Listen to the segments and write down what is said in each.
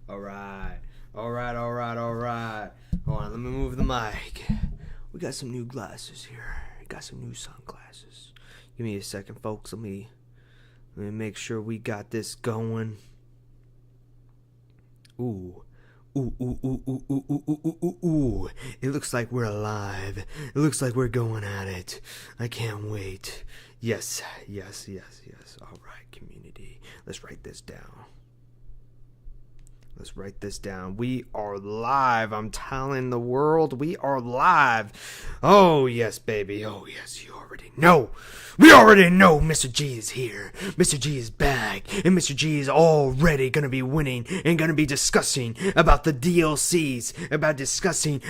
Alright. Alright. Hold on, let me move the mic. We got some new glasses here. Got some new sunglasses. Give me a second, folks. Let me make sure we got this going. Ooh. Ooh. It looks like we're alive. It looks like we're going at it. I can't wait. Yes. Alright, community. Let's write this down. We are live. I'm telling the world we are live. Oh, yes, baby. Oh, yes, you already know. We already know Mr. G is here. Mr. G is back. And Mr. G is already going to be winning and going to be discussing about the DLCs,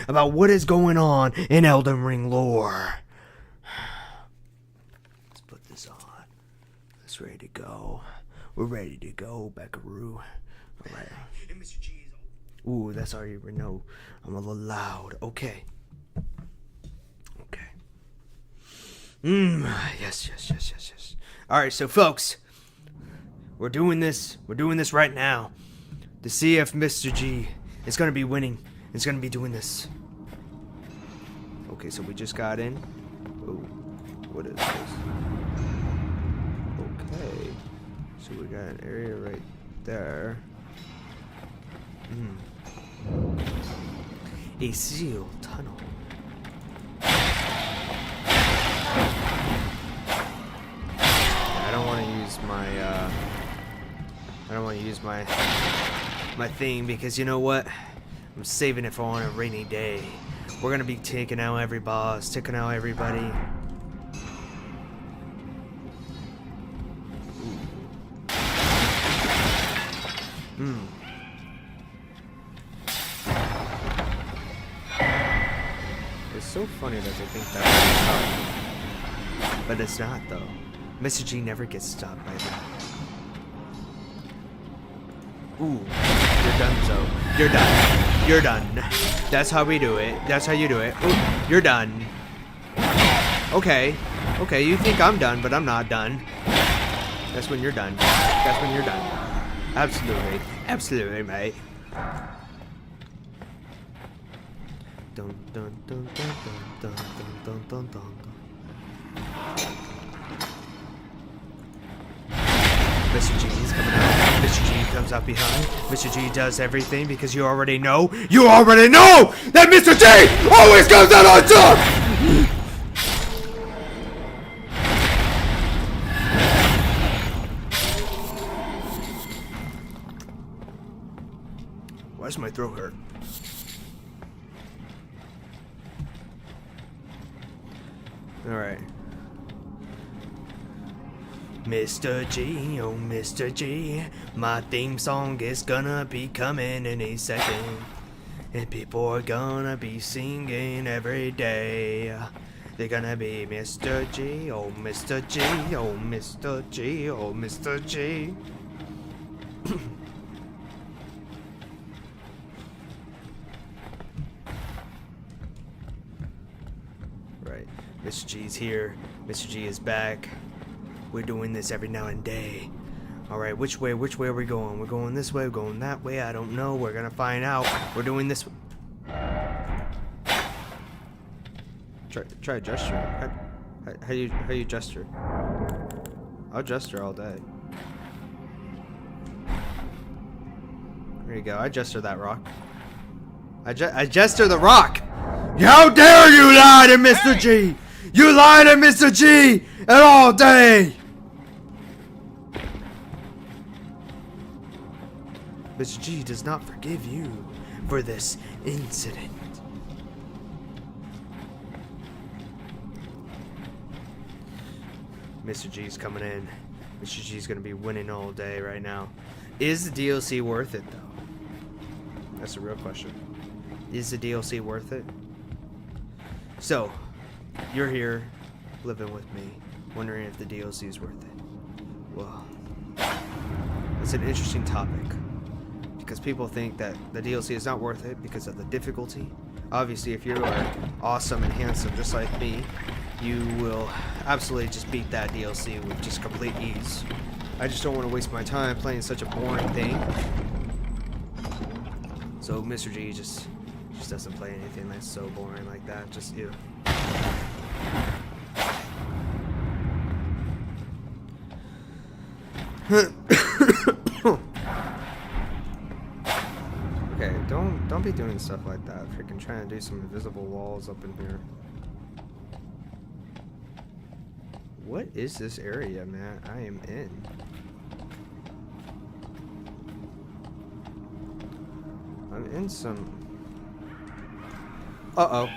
about what is going on in Elden Ring lore. Let's put this on. Let's ready to go. We're ready to go, Beckaroo. All right. Ooh, that's already no. I'm a little loud. Okay. Yes. All right, so folks, we're doing this right now to see if Mr. G is gonna be winning. It's gonna be doing this. Okay, so we just got in. Oh, what is this? Okay, so we got an area right there. A sealed tunnel. I don't want to use my thing because you know what? I'm saving it for on a rainy day. We're gonna be taking out every boss, taking out everybody. It's so funny that they think that, but it's not though. Mr. G never gets stopped by that. Ooh, you're done, Zoe. You're done. That's how we do it. That's how you do it. Ooh, you're done. Okay, you think I'm done, but I'm not done. That's when you're done. Absolutely, mate. Dun. Mr. G is coming out. Mr. G comes out behind. Mr. G does everything because you already know that Mr. G always comes out on top! Why does my throat hurt? Alright. Mr. G, oh Mr. G, my theme song is gonna be coming in a second. And people are gonna be singing every day. They're gonna be Mr. G, oh Mr. G, oh Mr. G, oh Mr. G. Right, Mr. G's here. Mr. G is back. We're doing this every now and then. Alright, which way are we going? We're going this way, we're going that way, I don't know. We're gonna find out. We're doing this. Try gesture. How you gesture? I'll gesture all day. There you go, I gesture that rock. I gesture the rock! How dare you lie to Mr. G! You lie to Mr. G! And all day! Mr. G does not forgive you for this incident. Mr. G's coming in. Mr. G's gonna be winning all day right now. Is the DLC worth it though? That's a real question. Is the DLC worth it? So, you're here, living with me, wondering if the DLC is worth it. Well, it's an interesting topic. Because people think that the DLC is not worth it because of the difficulty. Obviously, if you're awesome and handsome just like me, you will absolutely just beat that DLC with just complete ease. I just don't want to waste my time playing such a boring thing. So Mr. G just doesn't play anything that's so boring like that. Just you. Okay, don't be doing stuff like that. Freaking trying to do some invisible walls up in here. What is this area, man? I am in. I'm in some. Uh-oh.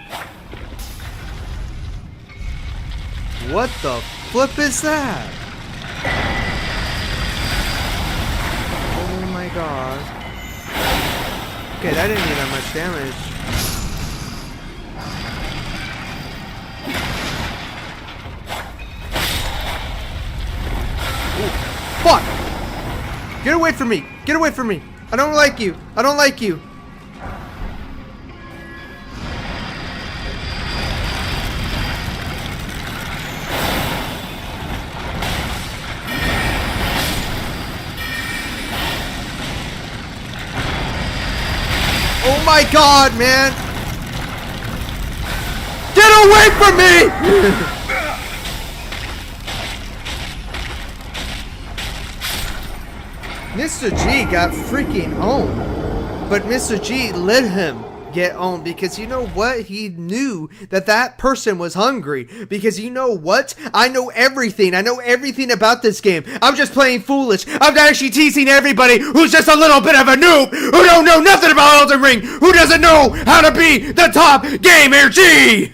What the flip is that? Oh my god. Okay, that didn't do that much damage. Ooh, fuck! Get away from me! Get away from me! I don't like you! I don't like you! Oh my god, man! Get away from me! Mr. G got freaking owned. But Mr. G let him get owned because you know what? He knew that that person was hungry. Because you know what? I know everything. I know everything about this game. I'm just playing foolish. I'm actually teasing everybody who's just a little bit of a noob, who don't know nothing about Elden Ring, who doesn't know how to be the top gamer G!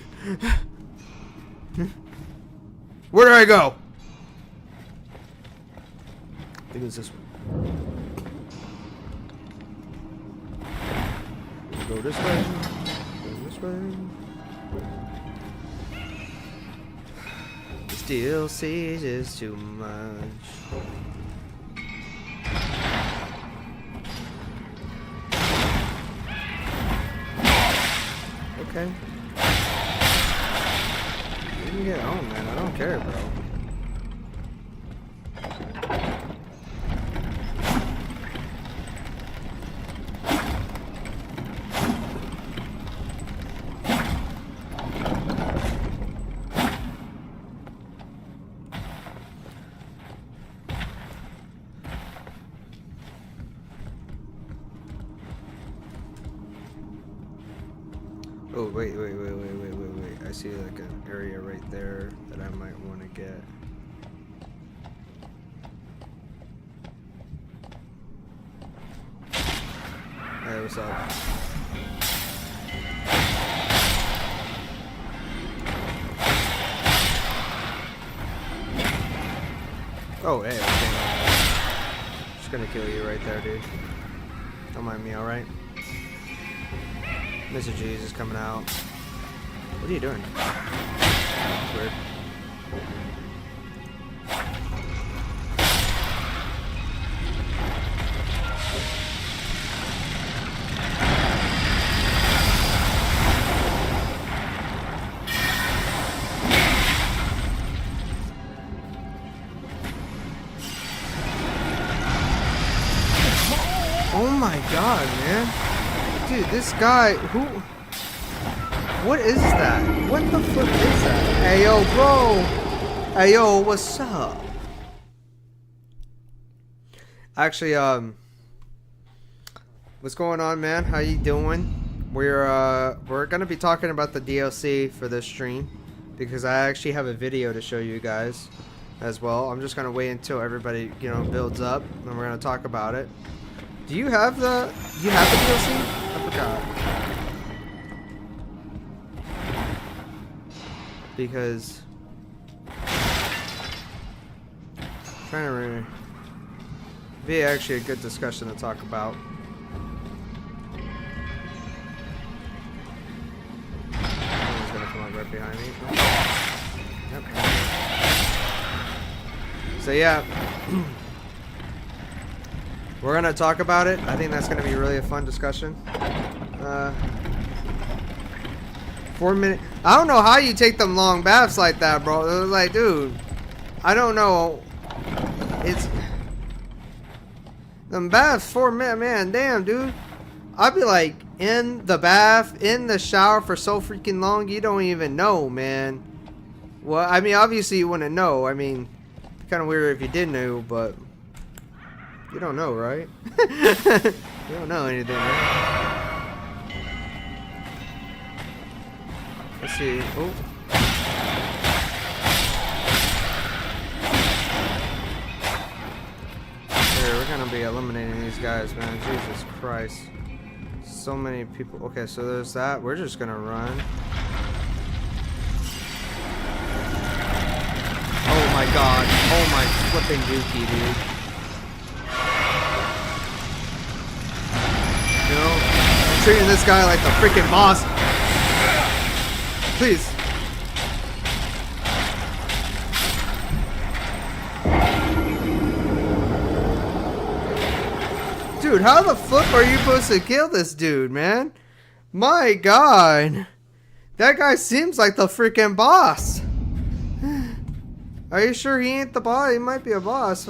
Where do I go? I think it's this one. Go this way. Go this way. This DLC is too much. Okay. You can get home, man. I don't care, bro. Oh, wait. I see like an area right there that I might want to get. Hey, what's up? Oh, hey, okay. Just gonna kill you right there, dude. Don't mind me, alright? Mr. G's is coming out. What are you doing? That's weird. Oh my god, man. Dude, this guy, who... What is that? What the fuck is that? Hey, yo, bro. Hey, yo, what's up? Actually, what's going on, man? How you doing? We're gonna be talking about the DLC for this stream because I actually have a video to show you guys as well. I'm just gonna wait until everybody, you know, builds up, and we're gonna talk about it. Do you have the DLC? I forgot. Because trying to remember. Be actually a good discussion to talk about. Someone's gonna come up right behind me. Yep. So yeah. We're gonna talk about it. I think that's gonna be really a fun discussion. 4 minutes. I don't know how you take them long baths like that, bro. It was like, dude, I don't know. It's them baths 4 minutes, man. Damn, dude. I'll be like in the bath, in the shower for so freaking long, you don't even know, man. Well, I mean, obviously you wouldn't know. I mean, kind of weird if you did know, but you don't know, right? You don't know anything, right? Let's see. Oh. Here, we're gonna be eliminating these guys, man. Jesus Christ. So many people. Okay, so there's that. We're just gonna run. Oh my god. Oh my flipping dookie, dude. You know, I'm treating this guy like the freaking boss. Please. Dude, how the flip are you supposed to kill this dude, man? My god. That guy seems like the freaking boss. Are you sure he ain't the boss? He might be a boss.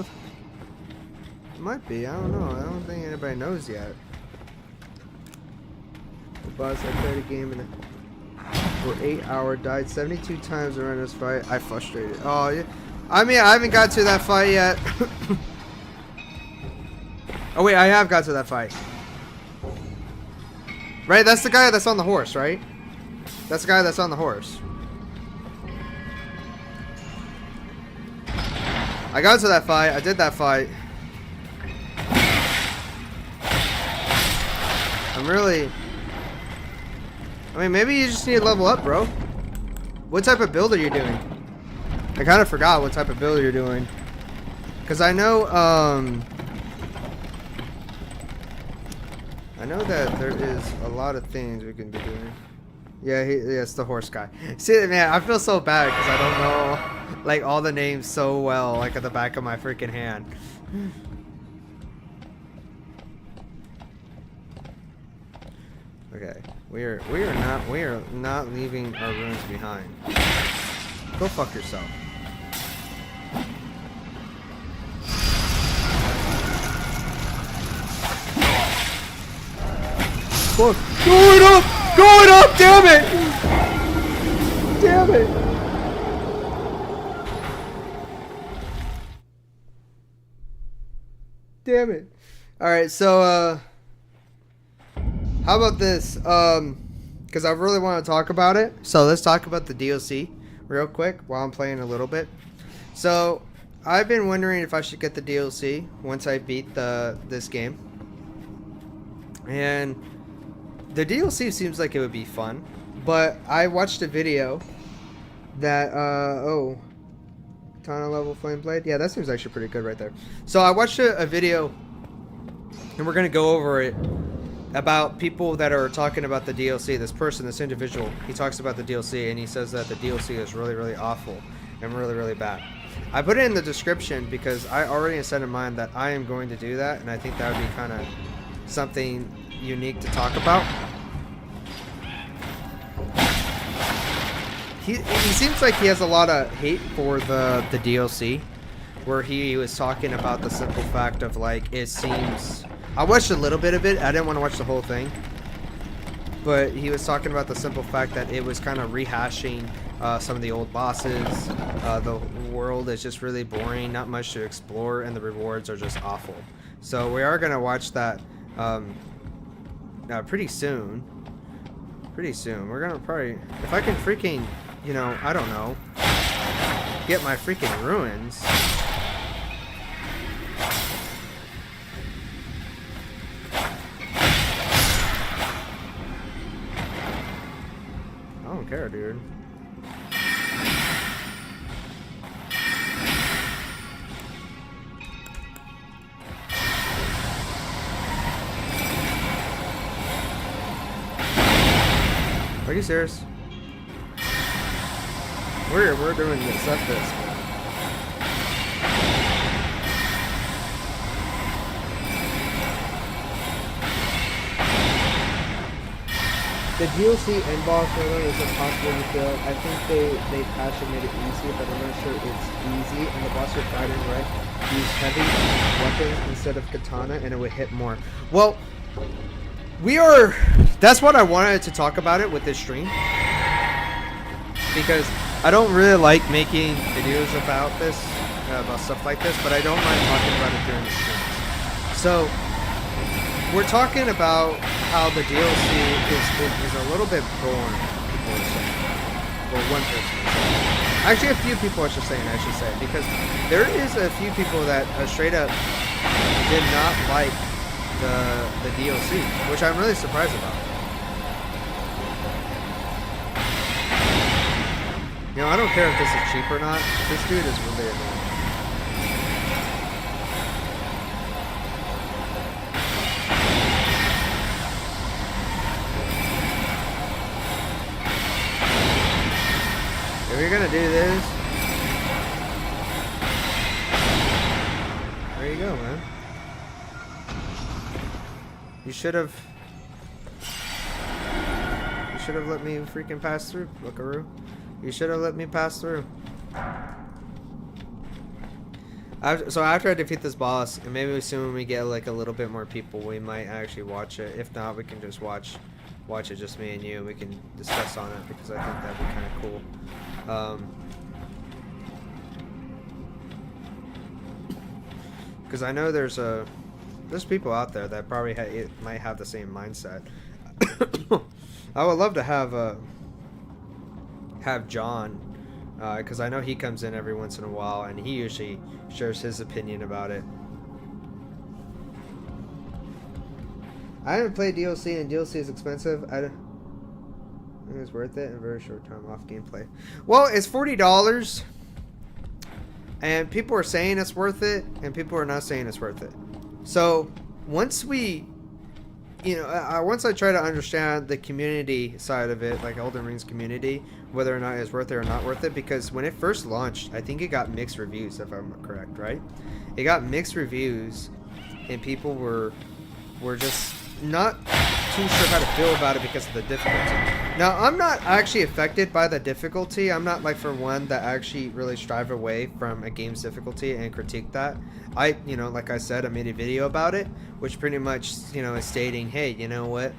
Might be, I don't know. I don't think anybody knows yet. The boss, I played a game in for 8 hours, died 72 times around this fight. I frustrated. Oh, yeah. I mean, I haven't got to that fight yet. Oh wait, I have got to that fight. Right, that's the guy that's on the horse, right? That's the guy that's on the horse. I got to that fight. I did that fight. I'm really... I mean, maybe you just need to level up, bro. What type of build are you doing? I kind of forgot what type of build you're doing. Because I know, I know that there is a lot of things we can be doing. Yeah, it's the horse guy. See, man, I feel so bad because I don't know, like, all the names so well, like, at the back of my freaking hand. Okay, we are not leaving our ruins behind. Go fuck yourself. Fuck. Going up! Going up! Damn it! Damn it! Damn it. Alright, so, how about this? Because I really want to talk about it. So let's talk about the DLC real quick while I'm playing a little bit. So, I've been wondering if I should get the DLC once I beat this game. And the DLC seems like it would be fun, but I watched a video that, oh, Katana level flame blade. Yeah, that seems actually pretty good right there. So I watched a video, and we're going to go over it, about people that are talking about the DLC. This person, this individual, he talks about the DLC, and he says that the DLC is really, really awful and really, really bad. I put it in the description because I already set in mind that I am going to do that, and I think that would be kind of something unique to talk about. He seems like he has a lot of hate for the DLC, where he was talking about the simple fact of, like, it seems... I watched a little bit of it. I didn't want to watch the whole thing. But he was talking about the simple fact that it was kind of rehashing some of the old bosses. The world is just really boring, not much to explore, and the rewards are just awful. So we are going to watch that pretty soon. Pretty soon. We're going to probably... If I can freaking, you know, I don't know, get my freaking ruins... I don't care, dude. Are you serious? We're doing this. That's this. The DLC end boss mode is impossible to kill. I think they patched and made it easier, but I'm not sure it's easy. And the boss you're fighting, right, use heavy weapons instead of katana, and it would hit more. Well, we are. That's what I wanted to talk about it with this stream, because I don't really like making videos about this, about stuff like this, but I don't mind talking about it during the streams. So we're talking about how the DLC is a little bit boring. People are saying. Well, one person is saying. Actually, a few people are just saying, I should say, because there is a few people that straight up did not like the DLC, which I'm really surprised about. You know, I don't care if this is cheap or not. This dude is really annoying. If you're gonna do this, there you go, man. You should have let me freaking pass through, Buckaroo. You should have let me pass through. So after I defeat this boss, and maybe soon when we get like a little bit more people, we might actually watch it. If not, we can just watch it, just me and you. We can discuss on it, because I think that'd be kind of cool. Because I know there's people out there that probably might have the same mindset. I would love to have John, because I know he comes in every once in a while, and he usually shares his opinion about it. I haven't played DLC, and DLC is expensive. I think it's worth it in a very short time off gameplay. Well, it's $40, and people are saying it's worth it, and people are not saying it's worth it. So once we, once I try to understand the community side of it, like Elden Ring's community, whether or not it's worth it or not worth it, because when it first launched, I think it got mixed reviews, if I'm correct, right? It got mixed reviews, and people were just not too sure how to feel about it because of the difficulty. Now, I'm not actually affected by the difficulty. I'm not like for one that actually really strive away from a game's difficulty and critique that. Like I said, I made a video about it, which pretty much, is stating, hey, you know what?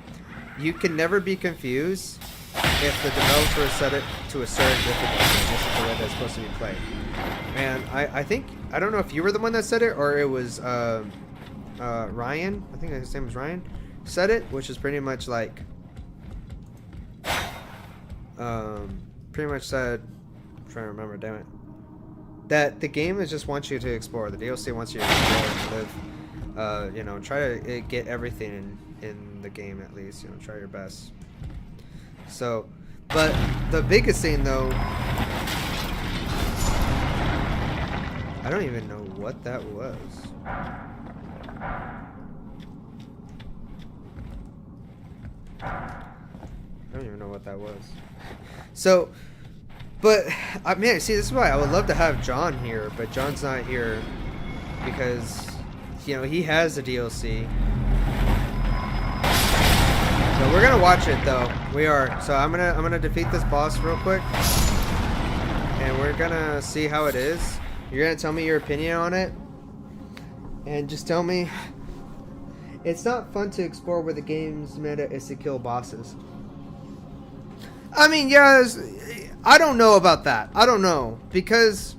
You can never be confused if the developer set it to a certain difficulty. This is the way that's supposed to be played. And I think, I don't know if you were the one that said it or it was Ryan. I think his name was Ryan. Said it, which is pretty much like pretty much said, I'm trying to remember, damn it, that the game is just wants you to explore. The DLC wants you to explore and live, try to get everything in the game at least, try your best. So, but the biggest thing though, I don't even know what that was. I don't even know what that was. So, but man, see, this is why I would love to have John here, but John's not here because he has the DLC. So we're gonna watch it though. We are. So I'm gonna defeat this boss real quick, and we're gonna see how it is. You're gonna tell me your opinion on it, and just tell me. It's not fun to explore where the game's meta is to kill bosses. I mean, yes, I don't know about that. I don't know. Because,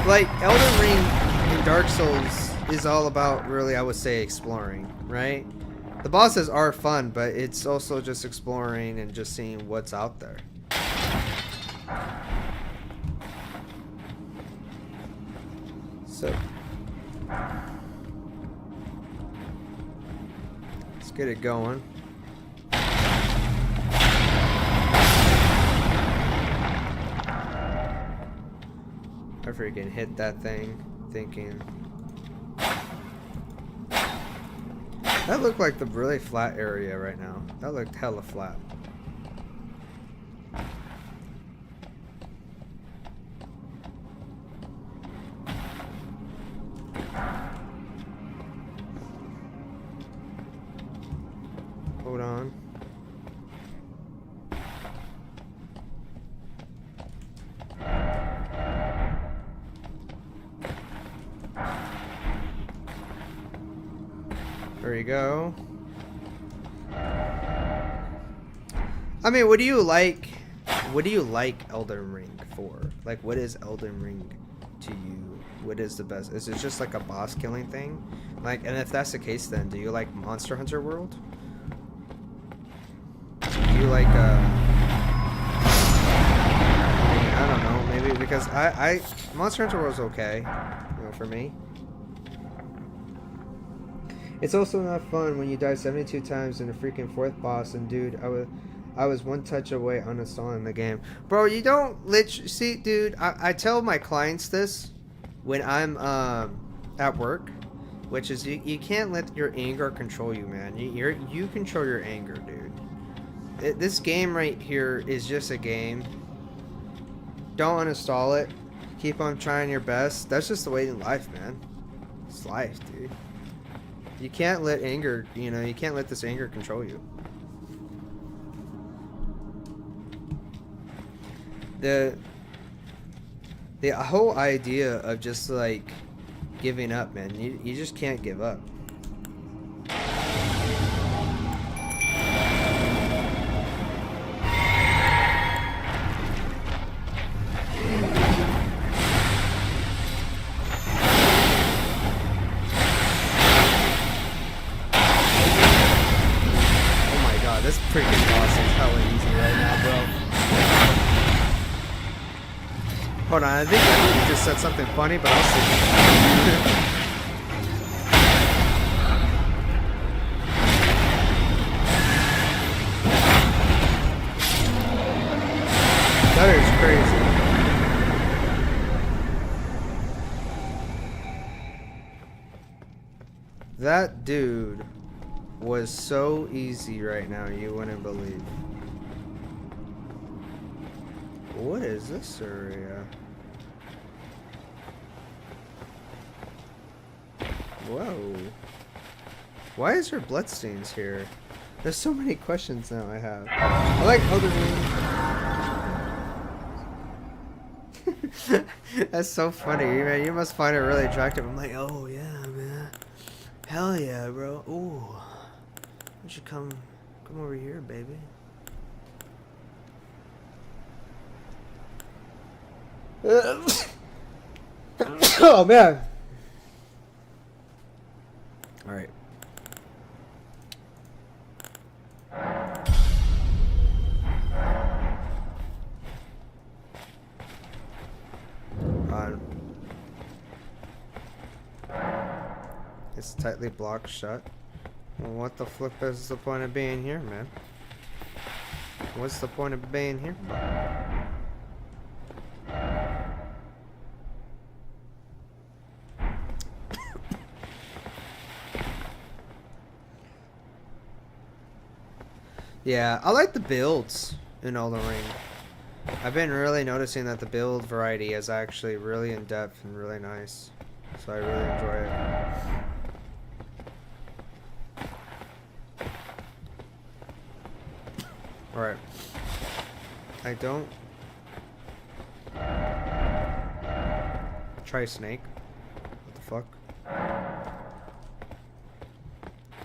like, Elden Ring and Dark Souls is all about, really, I would say, exploring, right? The bosses are fun, but it's also just exploring and just seeing what's out there. So... get it going. I freaking hit that thing thinking that looked like the really flat area right now. That looked hella flat. Hold on. There you go. I mean, what do you like? What do you like Elden Ring for? Like, what is Elden Ring to you? What is the best? Is it just like a boss killing thing? Like, and if that's the case, then do you like Monster Hunter World? Do you like I don't know, maybe because I Monster Hunter World's okay, you know, for me. It's also not fun when you die 72 times in a freaking fourth boss, and dude, I was one touch away uninstalling the game. Bro, you don't see, dude, I tell my clients this when I'm at work, which is you can't let your anger control you, man. You control your anger, dude. This game right here is just a game. Don't uninstall it. Keep on trying your best. That's just the way in life, man. It's life, dude. You can't let anger, you know, you can't let this anger control you. The whole idea of just like giving up, man, you just can't give up. This freaking boss is hella easy right now, bro. Hold on, I think I just said something funny, but I'll see. That is crazy. That dude was so easy right now, you wouldn't believe. What is this area? Whoa. Why is there bloodstains here? There's so many questions now I have. I like Elden Ring. That's so funny, man. You must find it really attractive. I'm like, oh yeah, man. Hell yeah, bro. Ooh. You should come over here, baby. Oh man. All right. It's tightly blocked shut. Well, what the flip is the point of being here, man? What's the point of being here? Yeah, I like the builds in Elden Ring. I've been really noticing that the build variety is actually really in-depth and really nice. So I really enjoy it. Alright. I don't... Try snake. What the fuck?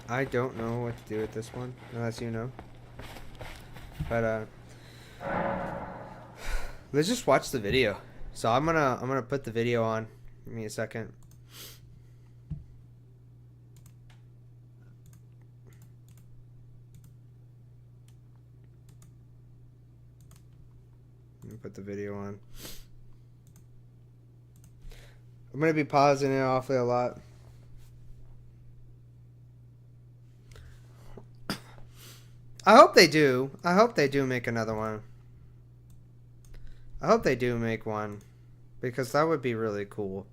I don't know what to do with this one, unless you know. But, let's just watch the video. So I'm gonna put the video on. Give me a second. Let me put the video on. I'm gonna be pausing it awfully a lot. I hope they do. I hope they do make another one. I hope they do make one, because that would be really cool.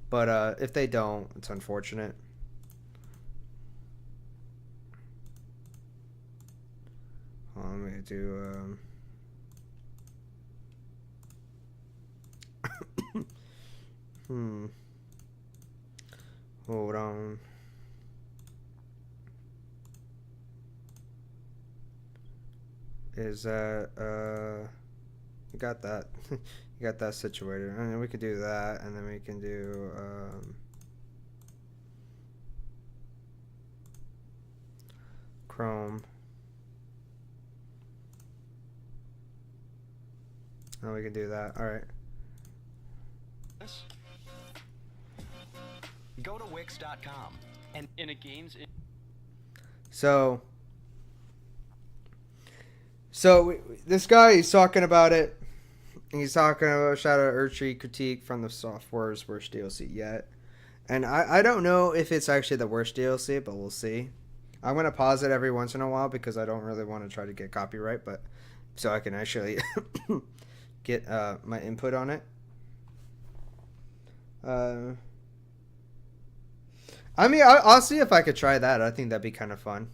But if they don't, it's unfortunate. I'm gonna do Hold on. Is that you got that. You got that situated. And then we could do that, and then we can do Chrome. Oh, we can do that. All right. Go to Wix.com and in a game's. So this guy, he's talking about it. He's talking about Shadow of Erdtree critique from the software's worst DLC yet. And I don't know if it's actually the worst DLC, but we'll see. I'm going to pause it every once in a while because I don't really want to try to get copyright, but so I can actually get my input on it. I mean, I'll see if I could try that. I think that'd be kind of fun.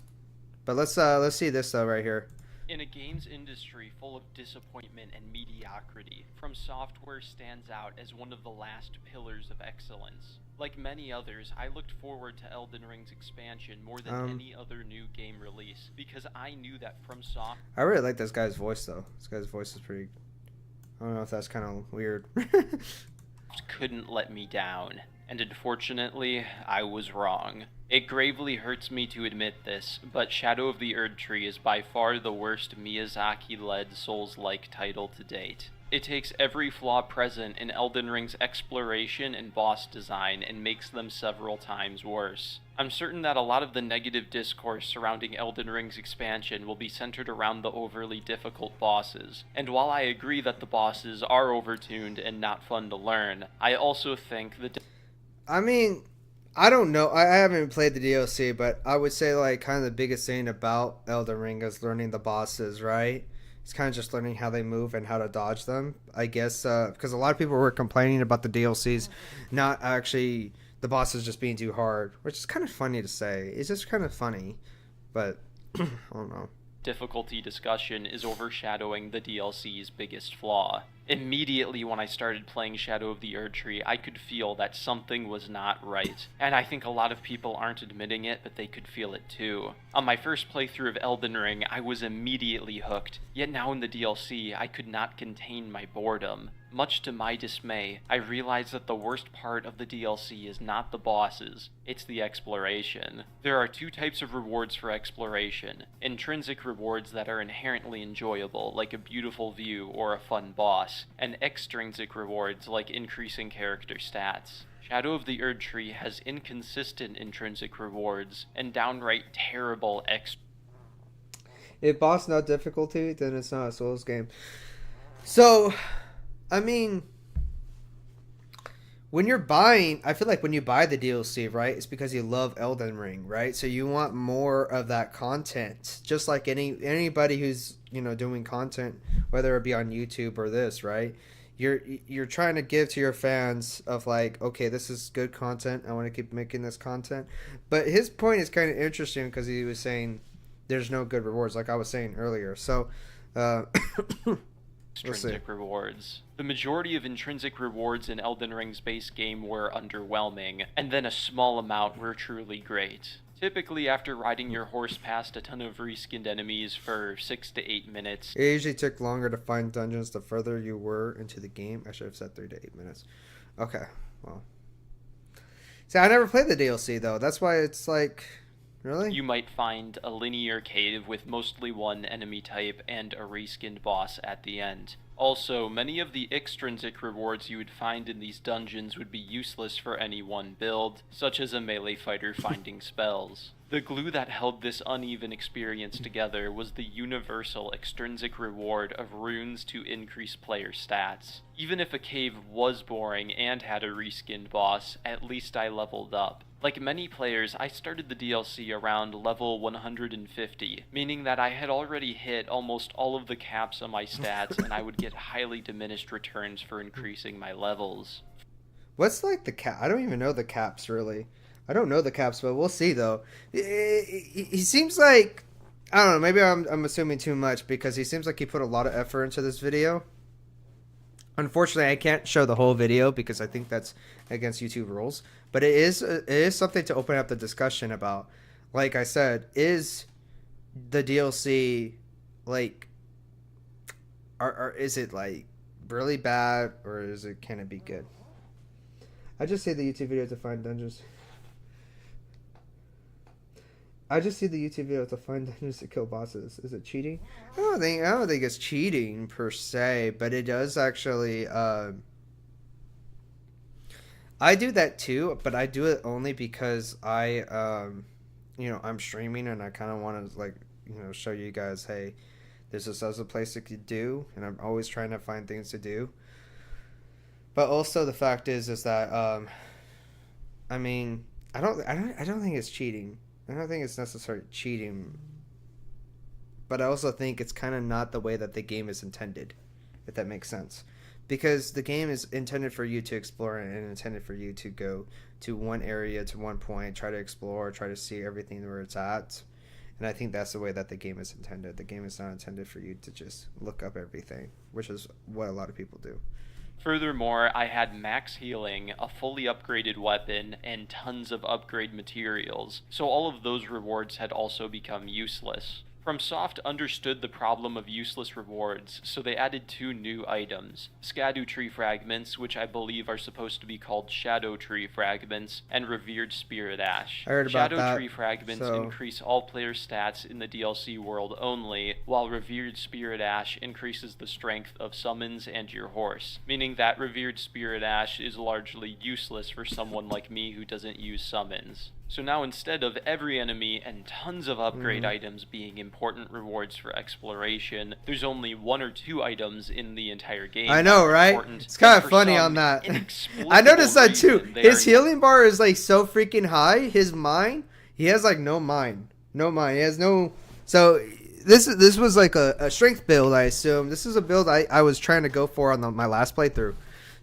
But let's see this though right here. In a games industry full of disappointment and mediocrity, From Software stands out as one of the last pillars of excellence. Like many others, I looked forward to Elden Ring's expansion more than any other new game release, because I knew that From Software... I really like this guy's voice though. This guy's voice is pretty... I don't know if that's kind of weird. couldn't let me down. And unfortunately, I was wrong. It gravely hurts me to admit this, but Shadow of the Erdtree is by far the worst Miyazaki-led Souls-like title to date. It takes every flaw present in Elden Ring's exploration and boss design and makes them several times worse. I'm certain that a lot of the negative discourse surrounding Elden Ring's expansion will be centered around the overly difficult bosses, and while I agree that the bosses are overtuned and not fun to learn, I also think the... I mean, I don't know. I haven't played the DLC, but I would say like kind of the biggest thing about Elden Ring is learning the bosses, right? It's kind of just learning how they move and how to dodge them, I guess, because a lot of people were complaining about the DLCs not actually the bosses just being too hard, which is kind of funny to say. It's just kind of funny, but I don't know. Difficulty discussion is overshadowing the DLC's biggest flaw. Immediately when I started playing Shadow of the Erdtree, I could feel that something was not right. And I think a lot of people aren't admitting it, but they could feel it too. On my first playthrough of Elden Ring, I was immediately hooked. Yet now in the DLC, I could not contain my boredom. Much to my dismay, I realized that the worst part of the DLC is not the bosses, it's the exploration. There are two types of rewards for exploration. Intrinsic rewards that are inherently enjoyable, like a beautiful view or a fun boss, and extrinsic rewards like increasing character stats. Shadow of the Erdtree has inconsistent intrinsic rewards, and downright terrible If boss not difficulty, then it's not a Souls game. So... I mean, when you're buying, I feel like when you buy the DLC, right, it's because you love Elden Ring, right? So you want more of that content, just like anybody who's, you know, doing content, whether it be on YouTube or this, right? You're trying to give to your fans of like, okay, this is good content. I want to keep making this content. But his point is kind of interesting because he was saying there's no good rewards, like I was saying earlier. So, extrinsic rewards. The majority of intrinsic rewards in Elden Ring's base game were underwhelming, and then a small amount were truly great. Typically, after riding your horse past a ton of reskinned enemies for 6 to 8 minutes... It usually took longer to find dungeons the further you were into the game. I should have said 3 to 8 minutes. Okay, well. See, I never played the DLC, though. That's why it's like... Really? You might find a linear cave with mostly one enemy type and a reskinned boss at the end. Also, many of the extrinsic rewards you would find in these dungeons would be useless for any one build, such as a melee fighter finding spells. The glue that held this uneven experience together was the universal extrinsic reward of runes to increase player stats. Even if a cave was boring and had a reskinned boss, at least I leveled up. Like many players, I started the DLC around level 150, meaning that I had already hit almost all of the caps on my stats and I would get highly diminished returns for increasing my levels. What's like the cap? I don't even know the caps, really. I don't know the caps, but we'll see, though. He seems like... I don't know, maybe I'm assuming too much because he seems like he put a lot of effort into this video. Unfortunately, I can't show the whole video because I think that's against YouTube rules. But it is something to open up the discussion about. Like I said, is the DLC like, is it like really bad or can it be good? I just say the YouTube video to find dungeons. I just see the YouTube video to find dungeons to kill bosses. Is it cheating? I don't think it's cheating per se, but it does actually. I do that too, but I do it only because I'm streaming and I kind of want to show you guys, hey, there's this other place that could do, and I'm always trying to find things to do. But also the fact is that I mean, I don't think it's cheating. I don't think it's necessarily cheating. But I also think it's kind of not the way that the game is intended, if that makes sense. Because the game is intended for you to explore and intended for you to go to one area, to one point, try to explore, try to see everything where it's at. And I think that's the way that the game is intended. The game is not intended for you to just look up everything, which is what a lot of people do. Furthermore, I had max healing, a fully upgraded weapon, and tons of upgrade materials, so all of those rewards had also become useless. FromSoft understood the problem of useless rewards, so they added 2 new items, Scadu Tree Fragments, which I believe are supposed to be called Shadow Tree Fragments, and Revered Spirit Ash. I heard about Shadow that, Tree Fragments so... increase all player stats in the DLC world only, while Revered Spirit Ash increases the strength of summons and your horse, meaning that Revered Spirit Ash is largely useless for someone like me who doesn't use summons. So now instead of every enemy and tons of upgrade items being important rewards for exploration, there's only 1 or 2 items in the entire game. I know, right? It's kind of funny on that. I noticed that too. His healing bar is like so freaking high. His mind, he has like no mind. No mind. He has no... So this was like a strength build, I assume. This is a build I was trying to go for on my last playthrough.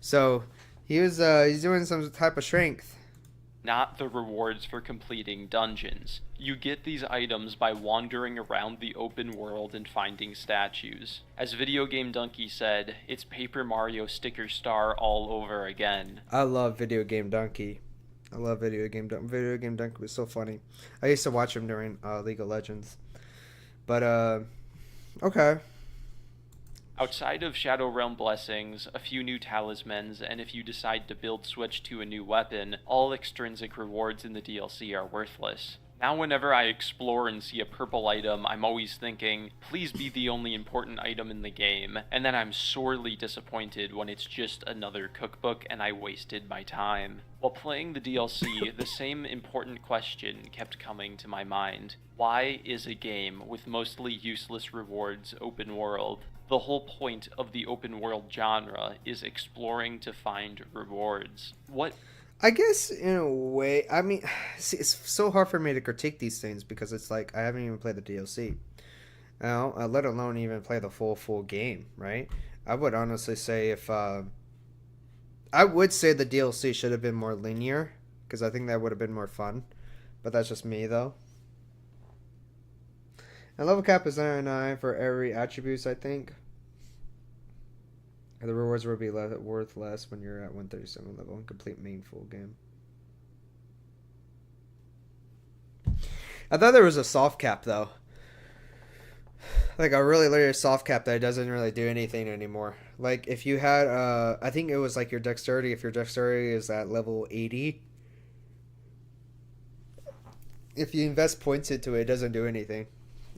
So he's doing some type of strength. Not the rewards for completing dungeons. You get these items by wandering around the open world and finding statues. As Video Game Donkey said, it's Paper Mario Sticker Star all over again. I love Video Game Donkey. I love Video Game Donkey. Video Game Donkey was so funny. I used to watch him during League of Legends. But, okay. Outside of Shadow Realm blessings, a few new talismans, and if you decide to build switch to a new weapon, all extrinsic rewards in the DLC are worthless. Now whenever I explore and see a purple item, I'm always thinking, please be the only important item in the game, and then I'm sorely disappointed when it's just another cookbook and I wasted my time. While playing the DLC, the same important question kept coming to my mind. Why is a game with mostly useless rewards open world? The whole point of the open world genre is exploring to find rewards. What? I guess in a way, I mean, see, it's so hard for me to critique these things because it's like I haven't even played the DLC, let alone even play the full game, right? I would honestly say I would say the DLC should have been more linear because I think that would have been more fun, but that's just me though. And level cap is 99 for every attributes, I think. And the rewards will be worth less when you're at 137 level and complete main full game. I thought there was a soft cap though. Like a really later soft cap that doesn't really do anything anymore. Like if you had, I think it was like your dexterity. If your dexterity is at level 80, if you invest points into it, it doesn't do anything.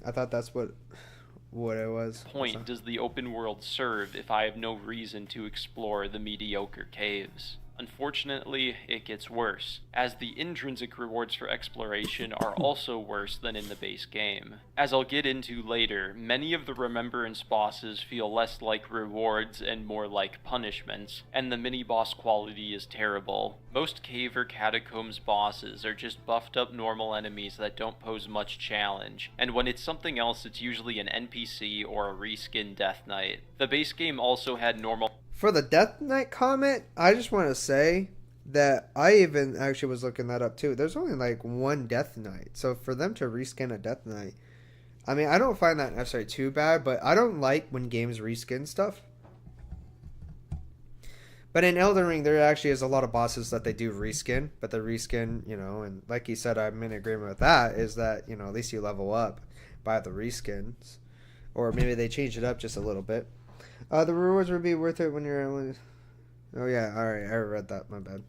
I thought that's what it was. Point does the open world serve if I have no reason to explore the mediocre caves? Unfortunately, it gets worse, as the intrinsic rewards for exploration are also worse than in the base game. As I'll get into later, many of the Remembrance bosses feel less like rewards and more like punishments, and the mini-boss quality is terrible. Most cave or catacombs bosses are just buffed up normal enemies that don't pose much challenge, and when it's something else it's usually an NPC or a reskin Death Knight. The base game also had normal... For the Death Knight comment, I just want to say that I even actually was looking that up too. There's only like one Death Knight. So for them to reskin a Death Knight, I mean, I don't find that necessarily too bad, but I don't like when games reskin stuff. But in Elden Ring, there actually is a lot of bosses that they do reskin, but the reskin, and like you said, I'm in agreement with that, is that, at least you level up by the reskins. Or maybe they change it up just a little bit. The rewards would be worth it when you're... Oh, yeah. Alright. I read that. My bad.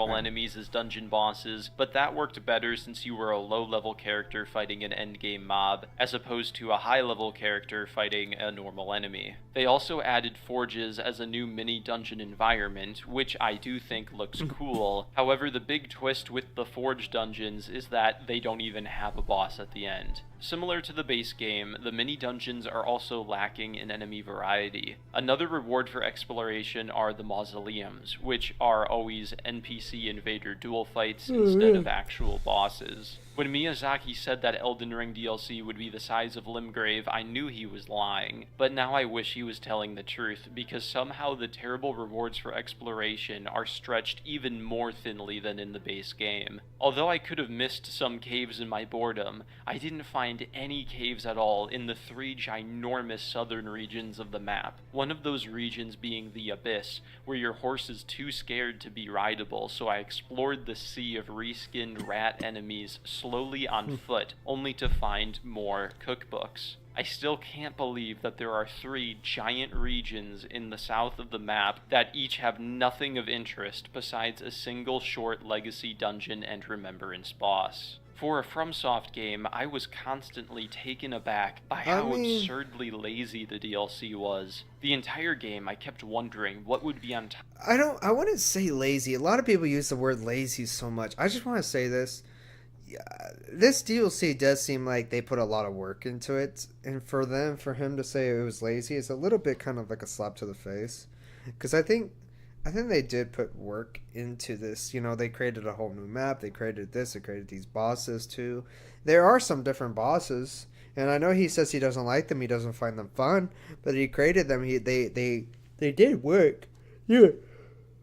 enemies as dungeon bosses, but that worked better since you were a low-level character fighting an endgame mob, as opposed to a high-level character fighting a normal enemy. They also added forges as a new mini-dungeon environment, which I do think looks cool. However, the big twist with the forge dungeons is that they don't even have a boss at the end. Similar to the base game, the mini-dungeons are also lacking in enemy variety. Another reward for exploration are the mausoleums, which are always NPC invader duel fights instead of actual bosses. When Miyazaki said that Elden Ring DLC would be the size of Limgrave, I knew he was lying, but now I wish he was telling the truth, because somehow the terrible rewards for exploration are stretched even more thinly than in the base game. Although I could have missed some caves in my boredom, I didn't find any caves at all in the 3 ginormous southern regions of the map. One of those regions being the Abyss, where your horse is too scared to be rideable, so I explored the sea of reskinned rat enemies slowly on foot, only to find more cookbooks. I still can't believe that there are 3 giant regions in the south of the map that each have nothing of interest besides a single short legacy dungeon and remembrance boss. For a FromSoft game, I was constantly taken aback by how absurdly lazy the DLC was. The entire game, I kept wondering what would be on top. I wouldn't say lazy. A lot of people use the word lazy so much. I just want to say this. This DLC does seem like they put a lot of work into it, and for him to say it was lazy is a little bit kind of like a slap to the face, because I think they did put work into this. You know, they created a whole new map, they created this, they created these bosses too. There are some different bosses, and I know he says he doesn't like them, he doesn't find them fun, but he created them. They did work. Yeah.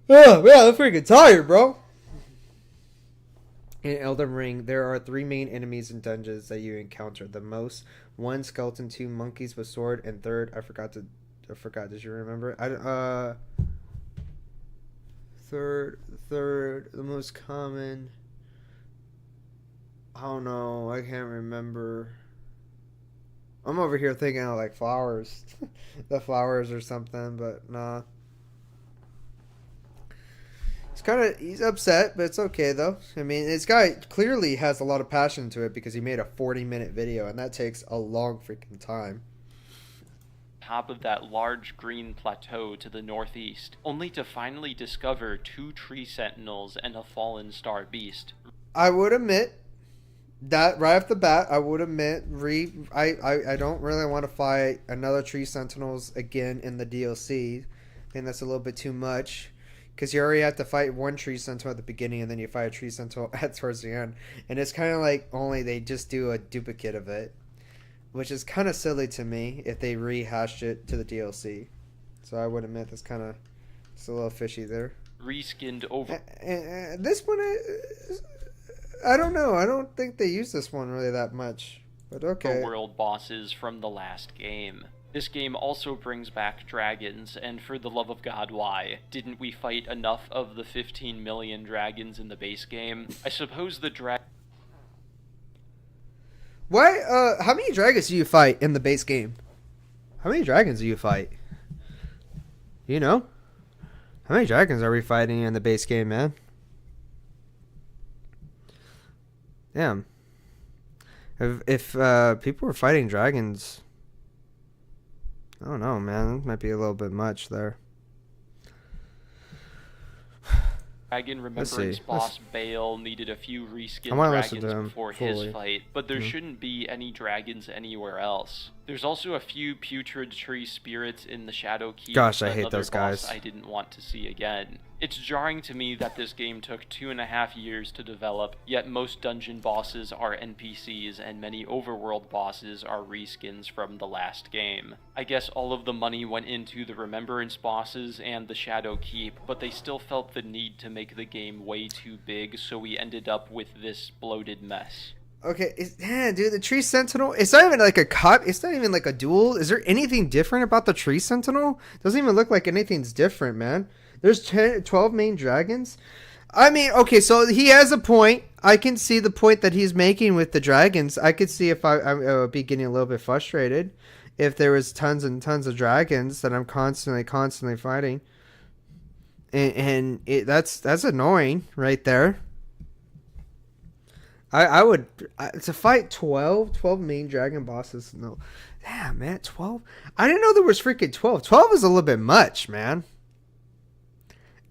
Oh man, I'm freaking tired, bro. In Elden Ring, there are 3 main enemies and dungeons that you encounter the most. 1 skeleton, 2 monkeys with sword, and 3rd, I forgot. Did you remember? Third, the most common. I don't know. I can't remember. I'm over here thinking of like flowers, the flowers or something, but nah. He's upset, but it's okay though. I mean, this guy clearly has a lot of passion to it because he made a 40-minute video, and that takes a long freaking time. Top of that large green plateau to the northeast, only to finally discover 2 tree sentinels and a fallen star beast. I would admit that right off the bat, I don't really want to fight another tree sentinels again in the DLC. I think that's a little bit too much. Because you already have to fight 1 tree sentinel at the beginning, and then you fight a tree sentinel towards the end. And it's kind of like only they just do a duplicate of it. Which is kind of silly to me if they rehashed it to the DLC. So I would admit it's a little fishy there. Reskinned over. This one, I don't know. I don't think they use this one really that much. But okay. World bosses from the last game. This game also brings back dragons, and for the love of God, why? Didn't we fight enough of the 15 million dragons in the base game? I suppose the Why, how many dragons do you fight in the base game? How many dragons do you fight? You know? How many dragons are we fighting in the base game, man? Damn. If people were fighting dragons... I don't know, man. That might be a little bit much there. Dragon Remembrance boss Bale needed a few reskinned dragons before fully. his fight, but there shouldn't be any dragons anywhere else. There's also a few putrid tree spirits in the Shadow Keep. Gosh, I hate those guys. I didn't want to see again. It's jarring to me that this game took 2.5 years to develop, yet most dungeon bosses are NPCs and many overworld bosses are reskins from the last game. I guess all of the money went into the Remembrance bosses and the Shadow Keep, but they still felt the need to make the game way too big, so we ended up with this bloated mess. Okay, dude, the Tree Sentinel, it's not even like a cut, it's not even like a duel. Is there anything different about the Tree Sentinel? Doesn't even look like anything's different, man. There's 12 main dragons. I mean, okay, so he has a point. I can see the point that he's making with the dragons. I could see if I would be getting a little bit frustrated if there was tons and tons of dragons that I'm constantly fighting. that's annoying right there. I would to fight 12 main dragon bosses. No, damn man, 12. I didn't know there was freaking 12. 12 is a little bit much, man.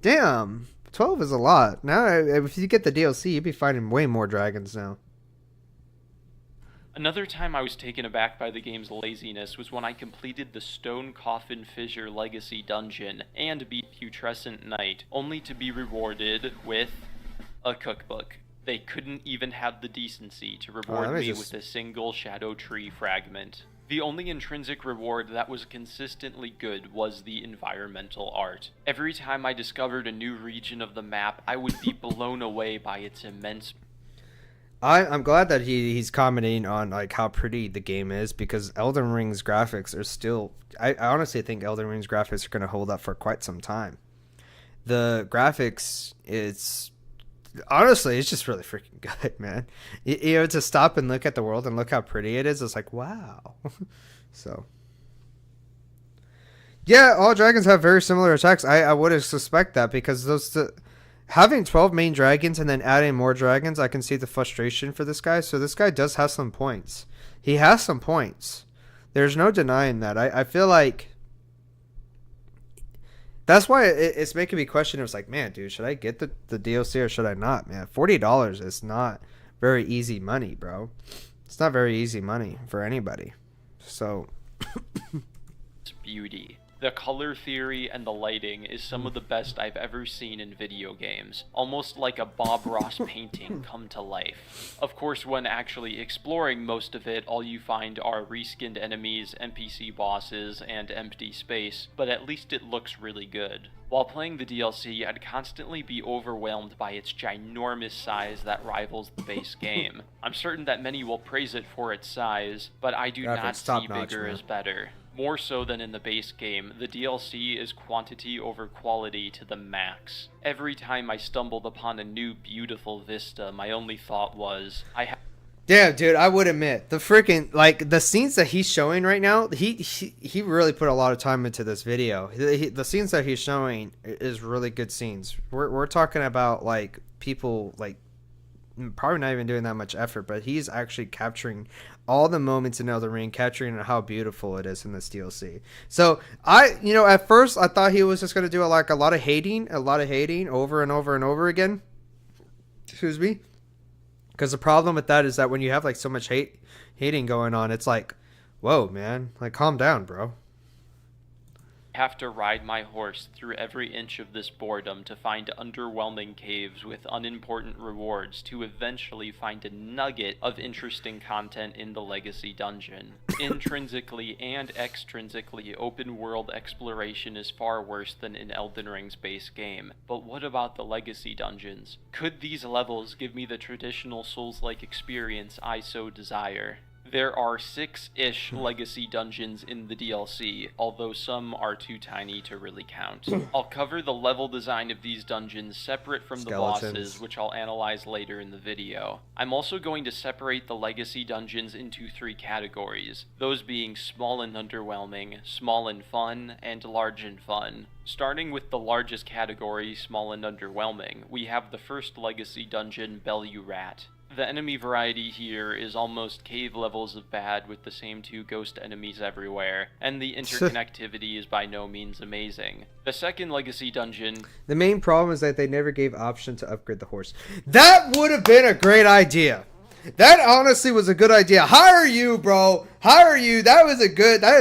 Damn, 12 is a lot. Now, if you get the DLC, you'd be fighting way more dragons now. Another time I was taken aback by the game's laziness was when I completed the Stone Coffin Fissure Legacy Dungeon and beat Putrescent Knight, only to be rewarded with a cookbook. They couldn't even have the decency to reward me with a single Shadow Tree fragment. The only intrinsic reward that was consistently good was the environmental art. Every time I discovered a new region of the map, I would be blown away by its immense... I'm glad that he's commenting on like how pretty the game is, because Elden Ring's graphics are still... I honestly think Elden Ring's graphics are going to hold up for quite some time. The graphics, it's just really freaking good, man. You know, to stop and look at the world and look how pretty it is, it's like, wow. So, yeah, all dragons have very similar attacks. I would suspect that, because having 12 main dragons and then adding more dragons, I can see the frustration for this guy. So this guy does have some points. He has some points. There's no denying that. I feel like that's why it's making me question. It was like, man, dude, should I get the DLC or should I not, man? $40 is not very easy money, bro. It's not very easy money for anybody. So... beauty. The color theory and the lighting is some of the best I've ever seen in video games, almost like a Bob Ross painting come to life. Of course, when actually exploring most of it, all you find are reskinned enemies, NPC bosses, and empty space, but at least it looks really good. While playing the DLC, I'd constantly be overwhelmed by its ginormous size that rivals the base game. I'm certain that many will praise it for its size, but I do not see bigger as better. More so than in the base game, the DLC is quantity over quality to the max. Every time I stumbled upon a new beautiful vista, my only thought was, damn, dude, I would admit, the freaking, like, the scenes that he's showing right now, he really put a lot of time into this video. The scenes that he's showing is really good scenes. We're talking about, like, people, like, probably not even doing that much effort, but he's actually capturing all the moments in Elden Ring, capturing how beautiful it is in this DLC. So at first I thought he was just going to do a lot of hating over and over and over again. Excuse me. Because the problem with that is that when you have like so much hating going on, it's like, whoa, man, like calm down, bro. Have to ride my horse through every inch of this boredom to find underwhelming caves with unimportant rewards to eventually find a nugget of interesting content in the Legacy Dungeon. Intrinsically and extrinsically, open world exploration is far worse than in Elden Ring's base game. But what about the Legacy Dungeons? Could these levels give me the traditional Souls-like experience I so desire? There are 6-ish legacy dungeons in the DLC, although some are too tiny to really count. I'll cover the level design of these dungeons separate from the bosses, which I'll analyze later in the video. I'm also going to separate the legacy dungeons into 3 categories, those being small and underwhelming, small and fun, and large and fun. Starting with the largest category, small and underwhelming, we have the first legacy dungeon, Bellurat. The enemy variety here is almost cave levels of bad with the same 2 ghost enemies everywhere, and the interconnectivity is by no means amazing. The second legacy dungeon... The main problem is that they never gave option to upgrade the horse. That would have been a great idea. That honestly was a good idea. Hire you, bro. Hire you. That is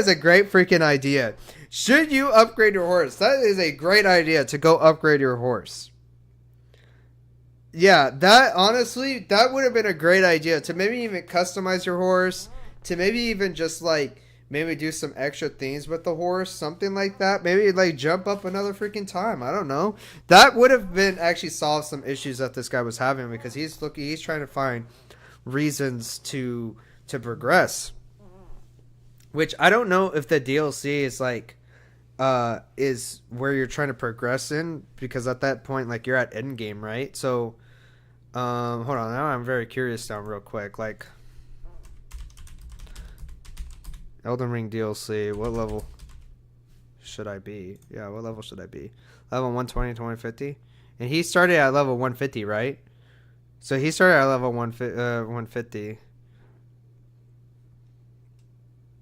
a great freaking idea. Should you upgrade your horse? That is a great idea to go upgrade your horse. Yeah, that would have been a great idea to maybe even customize your horse, to maybe even just like maybe do some extra things with the horse, something like that. Maybe like jump up another freaking time. I don't know. That would have been actually solved some issues that this guy was having, because he's trying to find reasons to progress. Which I don't know if the DLC is like is where you're trying to progress in, because at that point like you're at end game, right? So hold on, now I'm very curious now real quick, like Elden Ring DLC, what level should I be? Yeah, what level should I be? Level 120, 2050? And he started at level 150, right? So he started at level 150.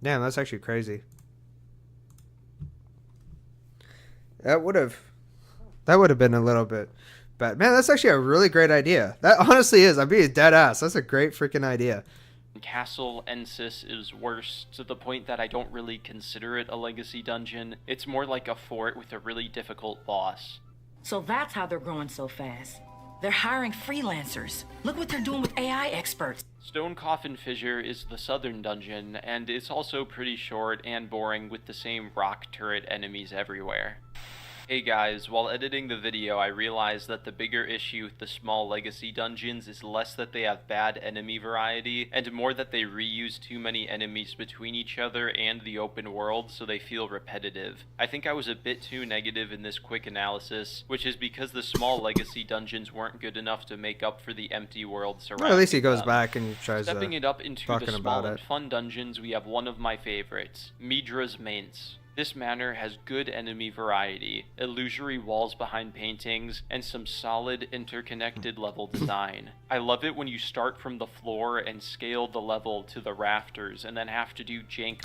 Damn, that's actually crazy. That would have been a little bit bad. Man, that's actually a really great idea. That honestly is. I'm being dead ass. That's a great freaking idea. Castle Ensis is worse, to the point that I don't really consider it a legacy dungeon. It's more like a fort with a really difficult boss. So that's how they're growing so fast. They're hiring freelancers. Look what they're doing with AI experts. Stone Coffin Fissure is the southern dungeon, and it's also pretty short and boring with the same rock turret enemies everywhere. Hey guys, while editing the video I realized that the bigger issue with the small legacy dungeons is less that they have bad enemy variety, and more that they reuse too many enemies between each other and the open world so they feel repetitive. I think I was a bit too negative in this quick analysis, which is because the small legacy dungeons weren't good enough to make up for the empty world surrounding them. Well, at least he goes back and tries Stepping it up into the small and it. fun dungeons, we have one of my favorites, Midra's Mainz. This manor has good enemy variety, illusory walls behind paintings, and some solid interconnected level design. I love it when you start from the floor and scale the level to the rafters and then have to do jank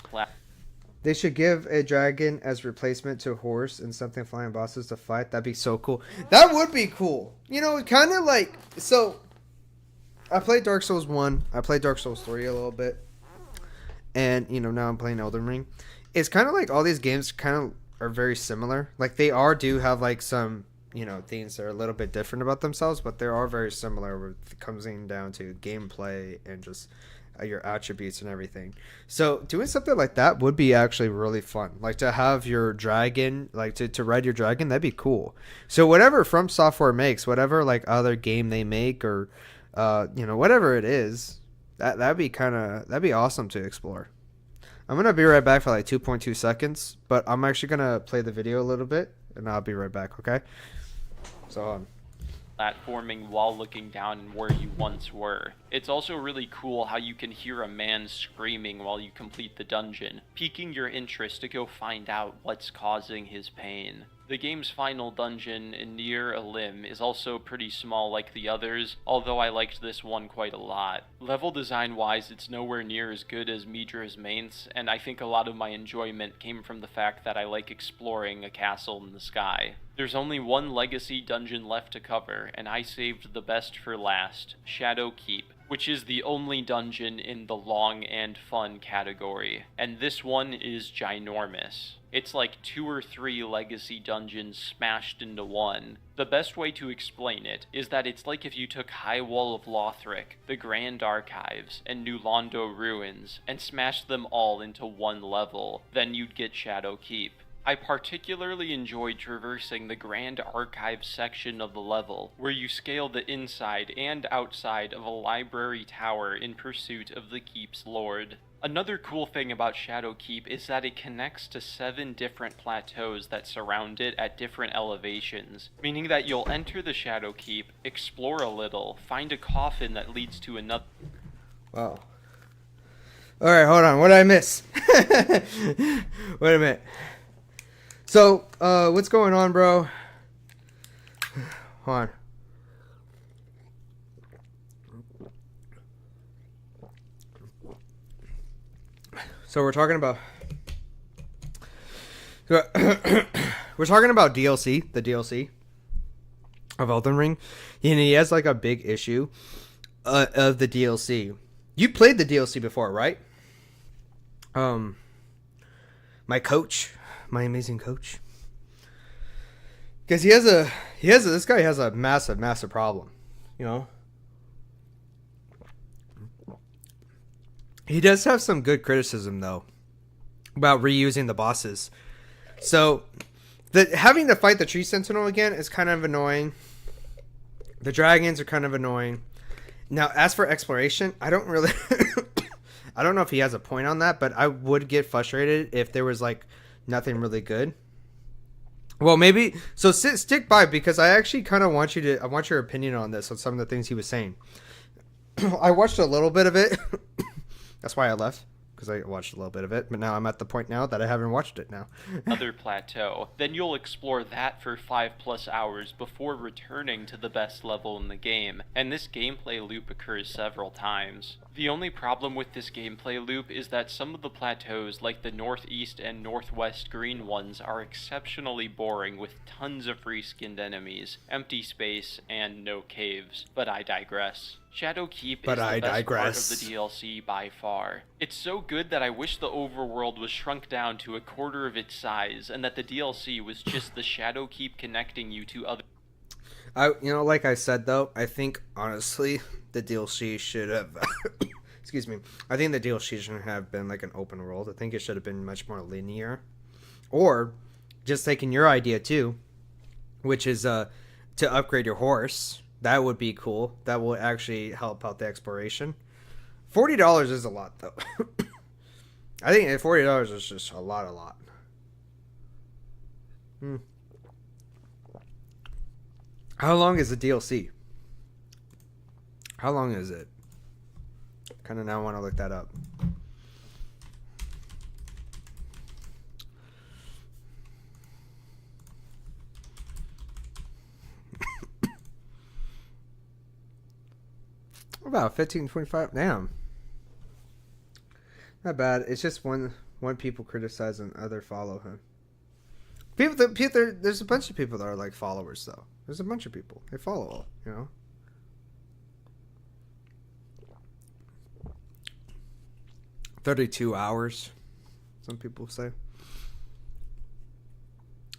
They should give a dragon as replacement to a horse and something flying bosses to fight. That'd be so cool. That would be cool. You know, kind of like... So, I played Dark Souls 1. I played Dark Souls 3 a little bit. And, you know, now I'm playing Elden Ring. It's kind of like all these games kind of are very similar. Like, they do have, like, some, you know, things that are a little bit different about themselves, but they are very similar when it comes down to gameplay and just your attributes and everything. So, doing something like that would be actually really fun. Like, to have your dragon, like, to ride your dragon, that'd be cool. So, whatever From Software makes, whatever, like, other game they make or, you know, whatever it is, that'd be awesome to explore. I'm going to be right back for like 2.2 seconds, but I'm actually going to play the video a little bit, and I'll be right back, okay? So, hold on. Platforming while looking down where you once were. It's also really cool how you can hear a man screaming while you complete the dungeon, piquing your interest to go find out what's causing his pain. The game's final dungeon, Near a Limb, is also pretty small like the others, although I liked this one quite a lot. Level design wise, it's nowhere near as good as Midra's Mainz, and I think a lot of my enjoyment came from the fact that I like exploring a castle in the sky. There's only one legacy dungeon left to cover, and I saved the best for last, Shadow Keep, which is the only dungeon in the long and fun category, and this one is ginormous. It's like 2 or 3 legacy dungeons smashed into one. The best way to explain it is that it's like if you took High Wall of Lothric, the Grand Archives, and New Londo Ruins, and smashed them all into one level, then you'd get Shadow Keep. I particularly enjoyed traversing the Grand Archives section of the level, where you scale the inside and outside of a library tower in pursuit of the keep's lord. Another cool thing about Shadow Keep is that it connects to 7 different plateaus that surround it at different elevations, meaning that you'll enter the Shadow Keep, explore a little, find a coffin that leads to another... Wow. Alright, hold on. What did I miss? Wait a minute. So, what's going on, bro? Hold on. So we're talking about DLC, the DLC of Elden Ring, and he has like a big issue of the DLC. You played the DLC before, right? My coach, my amazing coach, because this guy has a massive problem, you know. He does have some good criticism, though, about reusing the bosses. So, having to fight the Tree Sentinel again is kind of annoying. The dragons are kind of annoying. Now, as for exploration, I don't really... I don't know if he has a point on that, but I would get frustrated if there was, like, nothing really good. Well, maybe... So, stick by, because I actually kind of want I want your opinion on this, on some of the things he was saying. I watched a little bit of it... That's why I left, because I watched a little bit of it, but now I'm at the point now that I haven't watched it now. Other plateau, then you'll explore that for 5+ hours before returning to the best level in the game, and this gameplay loop occurs several times. The only problem with this gameplay loop is that some of the plateaus, like the northeast and northwest green ones, are exceptionally boring with tons of free-skinned enemies, empty space, and no caves. But I digress. Shadowkeep is the best part of the DLC by far. It's so good that I wish the overworld was shrunk down to a quarter of its size, and that the DLC was just the Shadowkeep connecting you to other... Like I said, though, I think, honestly, the DLC should have... excuse me. I think the DLC shouldn't have been like an open world. I think it should have been much more linear. Or, just taking your idea, too, which is to upgrade your horse. That would be cool. That will actually help out the exploration. $40 is a lot, though. I think $40 is just a lot. How long is the DLC? How long is it? Kind of now want to look that up. About 15-25. Damn. Not bad. It's just one people criticize and other follow him. There's a bunch of people that are like followers though. There's a bunch of people. They follow, 32 hours. Some people say.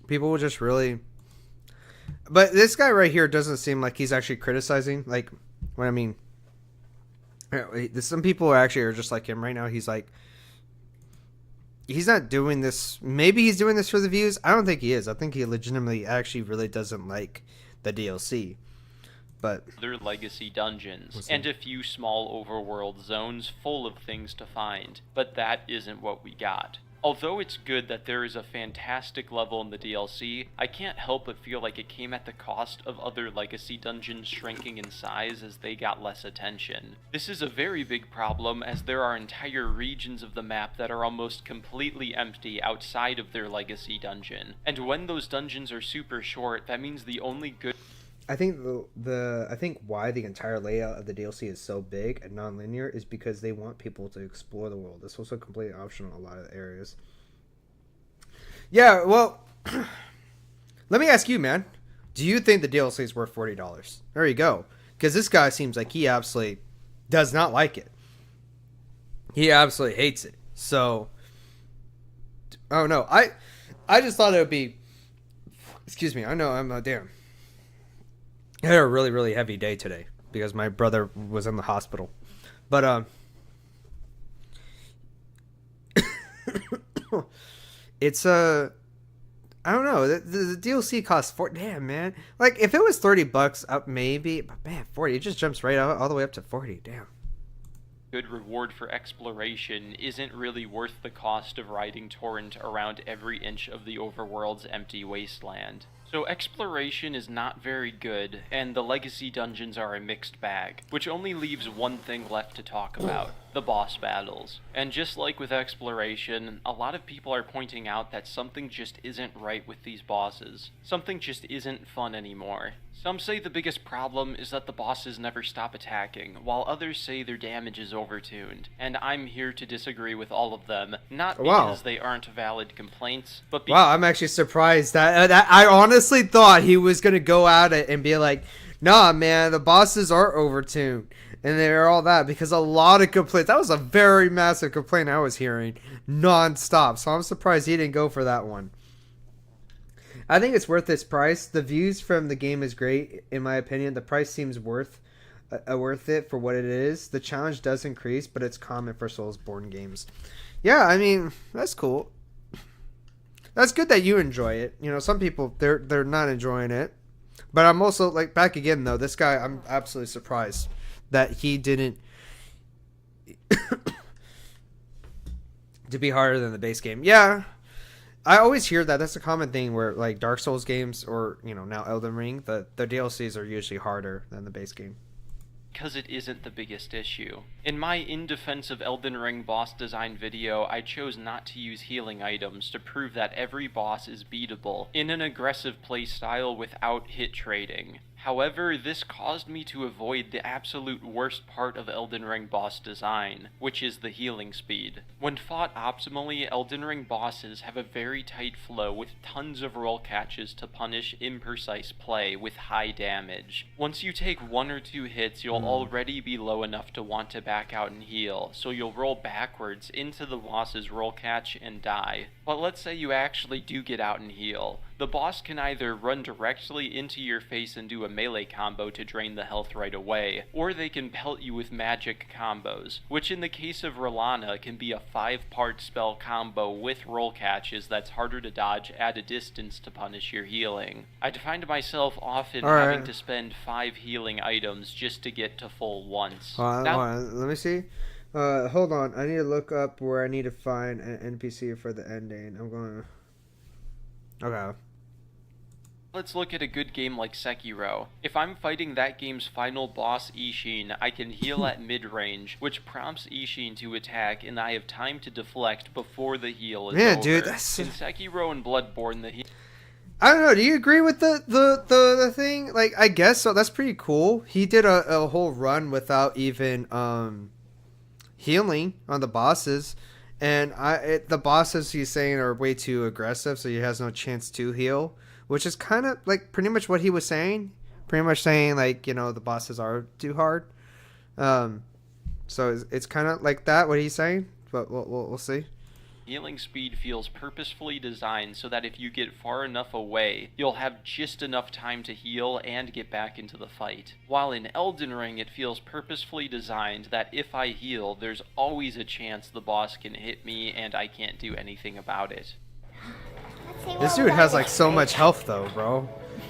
People will just really... But this guy right here doesn't seem like he's actually criticizing. Like, what I mean... Some people actually are just like him right now. He's like... He's not doing this... Maybe he's doing this for the views. I don't think he is. I think he legitimately actually really doesn't like the DLC. But... Other legacy dungeons, and a few small overworld zones full of things to find. But that isn't what we got. Although it's good that there is a fantastic level in the DLC, I can't help but feel like it came at the cost of other legacy dungeons shrinking in size as they got less attention. This is a very big problem, as there are entire regions of the map that are almost completely empty outside of their legacy dungeon. And when those dungeons are super short, that means the only good... I think I think why the entire layout of the DLC is so big and non-linear is because they want people to explore the world. It's also completely optional in a lot of areas. Yeah, well, let me ask you, man. Do you think the DLC is worth $40? There you go. Because this guy seems like he absolutely does not like it. He absolutely hates it. So, oh no, I just thought it would be. Excuse me. I know I'm damn. I had a really, really heavy day today because my brother was in the hospital. But, it's I don't know. The DLC costs damn, man. Like, if it was $30 up, maybe. But, man, 40 it just jumps right all the way up to 40. Damn. Good reward for exploration isn't really worth the cost of riding Torrent around every inch of the overworld's empty wasteland. So exploration is not very good, and the legacy dungeons are a mixed bag, which only leaves one thing left to talk about, the boss battles. And just like with exploration, a lot of people are pointing out that something just isn't right with these bosses. Something just isn't fun anymore. Some say the biggest problem is that the bosses never stop attacking, while others say their damage is overtuned. And I'm here to disagree with all of them, not because they aren't valid complaints, but because... Wow, I'm actually surprised that I honestly thought he was going to go at it and be like, nah, man, the bosses are overtuned. And they're all that, because a lot of complaints. That was a very massive complaint I was hearing non-stop. So I'm surprised he didn't go for that one. I think it's worth its price. The views from the game is great, in my opinion. The price seems worth it for what it is. The challenge does increase, but it's common for Soulsborne games. Yeah, I mean, that's cool. That's good that you enjoy it. You know, some people, they're not enjoying it. But I'm also, like, back again, though. This guy, I'm absolutely surprised that he didn't... to be harder than the base game. Yeah, I always hear that. That's a common thing where, like, Dark Souls games or, you know, now Elden Ring, the DLCs are usually harder than the base game. because it isn't the biggest issue. In my In Defense of Elden Ring boss design video, I chose not to use healing items to prove that every boss is beatable in an aggressive playstyle without hit trading. However, this caused me to avoid the absolute worst part of Elden Ring boss design, which is the healing speed. When fought optimally, Elden Ring bosses have a very tight flow with tons of roll catches to punish imprecise play with high damage. Once you take 1 or 2 hits, you'll already be low enough to want to back out and heal, so you'll roll backwards into the boss's roll catch and die. But let's say you actually do get out and heal. The boss can either run directly into your face and do a melee combo to drain the health right away, or they can pelt you with magic combos, which in the case of Rolana can be a 5-part spell combo with roll catches that's harder to dodge at a distance to punish your healing. I'd find myself often having to spend 5 healing items just to get to full once. Hold on. Let me see. Hold on. I need to look up where I need to find an NPC for the ending. I'm going to... Okay. Let's look at a good game like Sekiro. If I'm fighting that game's final boss Ishin, I can heal at mid-range, which prompts Ishin to attack, and I have time to deflect before the heal is over. Dude, that's... In Sekiro and Bloodborne, the heal... I don't know, do you agree with the thing? Like, I guess so. That's pretty cool. He did a whole run without even healing on the bosses. And the bosses he's saying are way too aggressive, so he has no chance to heal. Which is kind of like pretty much what he was saying. Pretty much saying like, you know, the bosses are too hard. So it's kind of like that, what he's saying. But we'll see. Healing speed feels purposefully designed so that if you get far enough away, you'll have just enough time to heal and get back into the fight. While in Elden Ring, it feels purposefully designed that if I heal, there's always a chance the boss can hit me and I can't do anything about it. This dude has like so much health though, bro.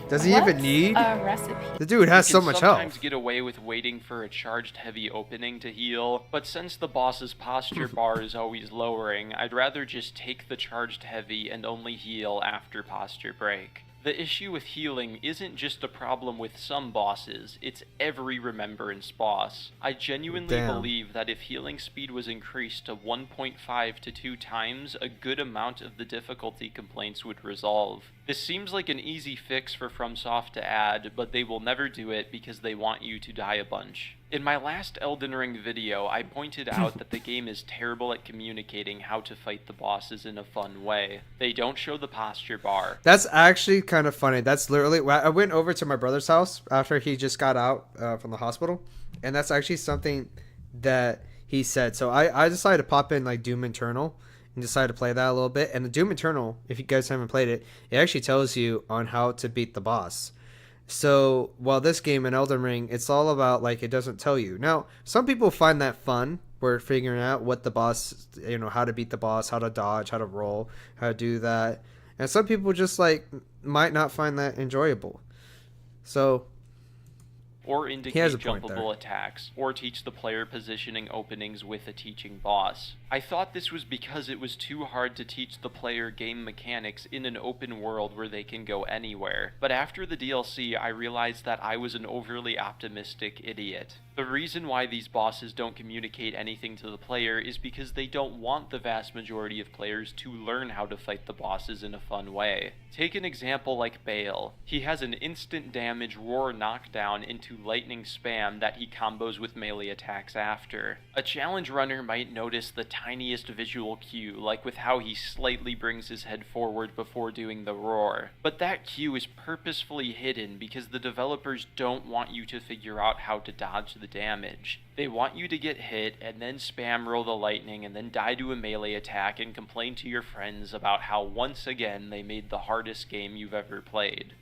Does he even need a recipe? The dude has so much health. Sometimes get away with waiting for a charged heavy opening to heal, but since the boss's posture bar is always lowering, I'd rather just take the charged heavy and only heal after posture break. The issue with healing isn't just a problem with some bosses, it's every Remembrance boss. I genuinely believe that if healing speed was increased to 1.5 to 2 times, a good amount of the difficulty complaints would resolve. This seems like an easy fix for FromSoft to add, but they will never do it because they want you to die a bunch. In my last Elden Ring video, I pointed out that the game is terrible at communicating how to fight the bosses in a fun way. They don't show the posture bar. That's actually kind of funny. That's literally... I went over to my brother's house after he just got out from the hospital, and that's actually something that he said. So I decided to pop in like Doom Eternal and decided to play that a little bit. And the Doom Eternal, if you guys haven't played it, it actually tells you on how to beat the boss. So while this game in Elden Ring, it's all about like it doesn't tell you. Now, some people find that fun. We're figuring out what the boss, you know, how to beat the boss, how to dodge, how to roll, how to do that. And some people just like might not find that enjoyable. So or indicate jumpable attacks, or teach the player positioning openings with a teaching boss. I thought this was because it was too hard to teach the player game mechanics in an open world where they can go anywhere, but after the DLC I realized that I was an overly optimistic idiot. The reason why these bosses don't communicate anything to the player is because they don't want the vast majority of players to learn how to fight the bosses in a fun way. Take an example like Bale. He has an instant damage roar knockdown into lightning spam that he combos with melee attacks after. A challenge runner might notice the tiniest visual cue, like with how he slightly brings his head forward before doing the roar. But that cue is purposefully hidden because the developers don't want you to figure out how to dodge the damage. They want you to get hit and then spam roll the lightning and then die to a melee attack and complain to your friends about how once again they made the hardest game you've ever played.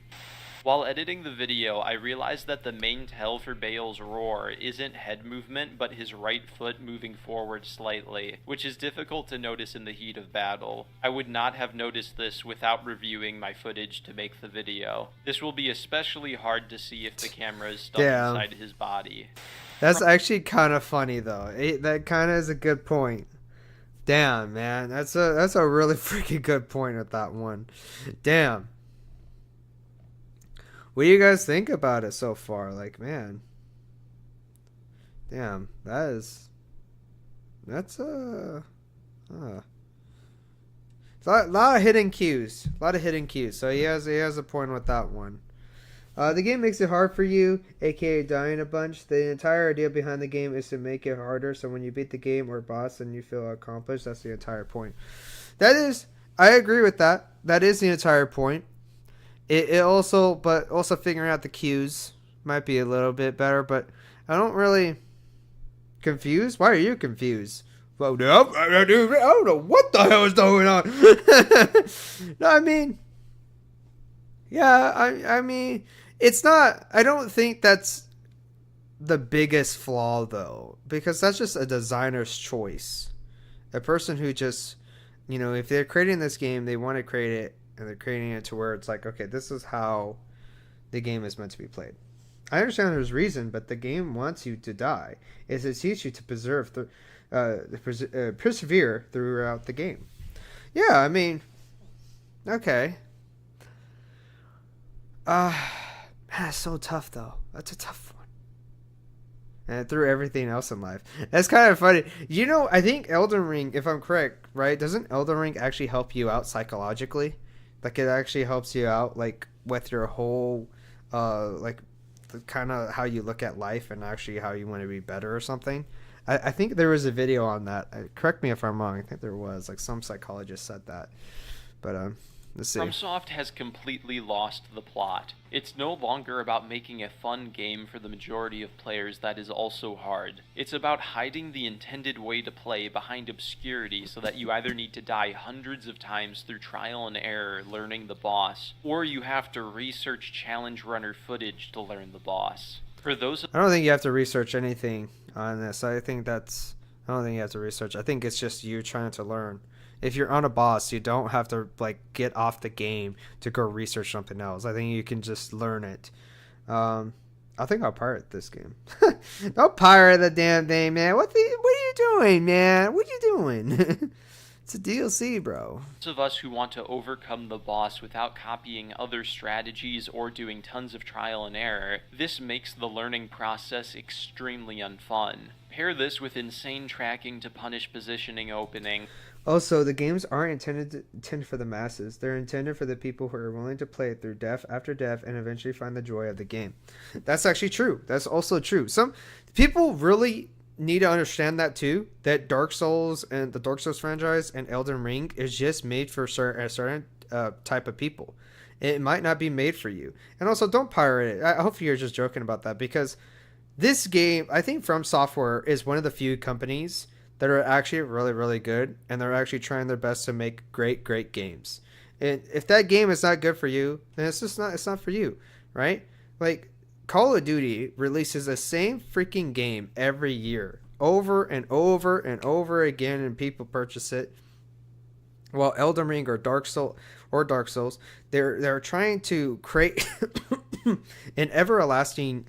While editing the video, I realized that the main tell for Bale's roar isn't head movement, but his right foot moving forward slightly, which is difficult to notice in the heat of battle. I would not have noticed this without reviewing my footage to make the video. This will be especially hard to see if the camera is stuck inside his body. That's actually kind of funny though. That kind of is a good point. Damn, man. That's a really freaking good point at that one. Damn. What do you guys think about it so far? Like, man. Damn, that's it's a lot of hidden cues. A lot of hidden cues. So he has a point with that one. The game makes it hard for you, aka dying a bunch. The entire idea behind the game is to make it harder, so when you beat the game or boss and you feel accomplished, that's the entire point. I agree with that. That is the entire point. But also figuring out the cues might be a little bit better, but I don't really confused. Why are you confused? Well, no, I don't know what the hell is going on. No, I mean, yeah, I mean, it's not. I don't think that's the biggest flaw though, because that's just a designer's choice. A person who just, if they're creating this game, they want to create it, and they're creating it to where it's like, okay, this is how the game is meant to be played. I understand there's reason, but the game wants you to die. It's to teach you to persevere throughout the game. Yeah, I mean, okay. Man, it's so tough though. That's a tough one. And through everything else in life, that's kind of funny. I think Elden Ring, if I'm correct, right? Doesn't Elden Ring actually help you out psychologically? Like it actually helps you out, like with your whole, kind of how you look at life and actually how you want to be better or something. I think there was a video on that. Correct me if I'm wrong. I think there was. Like some psychologist said that. But let's see. FromSoft has completely lost the plot. It's no longer about making a fun game for the majority of players that is also hard. It's about hiding the intended way to play behind obscurity so that you either need to die hundreds of times through trial and error learning the boss, or you have to research challenge runner footage to learn the boss. For those I don't think you have to research anything on this. I don't think you have to research. I think it's just you trying to learn. If you're on a boss, you don't have to get off the game to go research something else. I think you can just learn it. I think I'll pirate this game. Don't pirate the damn thing, man. What are you doing, man? What are you doing? It's a DLC, bro. Those of us who want to overcome the boss without copying other strategies or doing tons of trial and error, this makes the learning process extremely unfun. Pair this with insane tracking to punish positioning opening. Also, the games aren't intended for the masses. They're intended for the people who are willing to play it through death after death and eventually find the joy of the game. That's actually true. That's also true. Some people really need to understand that too, that Dark Souls and the Dark Souls franchise and Elden Ring is just made for a certain type of people. It might not be made for you. And also, don't pirate it. I hope you're just joking about that, because this game, I think From Software is one of the few companies that are actually really, really good, and they're actually trying their best to make great, great games. And if that game is not good for you, then it's not for you, right? Like, Call of Duty releases the same freaking game every year, over and over and over again, and people purchase it. While Elden Ring or Dark Souls, they're trying to create an everlasting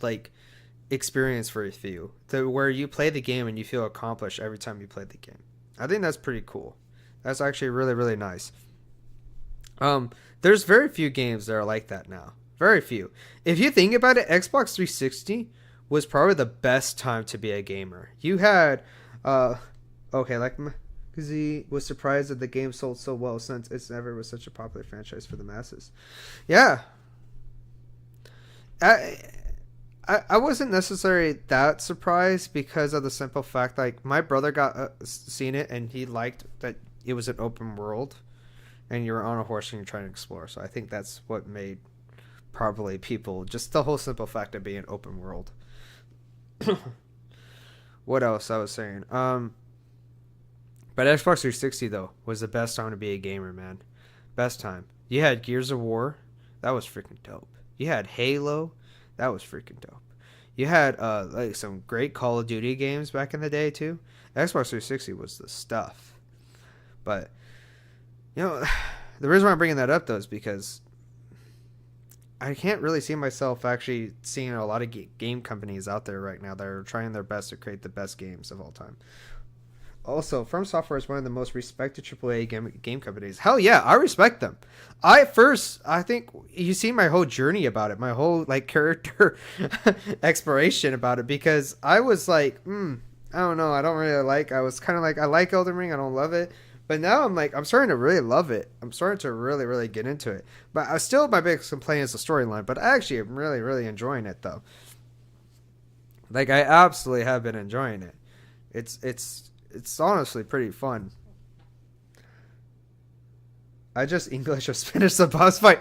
experience for you, to where you play the game and you feel accomplished every time you play the game. I think that's pretty cool. That's actually really, really nice. There's very few games that are like that now. Very few. If you think about it, Xbox 360 was probably the best time to be a gamer. You had, because he was surprised that the game sold so well since it's never was such a popular franchise for the masses. Yeah. I wasn't necessarily that surprised because of the simple fact, my brother got seen it and he liked that it was an open world and you're on a horse and you're trying to explore. So I think that's what made probably people, just the whole simple fact of being open world. What else I was saying? But Xbox 360 though was the best time to be a gamer, man. Best time. You had Gears of War, that was freaking dope. You had Halo, that was freaking dope. You had some great Call of Duty games back in the day too. Xbox 360 was the stuff. But the reason why I'm bringing that up though is because I can't really see myself actually seeing a lot of game companies out there right now that are trying their best to create the best games of all time. Also, From Software is one of the most respected AAA game companies. Hell yeah, I respect them. I think you see my whole journey about it, my whole like character exploration about it, because I was like, I don't know, I was kind of like, I like Elden Ring, I don't love it. But now I'm like, I'm starting to really love it. I'm starting to really, really get into it. But my biggest complaint is the storyline. But I actually am really, really enjoying it though. Like I absolutely have been enjoying it. It's honestly pretty fun. I just English or Spanish the boss fight.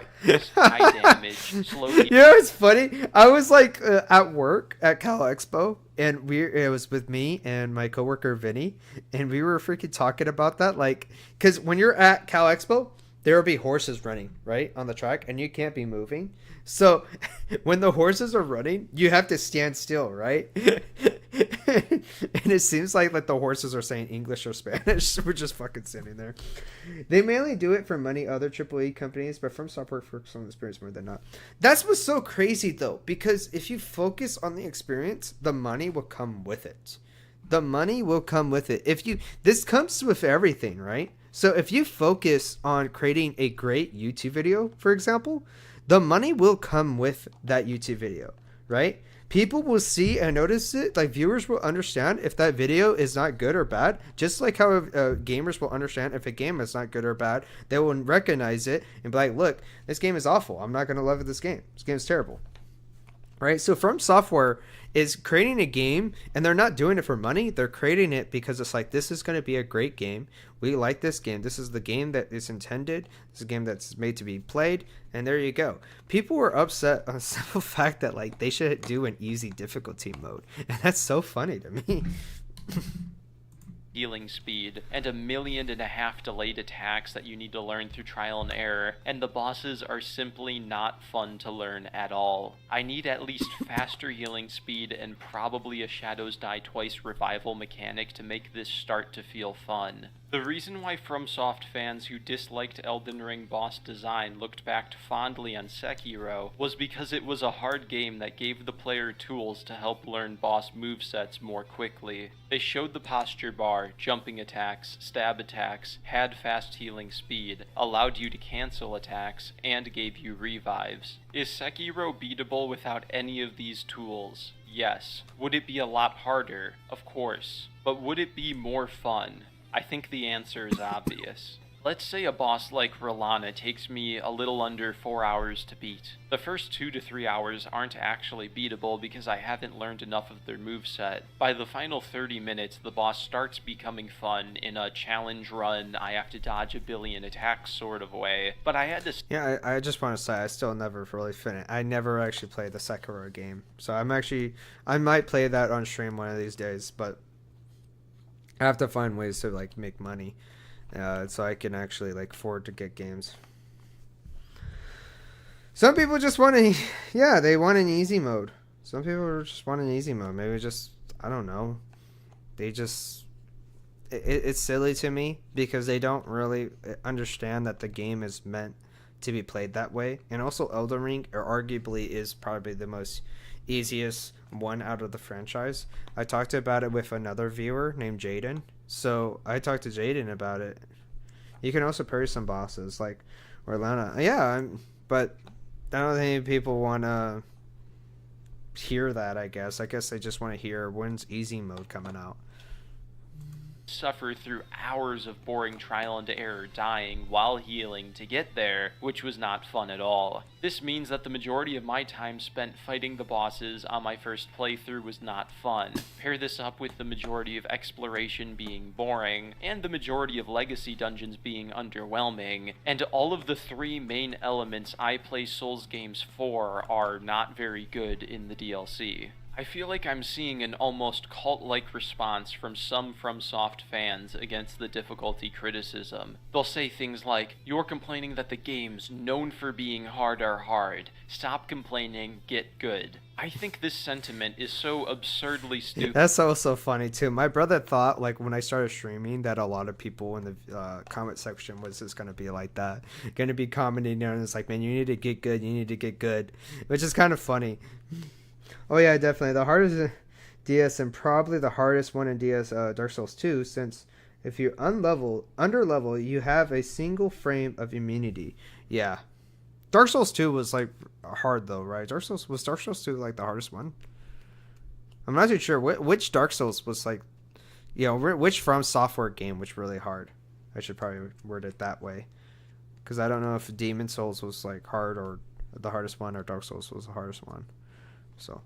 High damage, slow. You know, it's funny. I was like at work at Cal Expo, and it was with me and my coworker Vinny, and we were freaking talking about that, like, because when you're at Cal Expo, there will be horses running right on the track, and you can't be moving. So when the horses are running, you have to stand still, right? And it seems like the horses are saying English or Spanish. We're just fucking standing there. They mainly do it for money, other AAA companies, but From Software for some experience more than not. That's what's so crazy though, because if you focus on the experience, the money will come with it. The money will come with it. This comes with everything, right? So if you focus on creating a great YouTube video, for example, the money will come with that YouTube video, right? People will see and notice it. Like viewers will understand if that video is not good or bad, just like how gamers will understand if a game is not good or bad. They will recognize it and be like, look, this game is awful. I'm not going to love this game. This game is terrible. Right? So From Software is creating a game, and they're not doing it for money. They're creating it because it's like, this is going to be a great game. We like this game. This is the game that is intended. This is a game that's made to be played, and there you go. People were upset on the simple fact that like they should do an easy difficulty mode, and that's so funny to me. Healing speed, and 1.5 million delayed attacks that you need to learn through trial and error, and the bosses are simply not fun to learn at all. I need at least faster healing speed and probably a Shadows Die Twice revival mechanic to make this start to feel fun. The reason why FromSoft fans who disliked Elden Ring boss design looked back fondly on Sekiro was because it was a hard game that gave the player tools to help learn boss movesets more quickly. They showed the posture bar, jumping attacks, stab attacks, had fast healing speed, allowed you to cancel attacks, and gave you revives. Is Sekiro beatable without any of these tools? Yes. Would it be a lot harder? Of course. But would it be more fun? I think the answer is obvious. Let's say a boss like Rolana takes me a little under 4 hours to beat. The first 2 to 3 hours aren't actually beatable because I haven't learned enough of their moveset. By the final 30 minutes, the boss starts becoming fun in a challenge run, I have to dodge 1 billion attacks sort of way, but I had to... Yeah, I just want to say I still never really finished. I never actually played the Sekiro game, so I might play that on stream one of these days, but I have to find ways to like make money. So I can actually like afford to get games. Some people just want they want an easy mode. Some people just want an easy mode. Maybe just, I don't know. It's silly to me because they don't really understand that the game is meant to be played that way. And also Elden Ring arguably is probably the most easiest one out of the franchise. I talked about it with another viewer named Jaden. So I talked to Jaden about it. You can also parry some bosses like Orlana. Yeah, but I don't think people want to hear that, I guess. I guess they just want to hear when's easy mode coming out. Suffer through hours of boring trial and error dying while healing to get there, which was not fun at all. This means that the majority of my time spent fighting the bosses on my first playthrough was not fun. Pair this up with the majority of exploration being boring, and the majority of legacy dungeons being underwhelming, and all of the 3 main elements I play Souls games for are not very good in the DLC. I feel like I'm seeing an almost cult-like response from some FromSoft fans against the difficulty criticism. They'll say things like, "You're complaining that the games known for being hard are hard. Stop complaining, get good." I think this sentiment is so absurdly stupid. That's also funny too. My brother thought, like, when I started streaming, that a lot of people in the comment section was just gonna be like that, gonna be commenting there, and it's like, man, you need to get good, you need to get good, which is kind of funny. Oh yeah, definitely. The hardest DS and probably the hardest one in DS, Dark Souls 2, since If you under level, you have a single frame of immunity. Yeah. Dark Souls 2 was like hard though, right? Dark Souls 2 like the hardest one? I'm not too sure which Dark Souls was like, which From Software game was really hard. I should probably word it that way, because I don't know if Demon Souls was like hard or the hardest one, or Dark Souls was the hardest one. So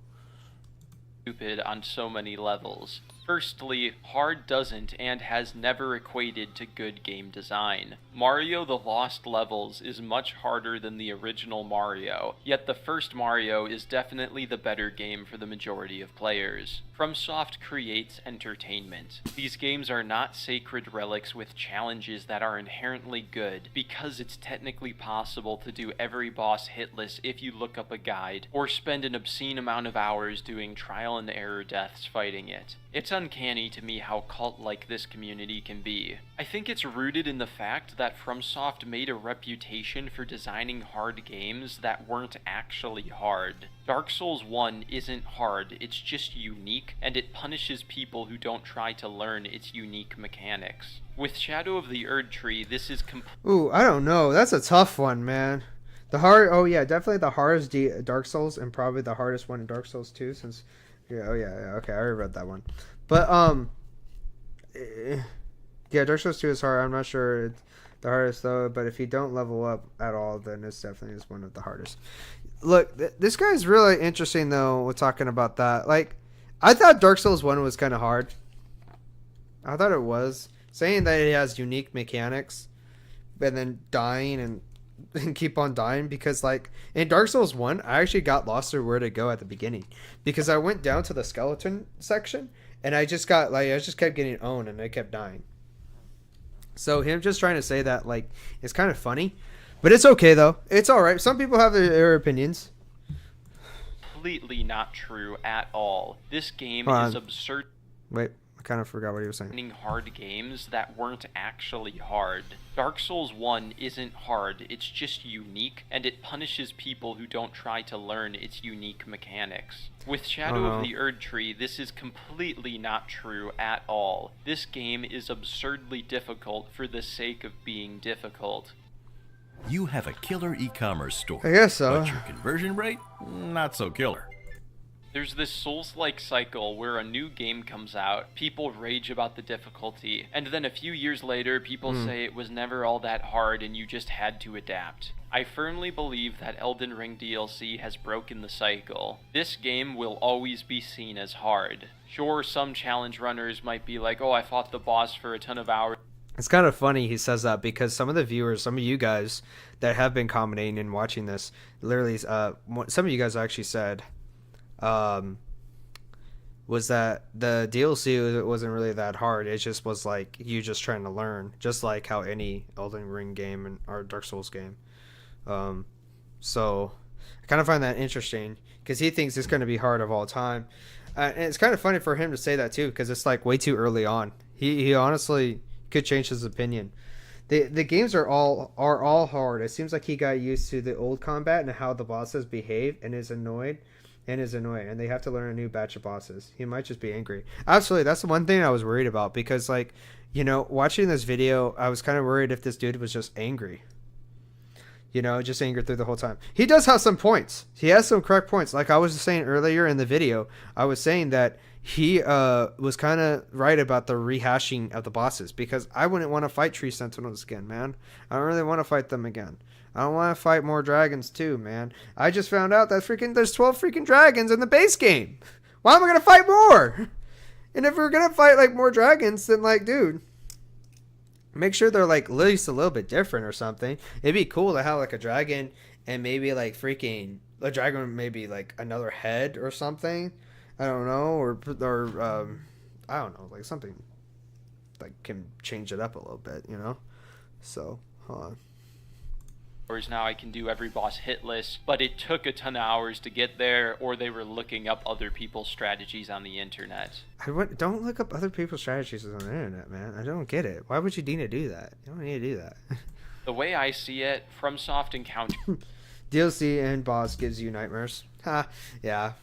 stupid on so many levels. Firstly, hard doesn't and has never equated to good game design. Mario the Lost Levels is much harder than the original Mario, yet the first Mario is definitely the better game for the majority of players. FromSoft creates entertainment. These games are not sacred relics with challenges that are inherently good, because it's technically possible to do every boss hitless if you look up a guide, or spend an obscene amount of hours doing trial and error deaths fighting it. It's uncanny to me how cult-like this community can be. I think it's rooted in the fact that FromSoft made a reputation for designing hard games that weren't actually hard. Dark Souls 1 isn't hard, it's just unique, and it punishes people who don't try to learn its unique mechanics. With Shadow of the Erdtree, this is Ooh, I don't know. That's a tough one, man. Definitely the hardest Dark Souls, and probably the hardest one in Dark Souls 2, since okay, I already read that one. But Dark Souls 2 is hard. I'm not sure it's the hardest though, but if you don't level up at all, then it's definitely one of the hardest. Look, this guy's really interesting though. We're talking about that. Like, I thought Dark Souls 1 was kind of hard. I thought it was. Saying that it has unique mechanics, and then dying and keep on dying, because like in Dark Souls 1, I actually got lost through where to go at the beginning, because I went down to the skeleton section and I just kept getting owned and I kept dying. So him just trying to say that, like, it's kind of funny, but it's okay though. It's all right. Some people have their opinions. completely not true at all. This game is absurd. Wait, I kind of forgot what he was saying. Hard games that weren't actually hard. Dark Souls 1 isn't hard, it's just unique, and it punishes people who don't try to learn its unique mechanics. With Shadow of the Erdtree, this is completely not true at all. This game is absurdly difficult for the sake of being difficult. You have a killer e-commerce store. I guess so. But your conversion rate? Not so killer. There's this Souls-like cycle where a new game comes out, people rage about the difficulty, and then a few years later people say it was never all that hard and you just had to adapt. I firmly believe that Elden Ring DLC has broken the cycle. This game will always be seen as hard. Sure, some challenge runners might be like, oh, I fought the boss for a ton of hours. It's kind of funny he says that, because some of the viewers, some of you guys that have been commenting and watching this, literally, some of you guys actually said, was that the DLC wasn't really that hard. It just was like you just trying to learn, just like how any Elden Ring game or Dark Souls game. So I kind of find that interesting, because he thinks it's going to be hard of all time. And it's kind of funny for him to say that too, because it's like way too early on. He honestly could change his opinion. The games are all hard. It seems like he got used to the old combat and how the bosses behave and is annoyed. And they have to learn a new batch of bosses. He might just be angry. Absolutely, that's the one thing I was worried about, because, like, you know, watching this video, I was kind of worried if this dude was just angry. You know, just angry through the whole time. He does have some points. He has some correct points. Like I was saying earlier in the video, I was saying that he was kind of right about the rehashing of the bosses, because I wouldn't want to fight Tree Sentinels again, man. I don't really want to fight them again. I don't want to fight more dragons too, man. I just found out that there's 12 freaking dragons in the base game. Why am I going to fight more? And if we're going to fight like more dragons, then like, dude, make sure they're like at least a little bit different or something. It'd be cool to have like a dragon and maybe like freaking a dragon with maybe like another head or something. I don't know, or I don't know, like something like can change it up a little bit, you know? So, hold on. Whereas now I can do every boss hitless, but it took a ton of hours to get there, or they were looking up other people's strategies on the internet. Don't look up other people's strategies on the internet, man. I don't get it. Why would you need to do that? You don't need to do that. The way I see it, FromSoft encounter DLC and boss gives you nightmares. Ha, yeah,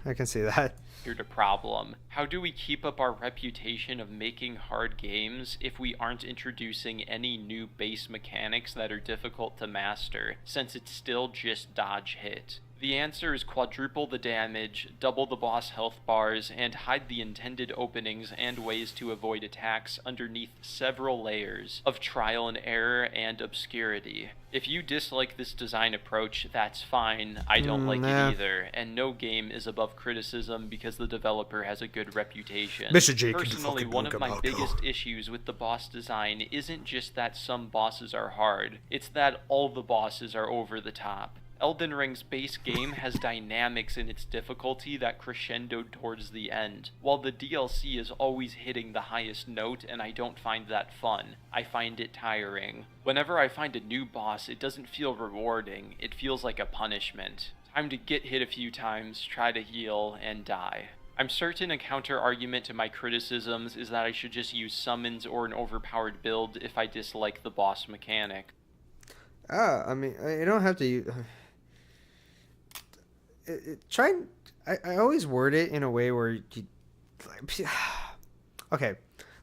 I can see that. considered a problem. How do we keep up our reputation of making hard games if we aren't introducing any new base mechanics that are difficult to master, since it's still just dodge hit? The answer is quadruple the damage, double the boss health bars, and hide the intended openings and ways to avoid attacks underneath several layers of trial and error and obscurity. If you dislike this design approach, that's fine. I don't like nah. it either, and no game is above criticism because the developer has a good reputation. Mr. J, could you Personally, fucking one look of my about biggest that? issues with the boss design isn't just that some bosses are hard, it's that all the bosses are over the top. Elden Ring's base game has dynamics in its difficulty that crescendoed towards the end, while the DLC is always hitting the highest note, and I don't find that fun. I find it tiring. Whenever I find a new boss, it doesn't feel rewarding, it feels like a punishment. Time to get hit a few times, try to heal, and die. I'm certain a counter-argument to my criticisms is that I should just use summons or an overpowered build if I dislike the boss mechanic. I mean, you don't have to. I always word it in a way where you. Okay,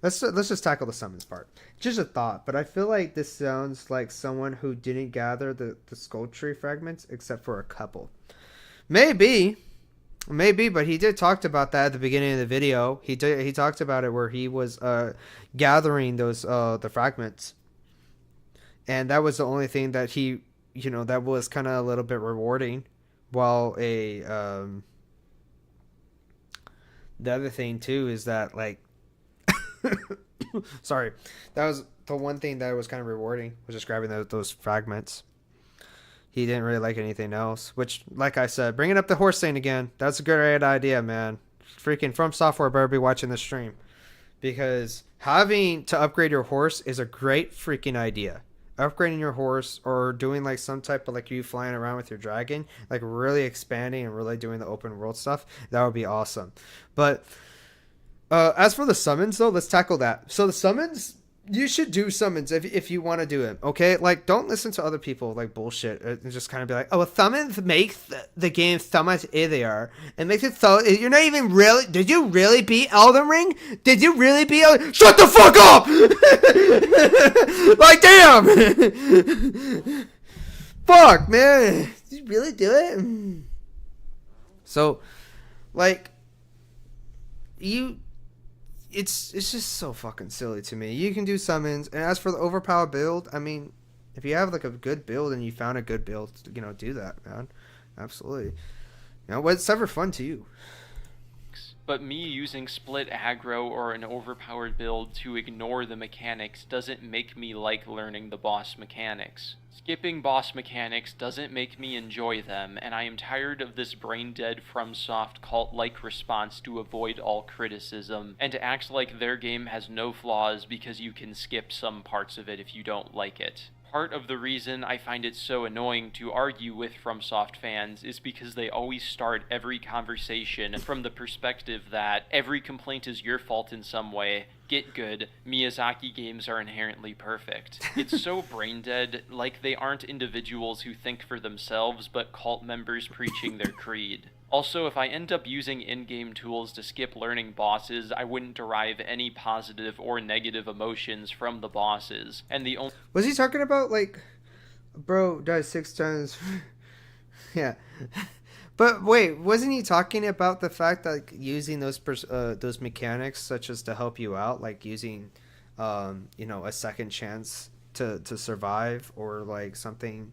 let's just tackle the summons part. Just a thought, but I feel like this sounds like someone who didn't gather the skull tree fragments except for a couple. Maybe, but he did talk about that at the beginning of the video. He talked about it where he was gathering those the fragments, and that was the only thing that he that was kind of a little bit rewarding. While the other thing too is that like sorry, that was the one thing that was kind of rewarding, was just grabbing those fragments. He didn't really like anything else, which, like I said, bringing up the horse thing again, that's a good idea, man. Freaking From Software better be watching the stream, because having to upgrade your horse is a great freaking idea. Upgrading your horse, or doing like some type of like you flying around with your dragon, like really expanding and really doing the open world stuff, that would be awesome. But as for the summons though, let's tackle that. So the summons, you should do summons if you want to do it, okay? Like, don't listen to other people like bullshit and just kind of be like, oh, summons make the game so much easier. It makes it so you're not even really. Did you really beat Elden Ring? Did you really beat Shut the fuck up! Like, damn! Fuck, man. Did you really do it? So, like, it's just so fucking silly to me. You can do summons, and as for the overpowered build, I mean, if you have like a good build and you found a good build, do that, man. Absolutely. What's ever fun to you? But me using split aggro or an overpowered build to ignore the mechanics doesn't make me like learning the boss mechanics. Skipping boss mechanics doesn't make me enjoy them, and I am tired of this brain-dead FromSoft cult-like response to avoid all criticism, and to act like their game has no flaws because you can skip some parts of it if you don't like it. Part of the reason I find it so annoying to argue with FromSoft fans is because they always start every conversation from the perspective that every complaint is your fault in some way. Get good, Miyazaki games are inherently perfect. It's so brain-dead, like they aren't individuals who think for themselves, but cult members preaching their creed. Also, if I end up using in-game tools to skip learning bosses, I wouldn't derive any positive or negative emotions from the bosses, and the only— Was he talking about, like, bro died 6 times? Yeah. But wait, wasn't he talking about the fact that like, using those mechanics such as to help you out, like using, a second chance to survive, or like something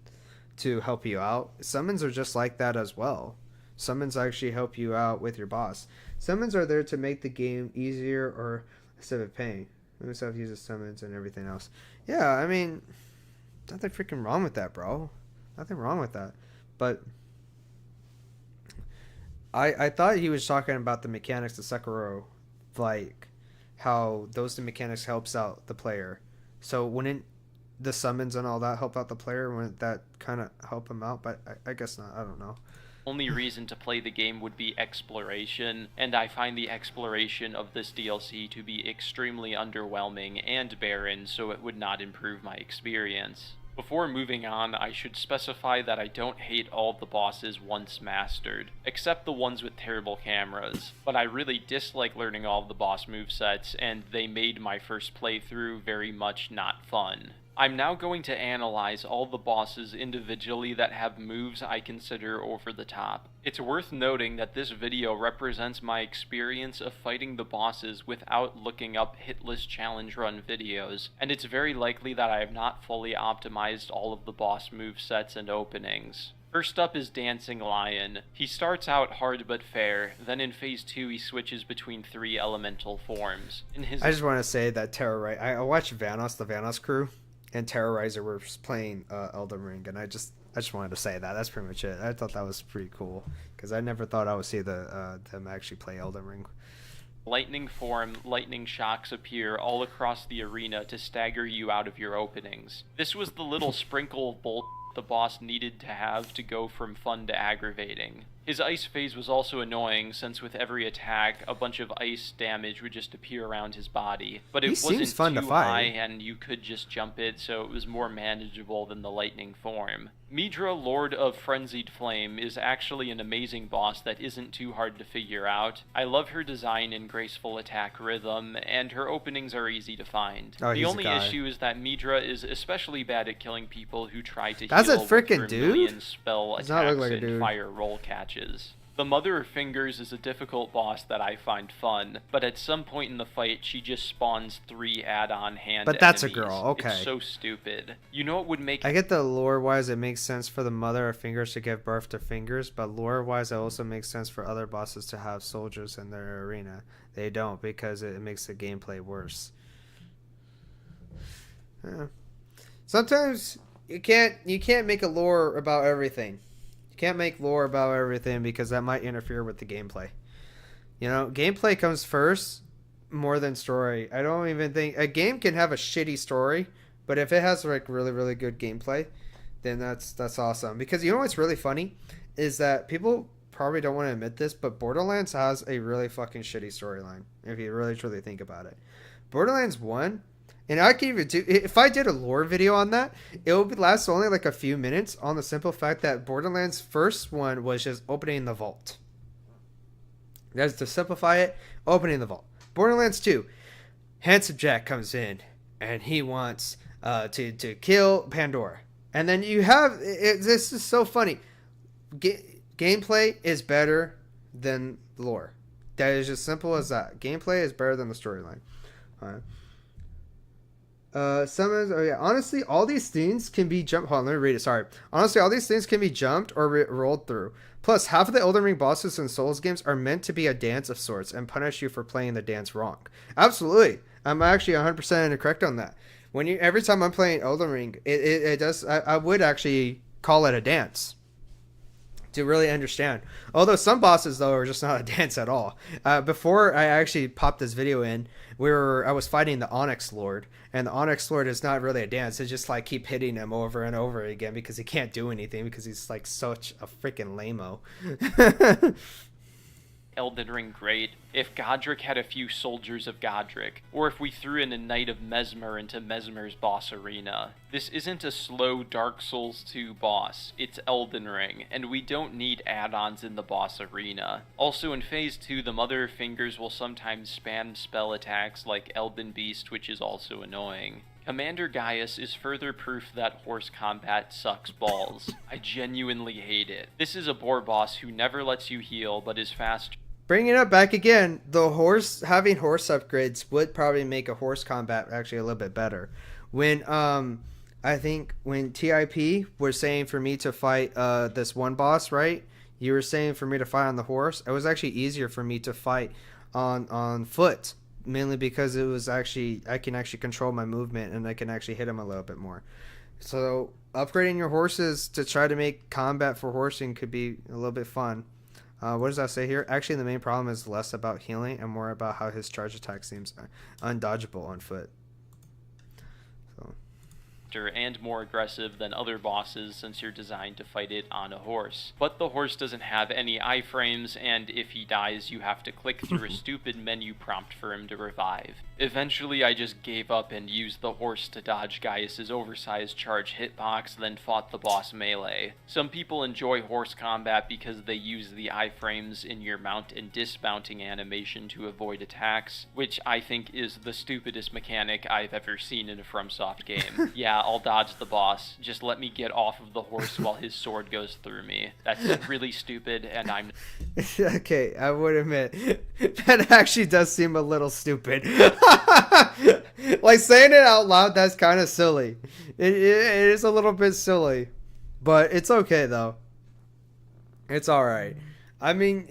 to help you out? Summons are just like that as well. Summons actually help you out with your boss. Summons are there to make the game easier, or instead of pain. Myself uses summons and everything else. Yeah, I mean, nothing freaking wrong with that, bro. Nothing wrong with that. But I thought he was talking about the mechanics of Sekiro, like how the mechanics helps out the player. So wouldn't the summons and all that help out the player? Wouldn't that kind of help him out? But I guess not. I don't know. Only reason to play the game would be exploration, and I find the exploration of this DLC to be extremely underwhelming and barren, so it would not improve my experience. Before moving on, I should specify that I don't hate all the bosses once mastered, except the ones with terrible cameras, but I really dislike learning all of the boss movesets, and they made my first playthrough very much not fun. I'm now going to analyze all the bosses individually that have moves I consider over the top. It's worth noting that this video represents my experience of fighting the bosses without looking up hitless challenge run videos, and it's very likely that I have not fully optimized all of the boss movesets and openings. First up is Dancing Lion. He starts out hard but fair, then in phase 2 he switches between 3 elemental forms. I just want to say that I watched Vanos, the Vanos crew, and Terrorizer were playing Elden Ring, and I just wanted to say that. That's pretty much it. I thought that was pretty cool, because I never thought I would see them actually play Elden Ring. Lightning form, lightning shocks appear all across the arena to stagger you out of your openings. This was the little sprinkle of bull the boss needed to have to go from fun to aggravating. His ice phase was also annoying, since with every attack, a bunch of ice damage would just appear around his body. But it wasn't fun too to fight. high, and you could just jump it, so it was more manageable than the lightning form. Midra, Lord of Frenzied Flame, is actually an amazing boss that isn't too hard to figure out. I love her design and graceful attack rhythm, and her openings are easy to find. The only issue is that Midra is especially bad at killing people who try to That's a heal with frickin' her dude? million spell Does not attacks look like a and dude. fire roll catches. The Mother of Fingers is a difficult boss that I find fun, but at some point in the fight, she just spawns 3 add-on hand But that's a enemies. girl, okay. It's so stupid. You know what would make I get the lore-wise, it makes sense for the Mother of Fingers to give birth to fingers, but lore-wise, it also makes sense for other bosses to have soldiers in their arena. They don't, because it makes the gameplay worse. Yeah. Sometimes you can't make a lore about everything. You can't make lore about everything, because that might interfere with the gameplay. You know, gameplay comes first more than story. I don't even think a game can have a shitty story, but if it has like really, really good gameplay, then that's awesome. Because you know what's really funny is that people probably don't want to admit this, but Borderlands has a really fucking shitty storyline if you really truly think about it. Borderlands 1, and I can even do, if I did a lore video on that, it would last only like a few minutes, on the simple fact that Borderlands first one was just opening the vault. That's to simplify it, opening the vault. Borderlands 2, Handsome Jack comes in and he wants to kill Pandora. And then you have, this is so funny, gameplay is better than lore. That is as simple as that. Gameplay is better than the storyline. Alright. Honestly, all these things can be jumped. Hold on, let me read it. Sorry. Honestly, all these things can be jumped or rolled through. Plus, half of the Elden Ring bosses in Souls games are meant to be a dance of sorts and punish you for playing the dance wrong. Absolutely. I'm actually 100% correct on that. Every time I'm playing Elden Ring, it does. I would actually call it a dance to really understand. Although some bosses though are just not a dance at all. Before I actually popped this video in, I was fighting the Onyx Lord, and the Onyx Lord is not really a dance. It's just like keep hitting him over and over again because he can't do anything because he's like such a freaking lame-o. Elden Ring great if Godric had a few soldiers of Godric, or if we threw in a Knight of Mesmer into Mesmer's boss arena. This isn't a slow Dark Souls 2 boss, it's Elden Ring, and we don't need add-ons in the boss arena. Also in Phase 2, the Mother of Fingers will sometimes spam spell attacks like Elden Beast, which is also annoying. Commander Gaius is further proof that horse combat sucks balls. I genuinely hate it. This is a boar boss who never lets you heal, but is fast. Bringing it back again, having horse upgrades would probably make a horse combat actually a little bit better. When I think when TIP was saying for me to fight this one boss, right? You were saying for me to fight on the horse. It was actually easier for me to fight on foot, mainly because it was actually I can actually control my movement and I can actually hit him a little bit more. So upgrading your horses to try to make combat for horsing could be a little bit fun. What does that say here? Actually, the main problem is less about healing and more about how his charge attack seems undodgeable on foot. So, and more aggressive than other bosses since you're designed to fight it on a horse. But the horse doesn't have any iframes, and if he dies you have to click through a stupid menu prompt for him to revive. Eventually I just gave up and used the horse to dodge Gaius's oversized charge hitbox, then fought the boss melee. Some people enjoy horse combat because they use the iframes in your mount and dismounting animation to avoid attacks, which I think is the stupidest mechanic I've ever seen in a FromSoft game. Yeah, I'll dodge the boss. Just let me get off of the horse while his sword goes through me. That's really stupid, and I'm... Okay, I would admit, that actually does seem a little stupid. Like, saying it out loud, that's kind of silly. It is a little bit silly. But it's okay, though. It's alright. I mean,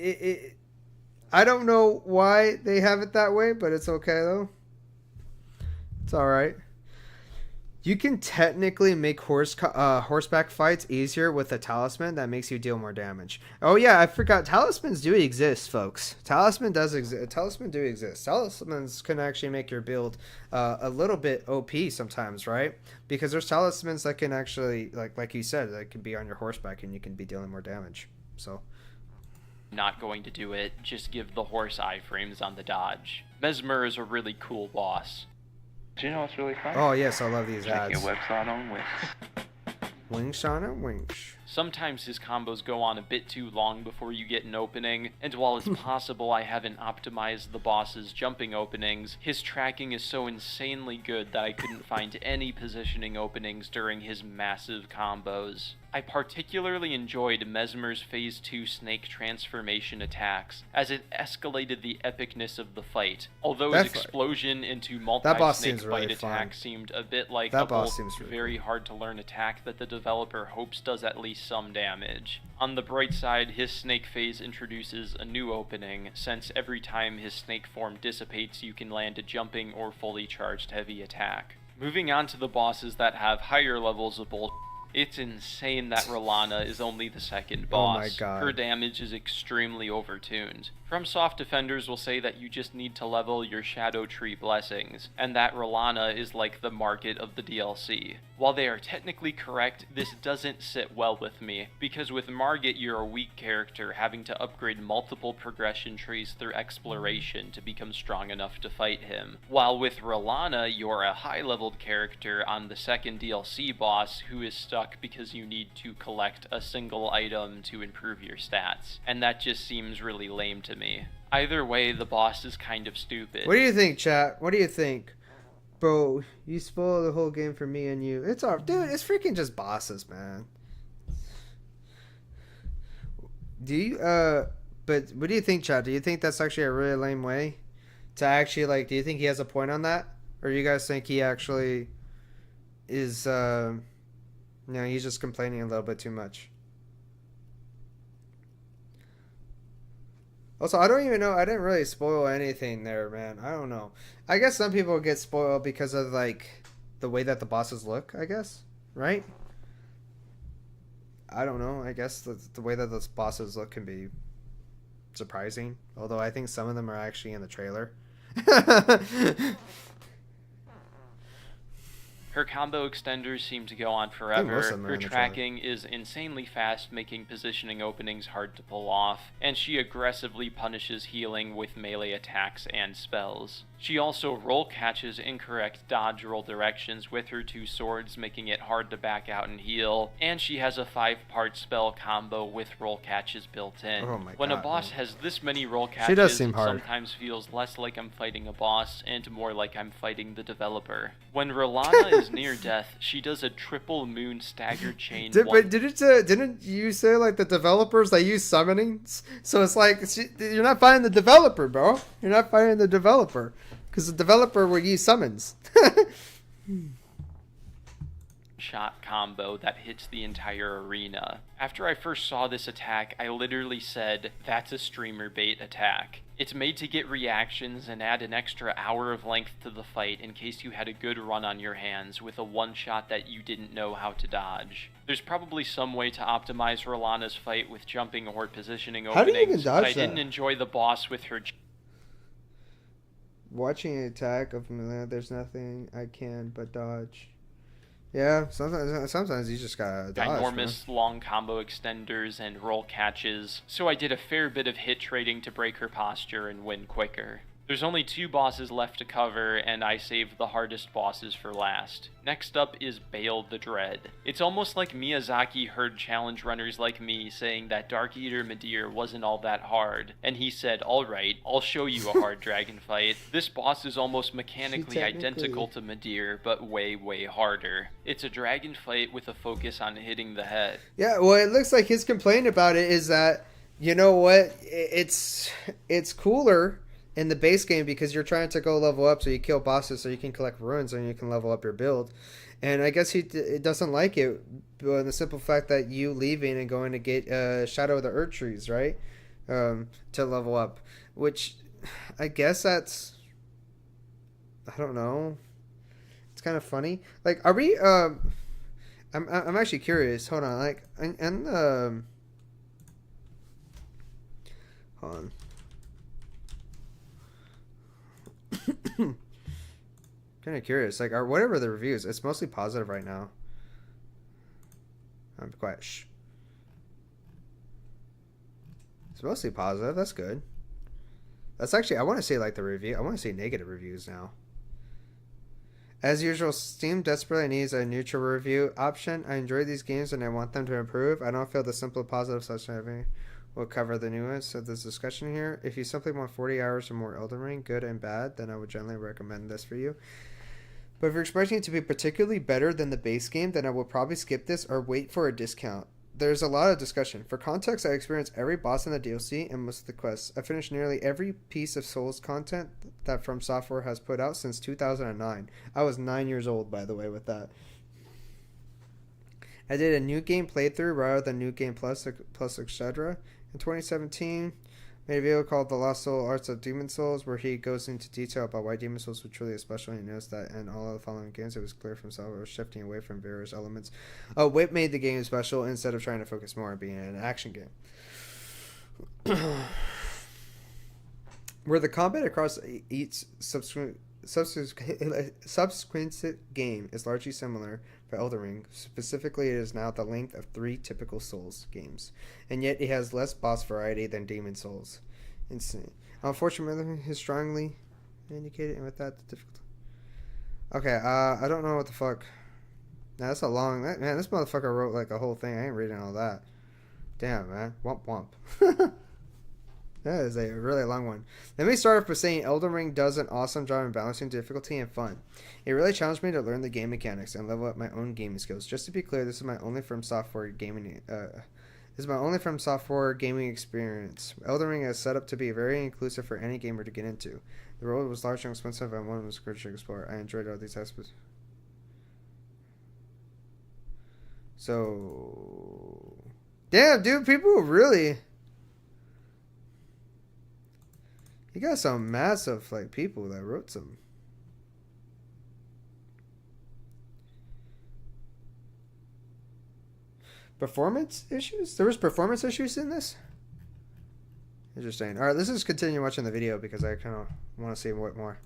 I don't know why they have it that way, but it's okay, though. It's alright. You can technically make horseback fights easier with a talisman that makes you deal more damage. Oh yeah, I forgot. Talismans do exist, folks. Talismans do exist. Talismans can actually make your build a little bit OP sometimes, right? Because there's talismans that can actually, like you said, that can be on your horseback and you can be dealing more damage. So... not going to do it. Just give the horse iframes on the dodge. Mesmer is a really cool boss. Do you know what's really fun? Oh yes, I love these Making ads. a website on Wix. Wings on a wings. Sometimes his combos go on a bit too long before you get an opening, and while it's possible I haven't optimized the boss's jumping openings, his tracking is so insanely good that I couldn't find any positioning openings during his massive combos. I particularly enjoyed Mesmer's Phase 2 snake transformation attacks, as it escalated the epicness of the fight. Although his explosion into multi-snake fight attack seemed a bit like a very hard to learn attack that the developer hopes does at least some damage. On the bright side, his snake phase introduces a new opening, since every time his snake form dissipates you can land a jumping or fully charged heavy attack. Moving on to the bosses that have higher levels of bullshit. It's insane that Rolana is only the second boss. Oh my god. Her damage is extremely overtuned. FromSoft defenders will say that you just need to level your Shadow Tree blessings, and that Rolana is like the market of the DLC. While they are technically correct, this doesn't sit well with me, because with Margit you're a weak character having to upgrade multiple progression trees through exploration to become strong enough to fight him. While with Rolana you're a high-leveled character on the second DLC boss who is stuck because you need to collect a single item to improve your stats, and that just seems really lame to me. Either way, the boss is kind of stupid. What do you think, chat? What do you think? Bro, you spoiled the whole game for me and you. It's all, dude, it's freaking just bosses, man. Do you, but what do you think, chat? Do you think that's actually a really lame way to actually, like, do you think he has a point on that? Or do you guys think he actually is, he's just complaining a little bit too much? Also, I don't even know. I didn't really spoil anything there, man. I don't know. I guess some people get spoiled because of, like, the way that the bosses look, I guess. Right? I don't know. I guess the way that those bosses look can be surprising. Although I think some of them are actually in the trailer. Her combo extenders seem to go on forever, her tracking is insanely fast, making positioning openings hard to pull off, and she aggressively punishes healing with melee attacks and spells. She also roll catches incorrect dodge roll directions with her two swords, making it hard to back out and heal, and she has a 5-part spell combo with roll catches built in. Oh my when God, a boss man. has this many roll catches, She does seem it hard. sometimes feels less like I'm fighting a boss and more like I'm fighting the developer. When Rolana is near death, she does a triple moon staggered chain. But didn't you say, like, the developers, they use summonings? So it's like, you're not fighting the developer, bro. You're not fighting the developer. Because the developer will use summons. Shot combo that hits the entire arena. After I first saw this attack, I literally said, that's a streamer bait attack. It's made to get reactions and add an extra hour of length to the fight in case you had a good run on your hands with a one-shot that you didn't know how to dodge. There's probably some way to optimize Rolana's fight with jumping or positioning How do you even openings, dodge but I didn't that? enjoy the boss with her Watching an attack of Milan, there's nothing I can but dodge. Yeah, sometimes you just gotta dodge, man. Ginormous long combo extenders and roll catches, so I did a fair bit of hit trading to break her posture and win quicker. There's only 2 bosses left to cover, and I saved the hardest bosses for last. Next up is Bale the Dread. It's almost like Miyazaki heard challenge runners like me saying that Dark Eater Midir wasn't all that hard, and he said, alright, I'll show you a hard dragon fight. This boss is almost mechanically identical to Midir, but way, way harder. It's a dragon fight with a focus on hitting the head. Yeah, well, it looks like his complaint about it is that, you know what, it's cooler in the base game because you're trying to go level up so you kill bosses so you can collect runes and you can level up your build. And I guess he doesn't like it, but the simple fact that you leaving and going to get Shadow of the Earth Trees, right, to level up, which I guess that's, I don't know, it's kind of funny. Like, are we I'm actually curious, hold on, like, and hold on. Kind of curious, like, whatever the reviews, it's mostly positive right now. I'm quiet. Shh. It's mostly positive. That's good. That's actually, I want to say, like, the review. I want to say negative reviews now. As usual, Steam desperately needs a neutral review option. I enjoy these games and I want them to improve. I don't feel the simple positive such having will cover the nuance of this discussion here. If you simply want 40 hours or more Elden Ring, good and bad, then I would generally recommend this for you. But if you're expecting it to be particularly better than the base game, then I will probably skip this or wait for a discount. There's a lot of discussion. For context, I experienced every boss in the DLC and most of the quests. I finished nearly every piece of Souls content that FromSoftware has put out since 2009. I was 9 years old, by the way, with that. I did a new game playthrough rather than new game plus etc. In 2017, made a video called The Lost Soul Arts of Demon Souls, where he goes into detail about why Demon Souls was truly special, and he noticed that in all of the following games, it was clear from software was shifting away from various elements. Oh, what made the game special instead of trying to focus more on being an action game? Where the combat across each subsequent game is largely similar for Elden Ring. Specifically, it is now the length of 3 typical Souls games, and yet it has less boss variety than Demon Souls. Insane. Unfortunately, is strongly indicated, and with that, the difficulty. Okay, I don't know what the fuck. Nah, that's a long. Man, this motherfucker wrote like a whole thing. I ain't reading all that. Damn, man. Womp womp. That is a really long one. Let me start off by saying Elden Ring does an awesome job in balancing difficulty and fun. It really challenged me to learn the game mechanics and level up my own gaming skills. Just to be clear, this is my only FromSoftware gaming. Gaming experience. Elden Ring is set up to be very inclusive for any gamer to get into. The world was large and expensive, and one was good to explore. I enjoyed all these aspects. So, damn, dude, people really. You got some massive like people that wrote some. Performance issues? There was performance issues in this? Interesting. Alright, let's just continue watching the video because I kind of want to see what more.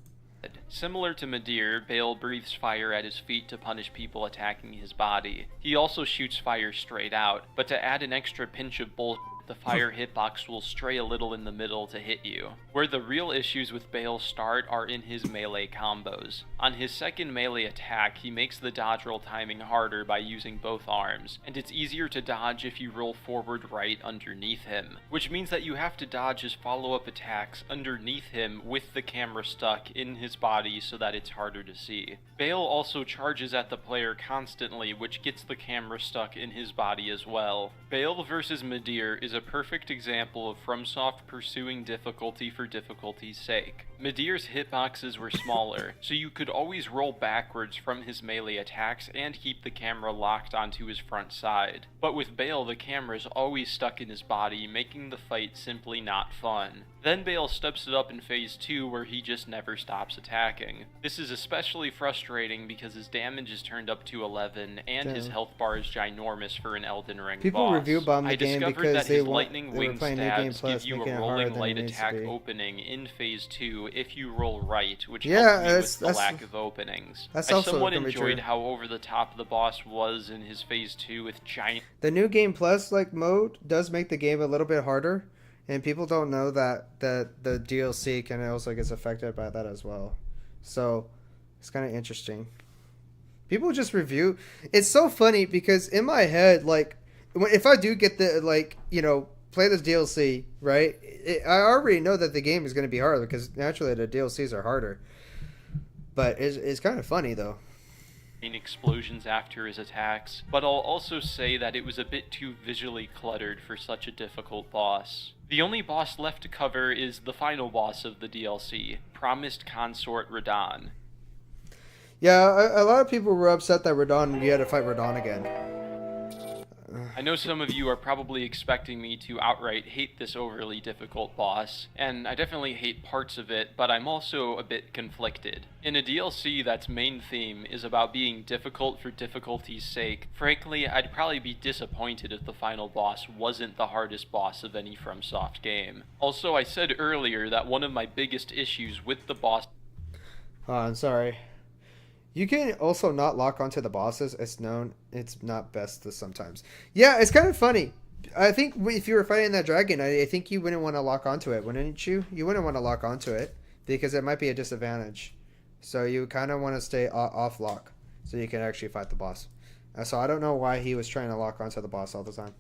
Similar to Midir, Bale breathes fire at his feet to punish people attacking his body. He also shoots fire straight out, but to add an extra pinch of bullshit, the fire hitbox will stray a little in the middle to hit you. Where the real issues with Bale start are in his melee combos. On his second melee attack, he makes the dodge roll timing harder by using both arms, and it's easier to dodge if you roll forward right underneath him, which means that you have to dodge his follow-up attacks underneath him with the camera stuck in his body so that it's harder to see. Bale also charges at the player constantly, which gets the camera stuck in his body as well. Bale vs. Midir is a perfect example of FromSoft pursuing difficulty for difficulty's sake. Midir's hitboxes were smaller, so you could always roll backwards from his melee attacks and keep the camera locked onto his front side. But with Bale, the camera's always stuck in his body, making the fight simply not fun. Then Bale steps it up in Phase 2 where he just never stops attacking. This is especially frustrating because his damage is turned up to 11 and his health bar is ginormous for an Elden Ring People boss. review bomb the game because that they his want lightning wing playing New Game stabs Plus, give you making a it harder rolling than light it needs to attack be. opening in Phase 2 if you roll right, which Yeah, helped me with the that's- lack of openings. that's I also somewhat gonna be enjoyed true. how over the top the boss was in his phase 2 with giant The new game plus like mode does make the game a little bit harder, and people don't know that the DLC can also gets affected by that as well. So it's kind of interesting. People just review. It's so funny because in my head, like, if I do get the like, play this DLC, right? I already know that the game is going to be harder because naturally the DLCs are harder. But it's kind of funny though. explosions after his attacks, but I'll also say that it was a bit too visually cluttered for such a difficult boss. The only boss left to cover is the final boss of the DLC, Promised Consort Radahn. Yeah, a lot of people were upset that Radahn, you had to fight Radahn again. I know some of you are probably expecting me to outright hate this overly difficult boss, and I definitely hate parts of it, but I'm also a bit conflicted. In a DLC that's main theme is about being difficult for difficulty's sake, frankly, I'd probably be disappointed if the final boss wasn't the hardest boss of any FromSoft game. Also, I said earlier that one of my biggest issues with the boss I'm sorry. You can also not lock onto the bosses. It's not best to sometimes. Yeah, it's kind of funny. I think if you were fighting that dragon, I think you wouldn't want to lock onto it, wouldn't you? You wouldn't want to lock onto it because it might be a disadvantage. So you kind of want to stay off lock so you can actually fight the boss. So I don't know why he was trying to lock onto the boss all the time.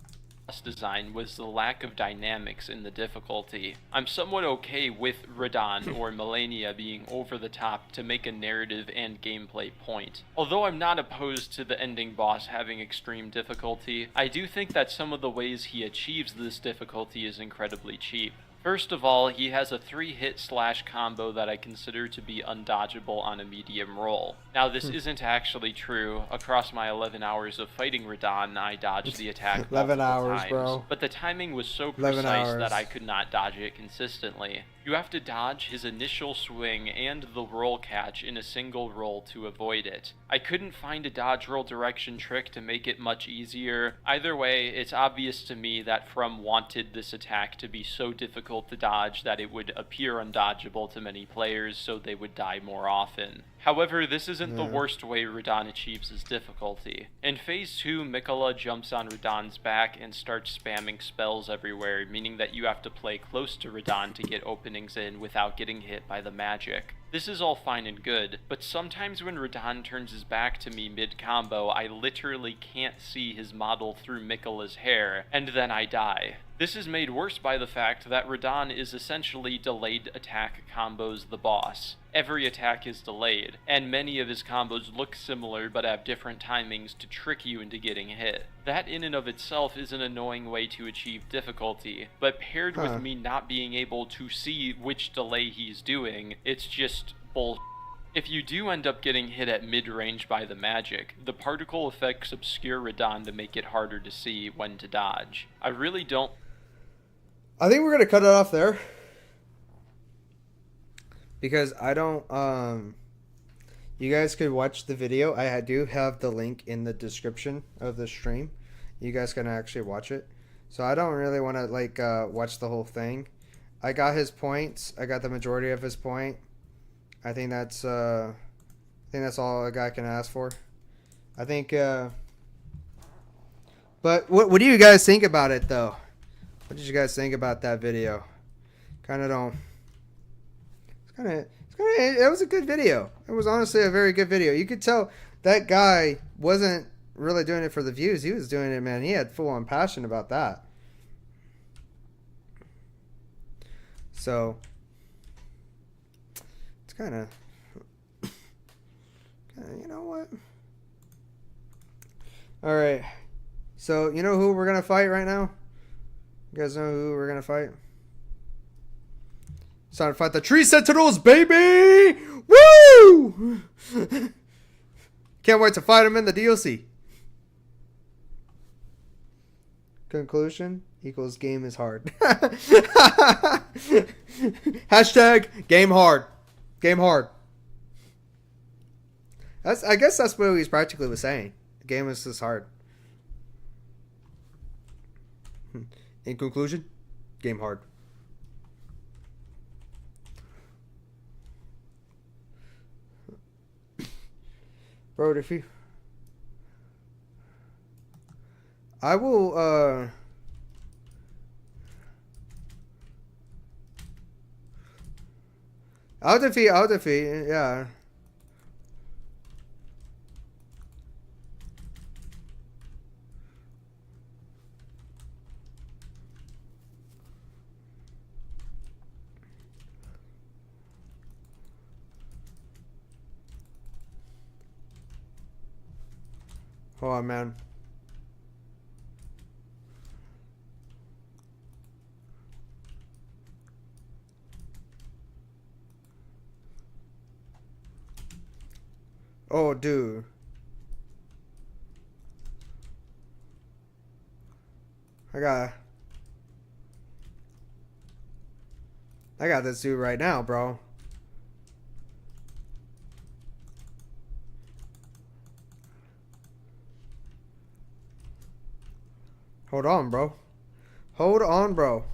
design was the lack of dynamics in the difficulty. I'm somewhat okay with Radahn or Melania being over the top to make a narrative and gameplay point. Although I'm not opposed to the ending boss having extreme difficulty, I do think that some of the ways he achieves this difficulty is incredibly cheap. First of all, he has a 3-hit slash combo that I consider to be undodgeable on a medium roll. Now, this isn't actually true. Across my 11 hours of fighting Radahn, I dodged the attack 11 multiple hours, times, bro. but the timing was so 11 precise hours. that I could not dodge it consistently. You have to dodge his initial swing and the roll catch in a single roll to avoid it. I couldn't find a dodge roll direction trick to make it much easier. Either way, it's obvious to me that From wanted this attack to be so difficult to dodge that it would appear undodgeable to many players, so they would die more often. However, this isn't the worst way Radahn achieves his difficulty. In Phase 2, Mikola jumps on Radahn's back and starts spamming spells everywhere, meaning that you have to play close to Radahn to get openings in without getting hit by the magic. This is all fine and good, but sometimes when Radahn turns his back to me mid-combo, I literally can't see his model through Mikola's hair, and then I die. This is made worse by the fact that Radahn is essentially delayed attack combos the boss. Every attack is delayed, and many of his combos look similar but have different timings to trick you into getting hit. That in and of itself is an annoying way to achieve difficulty, but paired with me not being able to see which delay he's doing, it's just bullshit. If you do end up getting hit at mid-range by the magic, the particle effects obscure Radahn to make it harder to see when to dodge. I really don't... I think we're gonna cut it off there because I don't. You guys could watch the video. I do have the link in the description of the stream. You guys can actually watch it. So I don't really want to watch the whole thing. I got his points. I got the majority of his point. I think that's all a guy can ask for. I think. But what do you guys think about it though? What did you guys think about that video? It was a good video. It was honestly a very good video. You could tell that guy wasn't really doing it for the views. He was doing it, man. He had full-on passion about that. So, it's kind of, you know what? All right. So, you know who we're going to fight right now? You guys know who we're gonna fight? It's time to fight the Tree Sentinels, baby! Woo! Can't wait to fight them in the DLC. Conclusion equals game is hard. Hashtag game hard. Game hard. I guess that's what he's practically was saying. The game is just hard. In conclusion, game hard. Bro, if you... I will, I'll defeat, yeah. Hold on, man. Oh, dude. I got this dude right now, bro. Hold on, bro. Hold on, bro.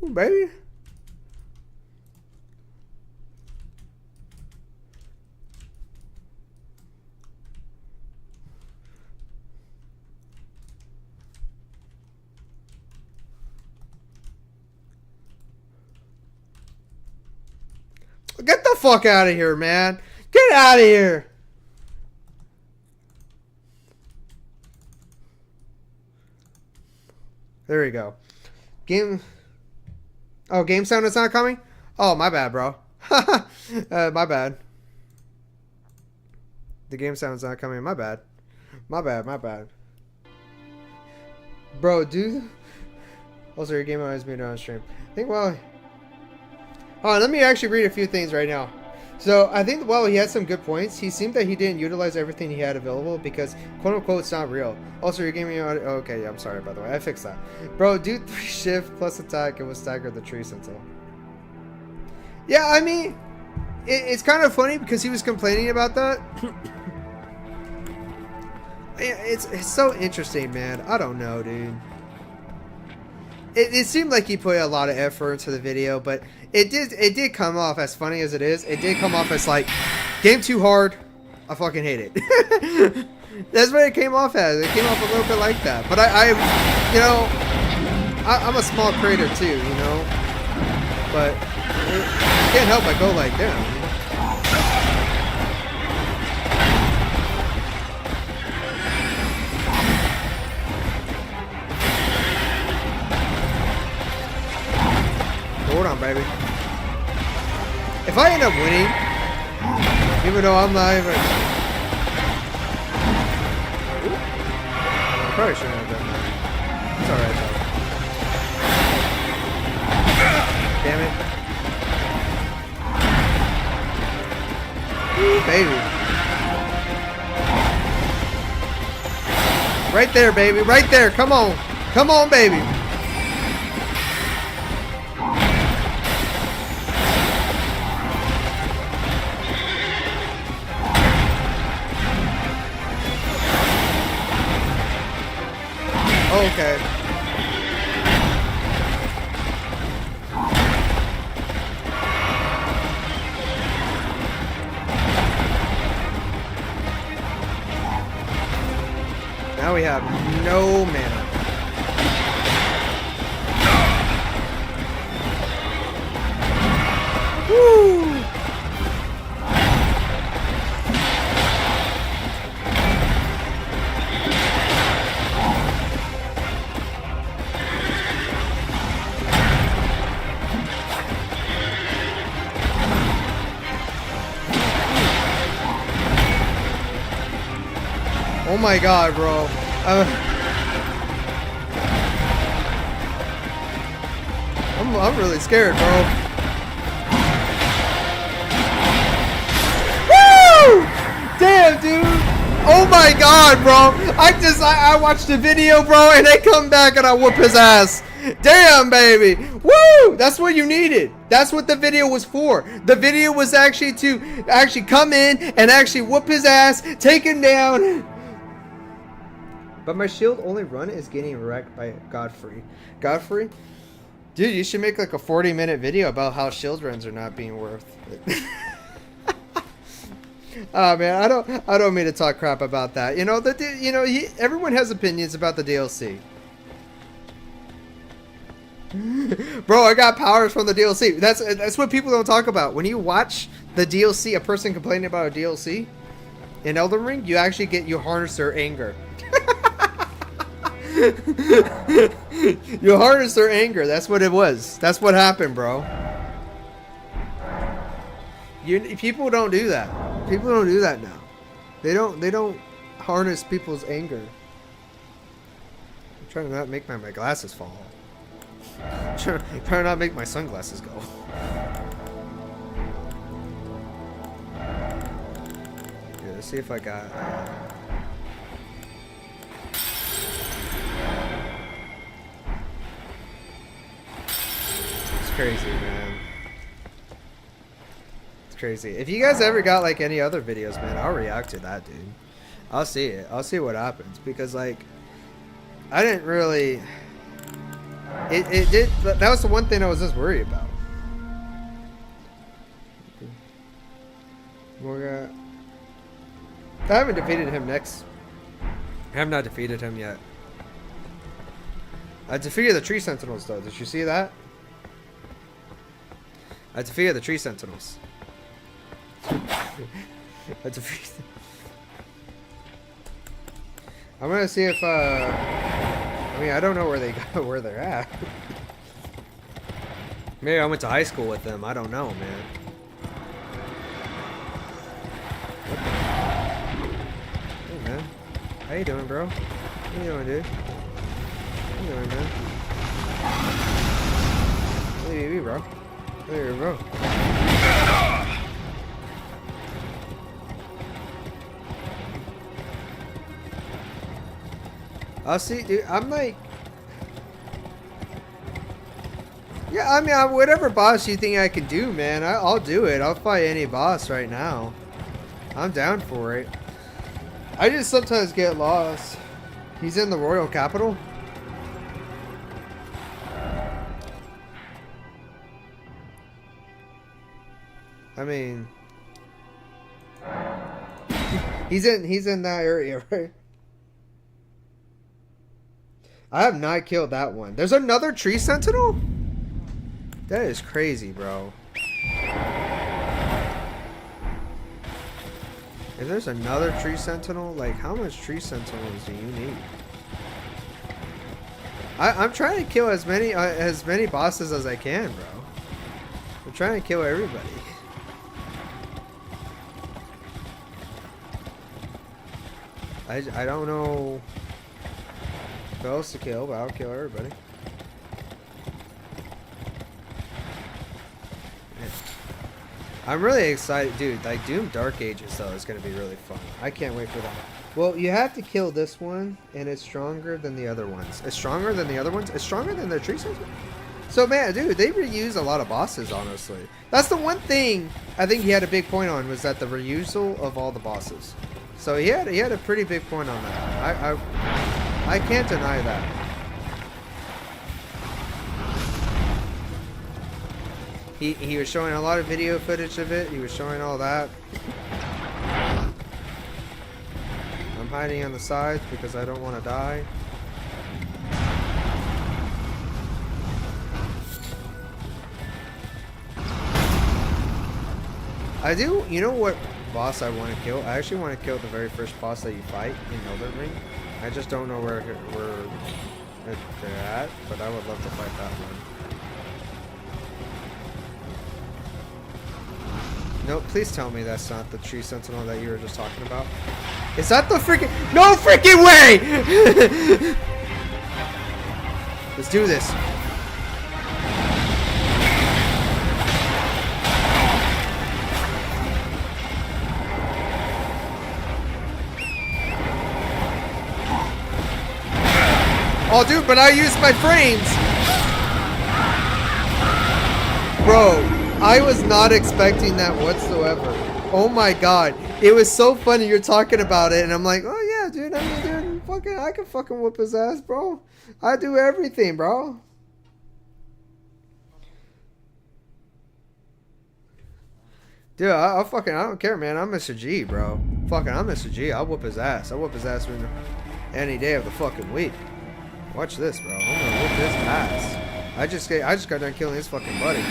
Ooh, baby. Get the fuck out of here, man. Get out of here. There we go. Game... Oh, game sound is not coming? Oh, my bad, bro. My bad. The game sound's not coming. My bad. My bad. Bro, dude. Also, your game always muted on stream. I think, well... Oh, let me actually read a few things right now. So, I think, well, he had some good points. He seemed that he didn't utilize everything he had available because, quote-unquote, it's not real. Also, your gaming audio... Okay, yeah, I'm sorry, by the way. I fixed that. Bro, do 3 shift plus attack and will stagger the tree sentinel. Yeah, I mean, it's kind of funny because he was complaining about that. It's so interesting, man. I don't know, dude. It seemed like he put a lot of effort into the video, but it did come off, as funny as it is, it did come off as like, game too hard, I fucking hate it. That's what it came off as. It came off a little bit like that. But you know, I'm a small creator too, you know, but I can't help but go like them. Hold on, baby. If I end up winning, even though I'm not even... I probably shouldn't have done that. It's alright, though. Damn it. Ooh, baby. Right there, baby. Right there. Come on. Come on, baby. Okay. Now we have no mana. Woo! Oh my god, bro. I'm really scared, bro. Woo! Damn, dude. Oh my god, bro. I watched the video, bro, and I come back and I whoop his ass. Damn, baby. Woo! That's what you needed. That's what the video was for. The video was actually to come in and actually whoop his ass, take him down. But my shield only run is getting wrecked by Godfrey. Godfrey? Dude, you should make like a 40-minute video about how shield runs are not being worth it. Oh man, I don't mean to talk crap about that. You know, everyone has opinions about the DLC. Bro, I got powers from the DLC. That's what people don't talk about. When you watch the DLC, a person complaining about a DLC in Elden Ring, you actually you harness their anger. You harness their anger. That's what it was. That's what happened, bro. People don't do that. People don't do that now. They don't harness people's anger. I'm trying to not make my glasses fall off. I'm trying to not make my sunglasses go. Yeah, let's see if I got... It's crazy, man. Crazy. If you guys ever got like any other videos, man, I'll react to that, dude. I'll see it. I'll see what happens, because like I didn't really it did, that was the one thing I was just worried about. I haven't defeated him next. I have not defeated him yet. I defeated the tree sentinels though. Did you see that? I defeated the tree sentinels. I'm gonna see if I mean, I don't know where they're at. Maybe I went to high school with them. I don't know, man. Hey man, how you doing, bro? How you doing, dude? How you doing, man? Hey, bro. Hey, bro. I'll see, dude. I'm like, yeah. I mean, whatever boss you think I can do, man, I'll do it. I'll fight any boss right now. I'm down for it. I just sometimes get lost. He's in the royal capital. I mean, he's in that area, right? I have not killed that one. There's another tree sentinel? That is crazy, bro. If there's another tree sentinel, like how much tree sentinels do you need? I'm trying to kill as many bosses as I can, bro. I'm trying to kill everybody. I don't know who else to kill, but I'll kill everybody. I'm really excited, dude. Like Doom Dark Ages though is gonna be really fun. I can't wait for that. Well, you have to kill this one, and it's stronger than the other ones. It's stronger than the other ones. It's stronger than the tree sentinel. So man, dude, they reuse a lot of bosses. Honestly, that's the one thing I think he had a big point on, was that the reusal of all the bosses. So he had a pretty big point on that. I can't deny that. He was showing a lot of video footage of it. He was showing all that. I'm hiding on the sides because I don't want to die. I do. You know what boss I want to kill? I actually want to kill the very first boss that you fight in Elden Ring. I just don't know where they're at, but I would love to fight that one. No, please tell me that's not the tree sentinel that you were just talking about. Is that the freaking... No freaking way! Let's do this. Oh, dude, but I used my frames. Bro, I was not expecting that whatsoever. Oh my god. It was so funny you're talking about it, and I'm like, oh yeah, dude, I mean, dude, fucking, I can fucking whoop his ass, bro. I do everything, bro. Dude, I don't care, man. I'm Mr. G, bro. Fucking, I'm Mr. G. I'll whoop his ass. I'll whoop his ass any day of the fucking week. Watch this, bro. I'm gonna whoop his ass. I just got done killing his fucking buddies.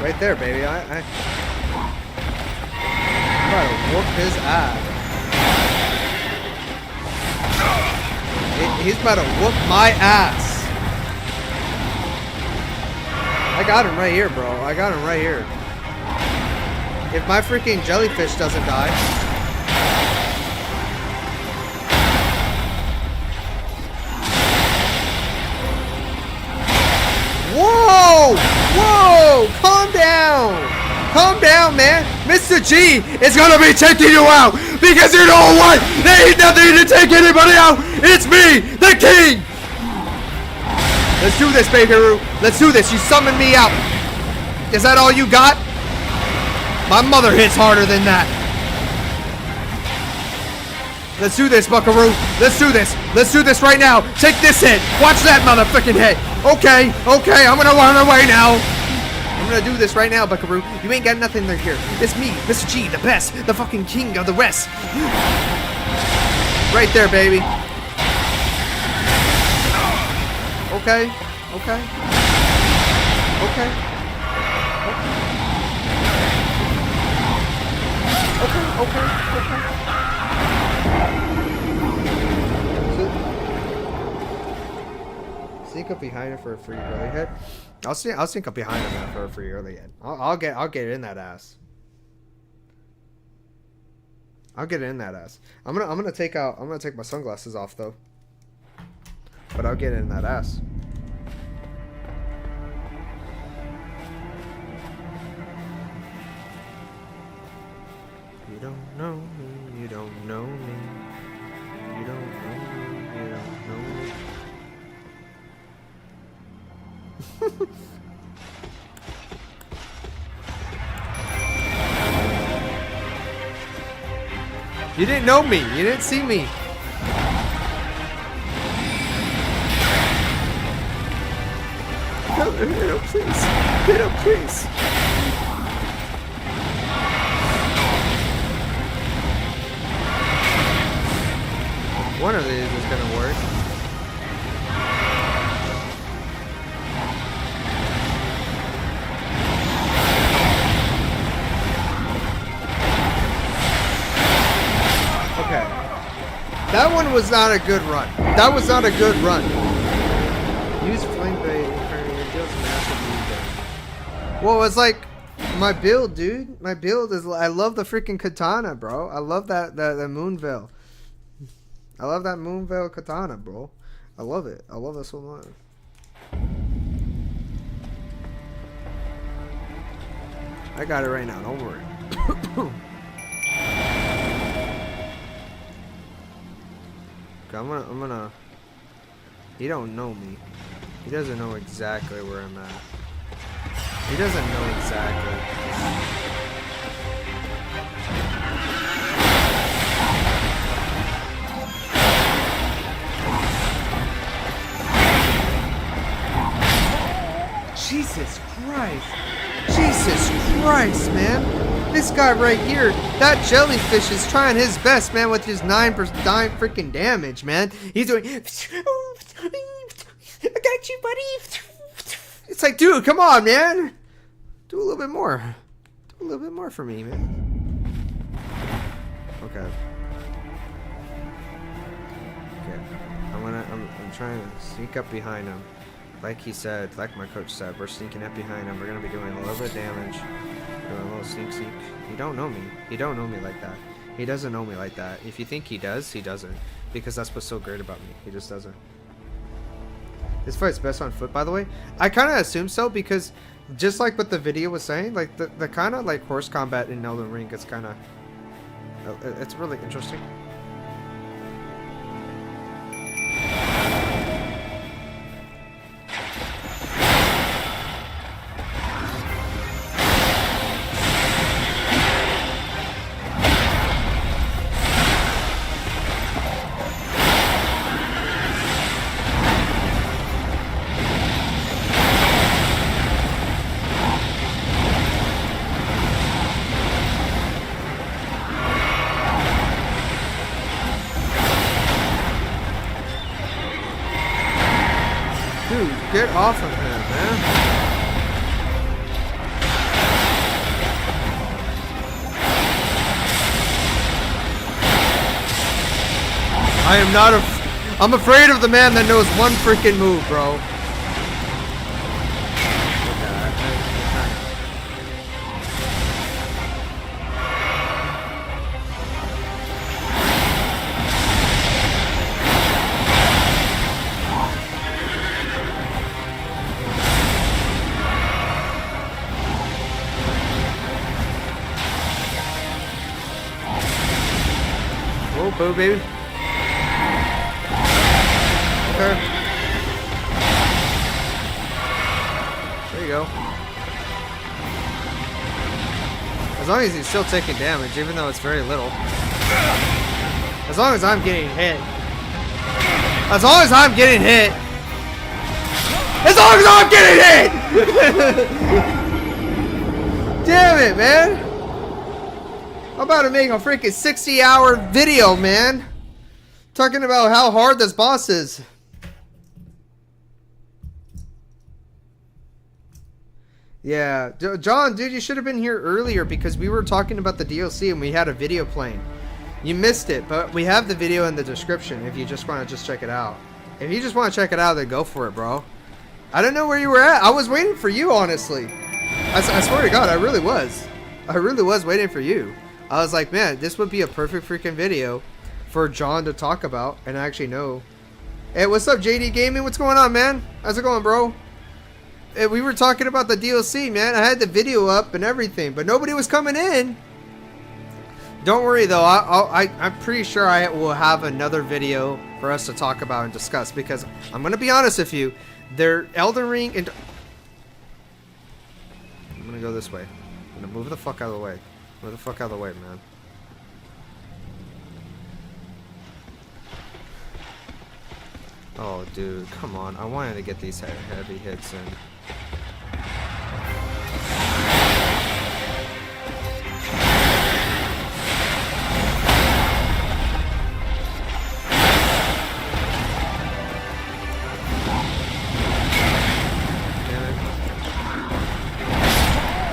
Right there, baby. I'm about to whoop his ass. He's about to whoop my ass. I got him right here, bro. I got him right here. If my freaking jellyfish doesn't die. Whoa! Whoa! Calm down! Calm down, man. Mr. G is gonna be taking you out because you know what? There ain't nothing to take anybody out. It's me, the king. Let's do this, baby Roo. Let's do this. You summoned me out. Is that all you got? My mother hits harder than that. Let's do this, Buckaroo. Let's do this. Let's do this right now. Take this hit. Watch that motherfucking hit. Okay, okay. I'm gonna run away now. I'm gonna do this right now, Buckaroo. You ain't got nothing to here. It's me, Mr. G, the best, the fucking king of the West. Right there, baby. Okay, okay. Okay. Okay, okay, okay. Sneak up behind her for a free early hit. I'll sneak up behind him for a free early hit. I'll get it in that ass. I'll get it in that ass. I'm gonna take my sunglasses off though. But I'll get it in that ass. You don't know me, you don't know me. You don't know me, you don't know me. You didn't know me. You didn't see me. No, please. No, please. One of these is gonna work. Okay. That one was not a good run. That was not a good run. Use flame bait and deals massive damage. Well, it's like my build, dude. My build is. I love the freaking katana, bro. I love that moon veil. I love that moon veil katana, bro. I love it. I love it so much. I got it right now. Don't worry. Okay, I'm gonna. He don't know me. He doesn't know exactly where I'm at. He doesn't know exactly. Jesus Christ. Jesus Christ, man. This guy right here, that jellyfish is trying his best, man, with his 9 freaking damage, man. He's doing, I got you, buddy. It's like, dude, come on, man. Do a little bit more. Do a little bit more for me, man. Okay. Okay. I'm trying to sneak up behind him. Like he said, like my coach said, we're sneaking up behind him. We're gonna be doing a little bit of damage. Doing a little sneak. He don't know me. He don't know me like that. He doesn't know me like that. If you think he does, he doesn't. Because that's what's so great about me. He just doesn't. This fight's best on foot, by the way. I kind of assume so because just like what the video was saying, like the kind of like horse combat in Elden Ring is kind of, it's really interesting. Dude, get off of him, man. I am not I'm afraid of the man that knows one freaking move, bro. Whoa, boo, baby. Okay. There you go. As long as he's still taking damage, even though it's very little. As long as I'm getting hit. As long as I'm getting hit. As long as I'm getting hit! Damn it, man. I'm about to make a freaking 60-hour video, man. Talking about how hard this boss is. Yeah, John, dude, you should have been here earlier because we were talking about the DLC and we had a video playing. You missed it, but we have the video in the description if you just want to just check it out. If you just want to check it out, then go for it, bro. I don't know where you were at. I was waiting for you, honestly. I swear to God, I really was. I really was waiting for you. I was like, man, this would be a perfect freaking video for John to talk about and actually know. Hey, what's up, JD Gaming? What's going on, man? How's it going, bro? Hey, we were talking about the DLC, man. I had the video up and everything, but nobody was coming in. Don't worry, though. I'm pretty sure I will have another video for us to talk about and discuss because I'm going to be honest with you. They're Elden Ring and... I'm going to go this way. I'm going to move the fuck out of the way. Move the fuck out of the way, man. Oh, dude, come on. I wanted to get these heavy hits in.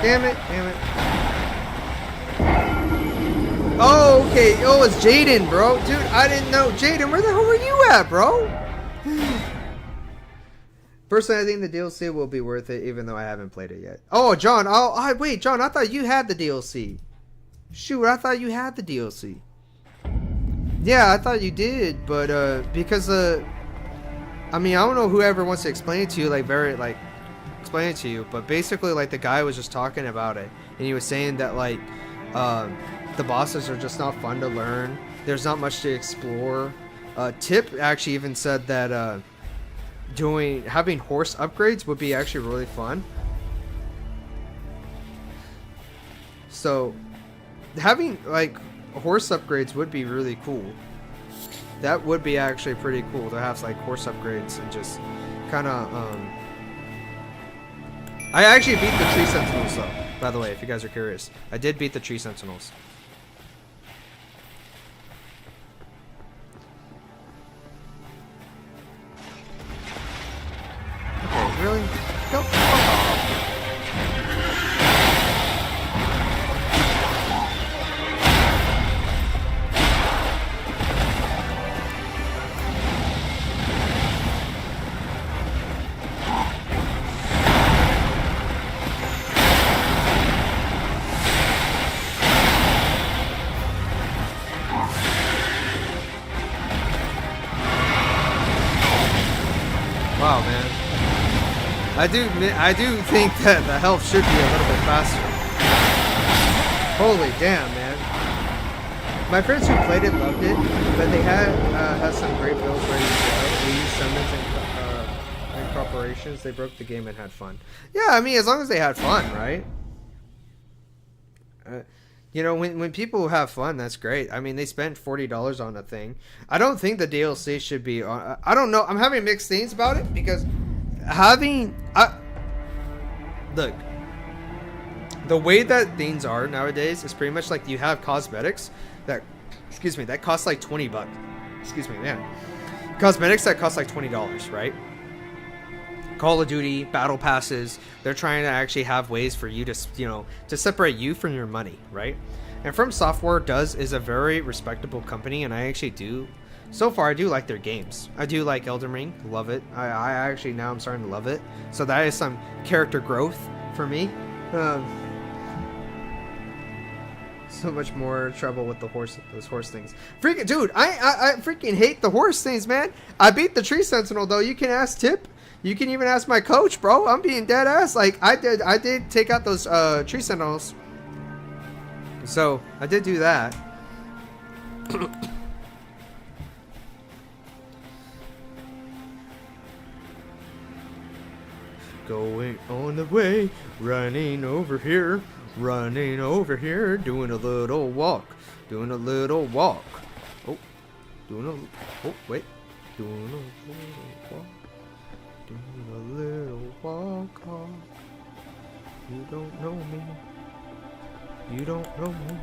Damn it, damn it. Oh, okay. Oh, it's Jaden, bro. Dude, I didn't know. Jaden, where the hell were you at, bro? Personally, I think the DLC will be worth it, even though I haven't played it yet. Oh, John. Oh, wait, John. I thought you had the DLC. Shoot, I thought you had the DLC. Yeah, I thought you did, but because I mean, I don't know whoever wants to explain it to you, like explain it to you, but basically, like the guy was just talking about it, and he was saying that like the bosses are just not fun to learn. There's not much to explore. Tip actually even said that having horse upgrades would be actually really fun. So having like horse upgrades would be really cool. That would be actually pretty cool to have like horse upgrades and just kind of I actually beat the tree sentinels though, by the way, if you guys are curious. I did beat the tree sentinels. Okay, really? Go fuck off. Wow, man. I do think that the health should be a little bit faster. Holy damn, man. My friends who played it loved it, but they had some great builds ready to go. They used summons and corporations. They broke the game and had fun. Yeah, I mean, as long as they had fun, right? You know, when people have fun, that's great. I mean, they spent $40 on a thing. I don't think the DLC should be on. I don't know. I'm having mixed things about it because look, the way that things are nowadays is pretty much like you have cosmetics that, that cost like $20. Cosmetics that cost like $20, right? Call of Duty, battle passes, they're trying to actually have ways for you to, to separate you from your money, right? And fromsoftware is a very respectable company, and I actually do, so far I do like their games. I do like Elden Ring, love it. I actually, now I'm starting to love it. So that is some character growth for me. So much more trouble with those horse things. Freaking dude, I freaking hate the horse things, man. I beat the tree sentinel though. You can ask Tip. You can even ask my coach, bro. I'm being dead ass. Like I did take out those tree sentinels. So I did do that. Going on the way, running over here, doing a little walk, Oh, oh, wait, doing a little walk, You don't know me, you don't know me.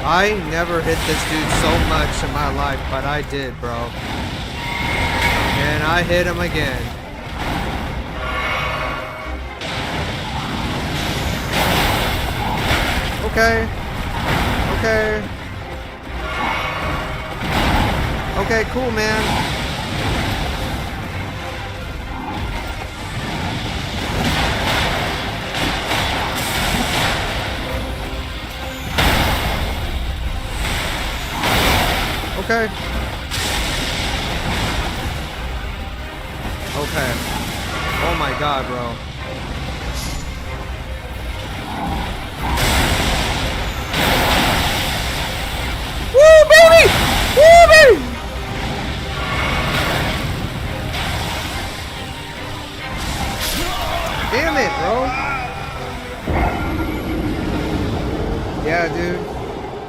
I never hit this dude so much in my life, but I did, bro. And I hit him again. Okay. Okay, cool, man. Okay. Oh my god, bro. Woo, baby! Woo, baby! Damn it, bro. Yeah, dude.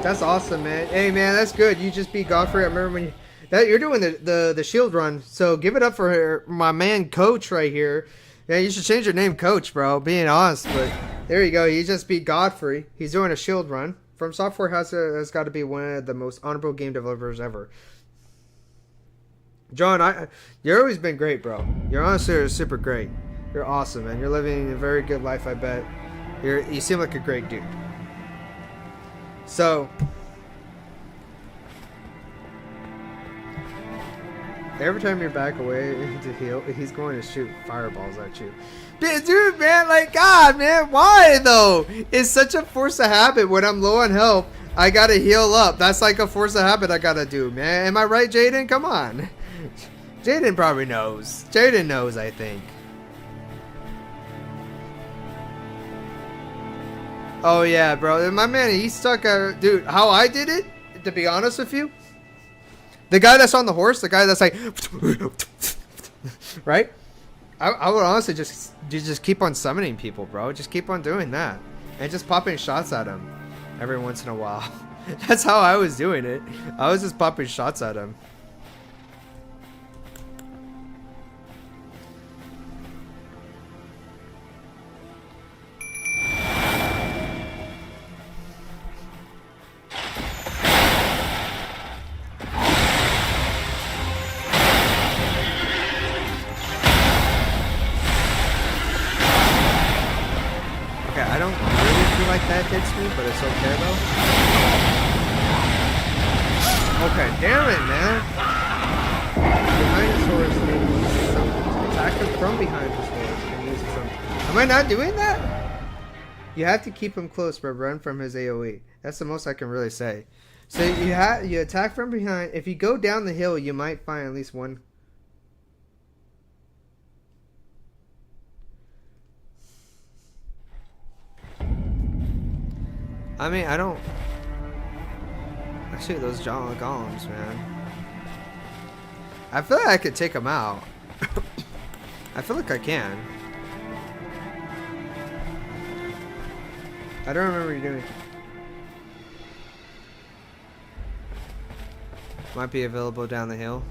That's awesome, man. Hey, man, that's good. You just beat Godfrey. I remember when you're doing the shield run. So give it up for my man, Coach, right here. Yeah, you should change your name, Coach, bro. Being honest, but there you go. You just beat Godfrey. He's doing a shield run. FromSoftware has got to be one of the most honorable game developers ever. John, you're always been great, bro. You're honestly super great. You're awesome, man. You're living a very good life, I bet. You seem like a great dude. So, every time you're back away to heal, he's going to shoot fireballs at you. Dude, man, like, God, man, why, though? It's such a force of habit. When I'm low on health, I gotta heal up. That's like a force of habit I gotta do, man. Am I right, Jaden? Come on. Jaden probably knows. Jaden knows, I think. Oh yeah, bro. My man, he's stuck at... Dude, how I did it, to be honest with you, the guy that's on the horse, the guy that's like... right? I would honestly just keep on summoning people, bro. Just keep on doing that. And just popping shots at him every once in a while. That's how I was doing it. I was just popping shots at him. That hits me, but it's okay though. Okay, damn it, man. The dinosaurs need something. him from behind his horse and use it from. Am I not doing that? You have to keep him close, but run from his AOE. That's the most I can really say. So you attack from behind. If you go down the hill, you might find at least one. I mean, I don't. Actually, those golems, man. I feel like I could take them out. I feel like I can. I don't remember you doing. Might be available down the hill.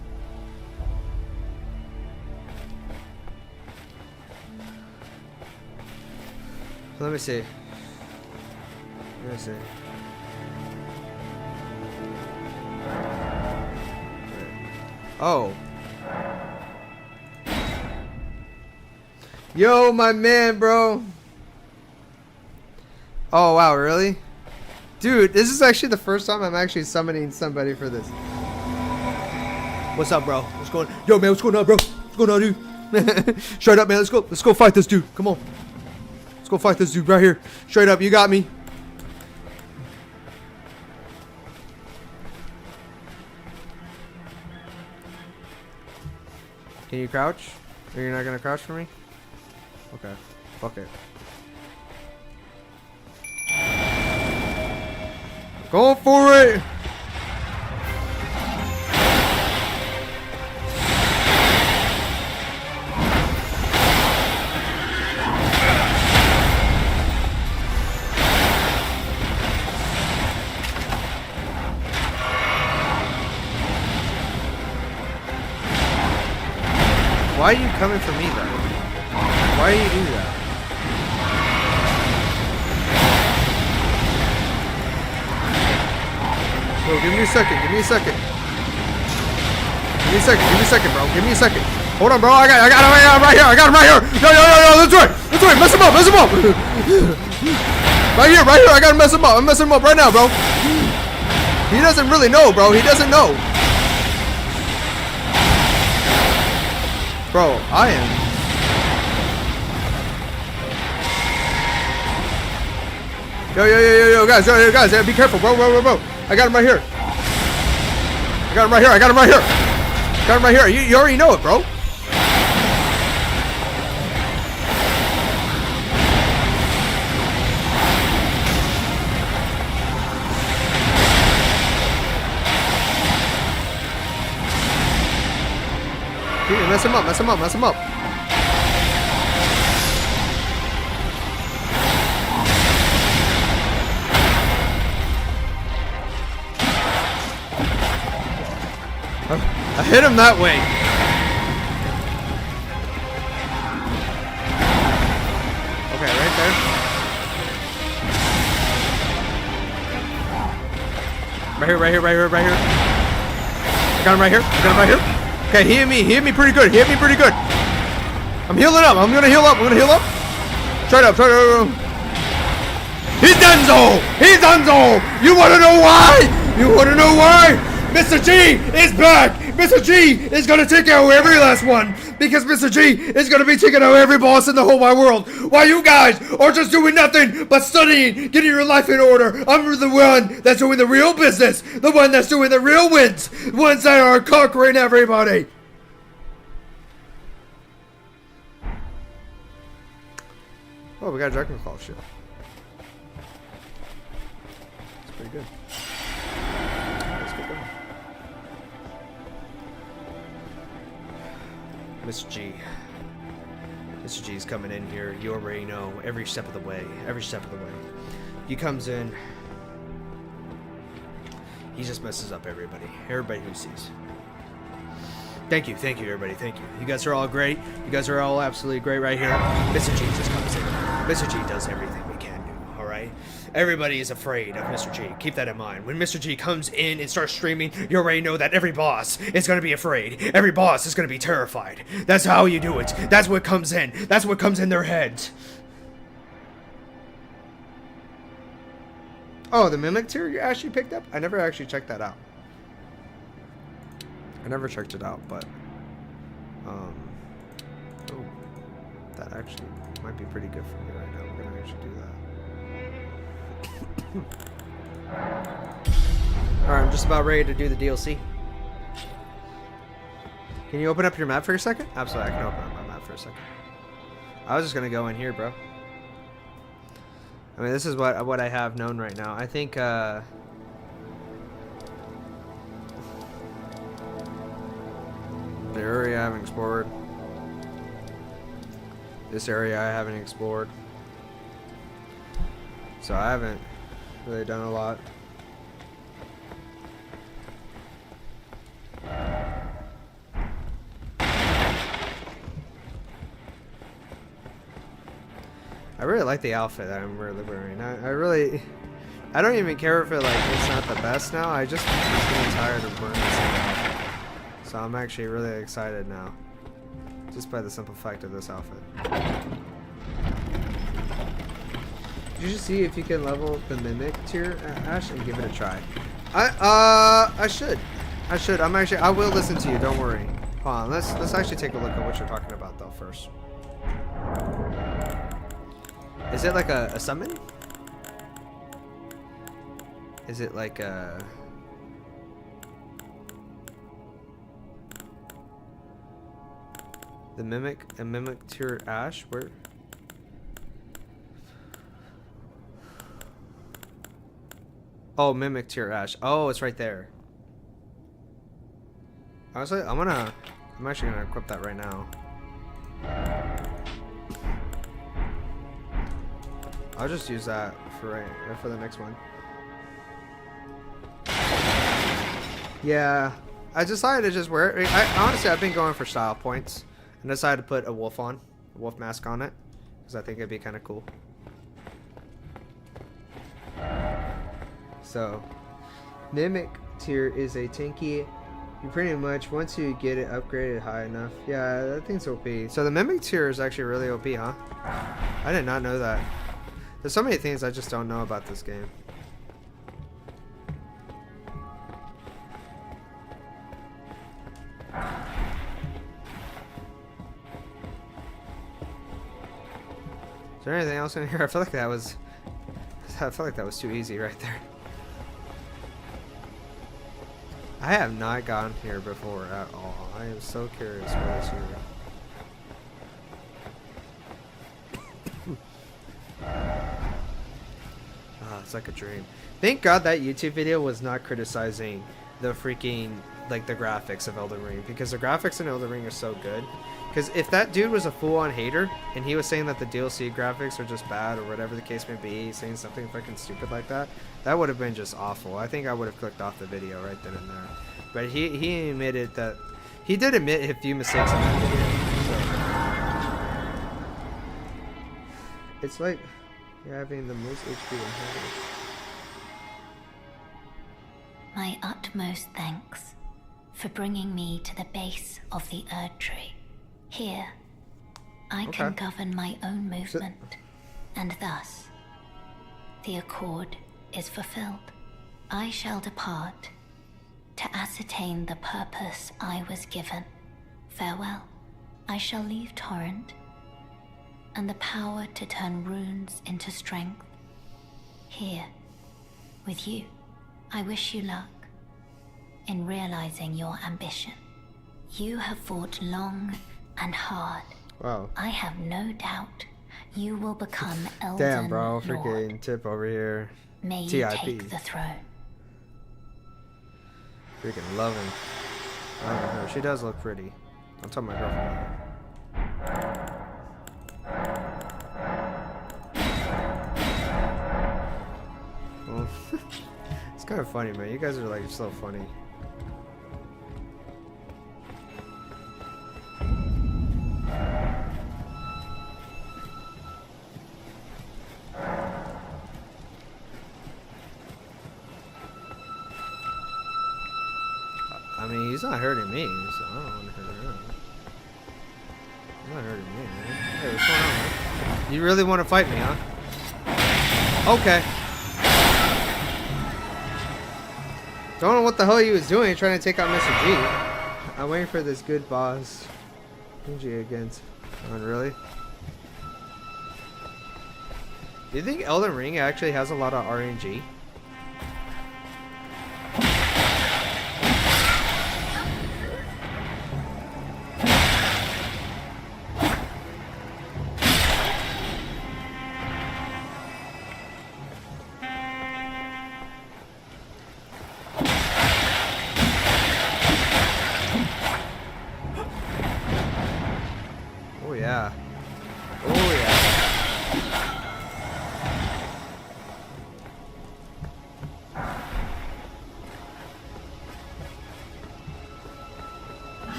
Let me see. Let me see. Oh. Yo, my man, bro. Oh, wow, really? Dude, this is actually the first time I'm actually summoning somebody for this. What's up, bro? What's going on? Yo, man, what's going on, bro? What's going on, dude? Straight up, man. Let's go. Let's go fight this dude. Come on. Let's go fight this dude right here. Straight up, you got me. Can you crouch? Or you're not gonna crouch for me? Okay. Fuck it. Go for it! Why are you coming for me though? Why do you do that? Bro, give me a second. Give me a second. Give me a second. Give me a second, bro. Give me a second. Hold on, bro. I got him right here. I got him right here. Yo. That's right. That's right. Mess him up. Mess him up. Right here. Right here. I gotta mess him up. I'm messing him up right now, bro. He doesn't really know, bro. He doesn't know. Bro, I am. Yo, guys, be careful, bro. I got him right here. I got him right here. You already know it, bro. Dude, mess him up. I hit him that way. Okay, right there. Right here. I got him right here. Okay, he hit me pretty good. I'm healing up. I'm gonna heal up. Straight up. He's donezo. You wanna know why? Mr. G is back. Mr. G is gonna take out every last one. Because Mr. G is gonna be taking out every boss in the whole wide world. While you guys are just doing nothing but studying, getting your life in order. I'm the one that's doing the real business. The one that's doing the real wins. The ones that are conquering everybody. Oh, we got a Dragon Call shit. That's pretty good. Let's get going. Mr. G. Mr. G's coming in here. You already know every step of the way. He comes in. He just messes up everybody who sees. Thank you, everybody. Thank you. You guys are all great. You guys are all absolutely great right here. Mr. G just comes in. Mr. G does everything we can do, alright? Everybody is afraid of Mr. G. Keep that in mind. When Mr. G comes in and starts streaming, you already know that every boss is going to be afraid. Every boss is going to be terrified. That's how you do it. That's what comes in. That's what comes in their heads. Oh, the Mimic tier you actually picked up? I never actually checked that out. I never checked it out, but... Oh, That actually might be pretty good for me right now. We're gonna actually do that. Alright, I'm just about ready to do the DLC. Can you open up your map for a second? Absolutely, I can open up my map for a second. I was just gonna go in here, bro. I mean, this is what I have known right now. I think, the area I haven't explored. This area I haven't explored. So I haven't really done a lot. I really like the outfit that I'm really wearing. I don't even care if it's not the best now. I'm just getting tired of wearing the same outfit. So I'm actually really excited now. Just by the simple fact of this outfit. You should see if you can level the mimic tier, Ash, and give it a try. I should. I will listen to you, don't worry. Hold on, let's actually take a look at what you're talking about though first. Is it like a summon? Is it like a... a mimic tier Ash? Where? Oh, mimic tier Ash. Oh, it's right there. Honestly, I'm actually gonna equip that right now. I'll just use that for the next one. Yeah, I decided to just wear it. Honestly, I've been going for style points, and decided to put a wolf mask on it, because I think it'd be kind of cool. So, mimic tier is a tanky. You pretty much, once you get it upgraded high enough, yeah, that thing's OP. So the mimic tier is actually really OP, huh? I did not know that. There's so many things I just don't know about this game. Is there anything else in here? I feel like that was too easy right there. I have not gone here before at all. I am so curious what is here. It's like a dream. Thank God that YouTube video was not criticizing the freaking, like, the graphics of Elden Ring, because the graphics in Elden Ring are so good. Because if that dude was a full-on hater, and he was saying that the DLC graphics are just bad, or whatever the case may be, saying something freaking stupid like that, that would have been just awful. I think I would have clicked off the video right then and there. But he admitted that, he did admit a few mistakes in that video. So. It's like you're having the most HP in here. My utmost thanks for bringing me to the base of the Erd Tree. Here, I can govern my own movement, and thus, the accord is fulfilled. I shall depart to ascertain the purpose I was given. Farewell. I shall leave Torrent, and the power to turn runes into strength. Here, with you, I wish you luck in realizing your ambition. You have fought long and hard. Wow. I have no doubt you will become Elden Damn, bro, Lord. freaking tip over here. May you TIP. take the throne. Freaking love him. I don't know. She does look pretty. I'll tell my girlfriend that. Well, it's kind of funny, man. You guys are like so funny. I mean, he's not hurting me, so I don't want to hurt him. He's not hurting me, man. Hey, what's going on, man? You really want to fight me, huh? Okay. Don't know what the hell he was doing, trying to take out Mr. G. I'm waiting for this good boss. G against. Oh, really? Do you think Elden Ring actually has a lot of RNG? Oh yeah. Oh yeah.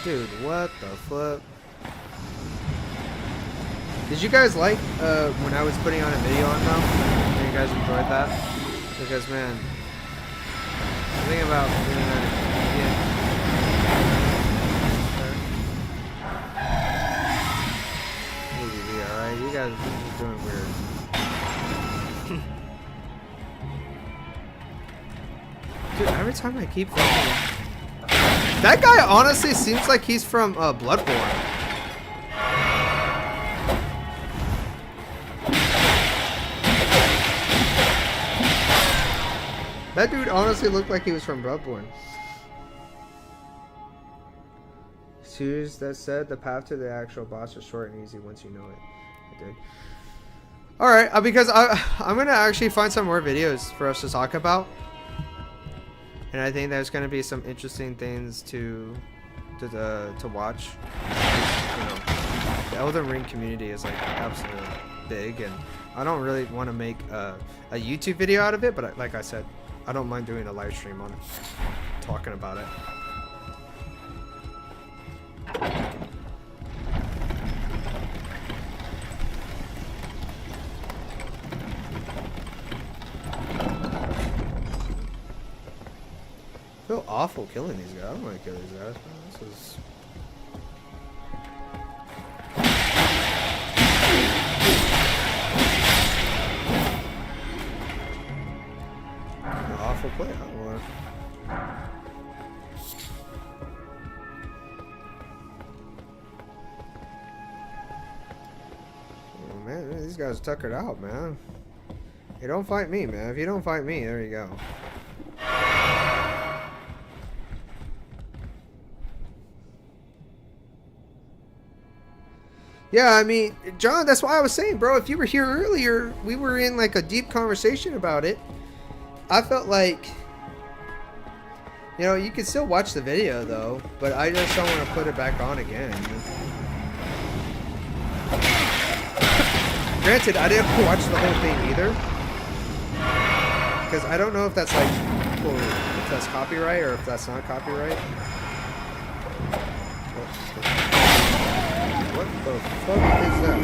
Dude, what the flip? Did you guys like when I was putting on a video on them? You guys enjoyed that? Because man, the thing about doing that alright? You guys are doing weird. Dude, every time I keep thinking, that guy honestly seems like he's from Bloodborne. That dude honestly looked like he was from Bloodborne. Choose that said, the path to the actual boss is short and easy once you know it. I did. Alright, because I'm going to actually find some more videos for us to talk about. And I think there's going to be some interesting things to watch. You know, the Elden Ring community is like absolutely big, and I don't really want to make a YouTube video out of it, but like I said, I don't mind doing a live stream on it, talking about it. I feel awful killing these guys. I don't want to kill these guys. This is... an awful play. I don't want to... Oh, man, these guys are tuckered out, man. Hey, don't fight me, man. If you don't fight me, there you go. Yeah, I mean, John, that's why I was saying, bro, if you were here earlier, we were in like a deep conversation about it. I felt like, you know, you can still watch the video though, but I just don't want to put it back on again. Granted, I didn't watch the whole thing either, because I don't know if that's like, well, if that's copyright or if that's not copyright. What the fuck is that?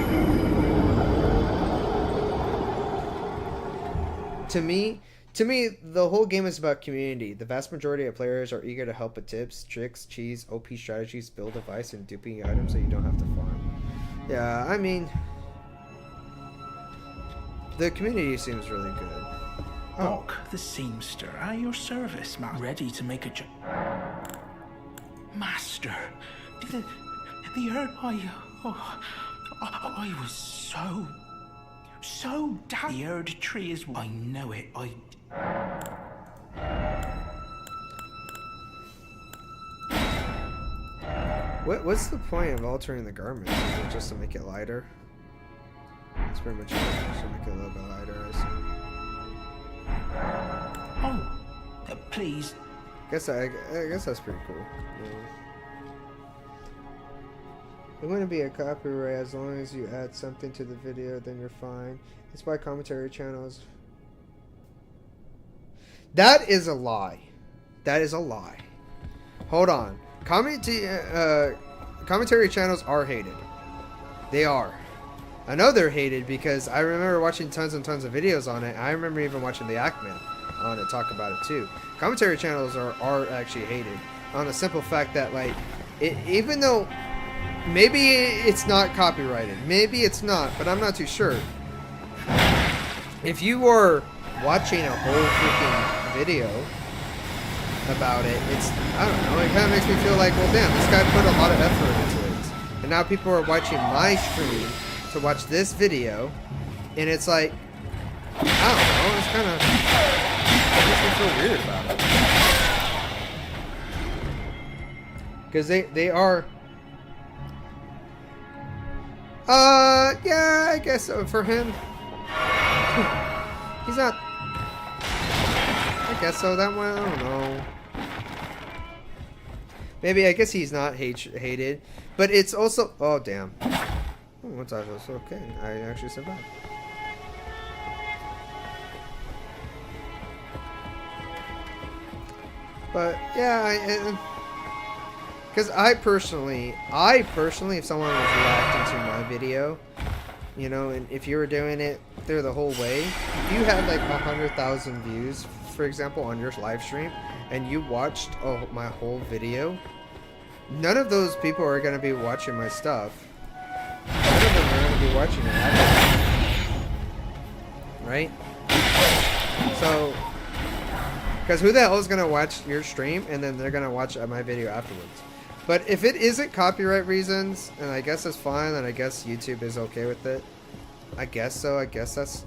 To me, the whole game is about community. The vast majority of players are eager to help with tips, tricks, cheese, OP strategies, build device, and duping items so you don't have to farm. Yeah, I mean, the community seems really good. Oh. Doc, the seamster, at your service, ready to make a Master, the earth, I was so damn. The Erd tree is. I know it. What's the point of altering the garments? Is it just to make it lighter? That's pretty much it. Just to make it a little bit lighter, I assume. Oh, please. I guess that's pretty cool. Yeah. It wouldn't be a copyright as long as you add something to the video, then you're fine. It's why commentary channels... That is a lie. That is a lie. Hold on. Commentary channels are hated. They are. I know they're hated because I remember watching tons and tons of videos on it. I remember even watching the Ackman on it talk about it too. Commentary channels are actually hated on the simple fact that, like, even though maybe it's not copyrighted, maybe it's not, but I'm not too sure. If you are watching a whole freaking video about it, I don't know, it kind of makes me feel like, well, damn, this guy put a lot of effort into it. And now people are watching my stream to watch this video, And it's like, I don't know, it's kind of, it makes me feel weird about it. Because they are, yeah, I guess so, for him. He's not, I guess so, that one, I don't know. Maybe, I guess he's not hated. But it's also, oh damn. Oh, once I was okay, I actually survived. But yeah, because I personally, if someone was reacting to my video, you know, and if you were doing it through the whole way, if you had like 100,000 views, for example, on your live stream, and you watched my whole video, none of those people are going to be watching my stuff. None of them are going to be watching it. Right? So, because who the hell is going to watch your stream and then they're going to watch my video afterwards? But if it isn't copyright reasons, and I guess it's fine, and I guess YouTube is okay with it. I guess so. I guess that's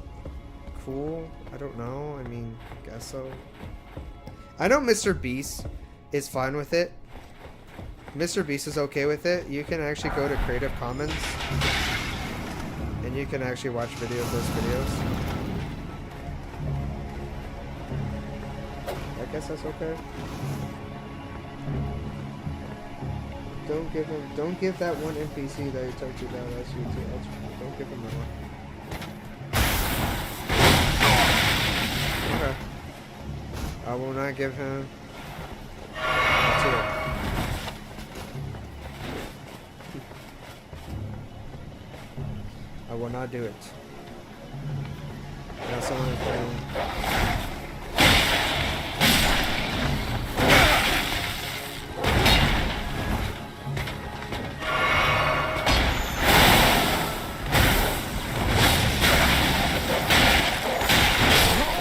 cool. I don't know. I mean, I guess so. I know Mr. Beast is fine with it. Mr. Beast is okay with it. You can actually go to Creative Commons and you can actually watch those videos. I guess that's okay. Don't give that one NPC that you talked to that last YouTube. Don't give him that one. Okay. I will not give him two. I will not do it. Now someone is playing.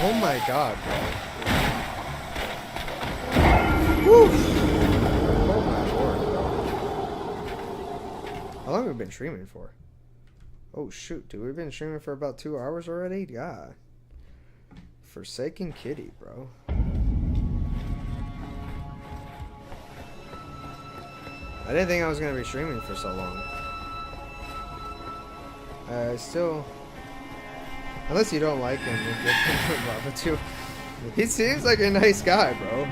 Oh my god, bro. Woo! Oh my lord. How long have we been streaming for? Oh shoot, dude, we've been streaming for about 2 hours already? God. Forsaken Kitty, bro. I didn't think I was gonna be streaming for so long. Still, unless you don't like him, you'll get him lava too. He seems like a nice guy, bro.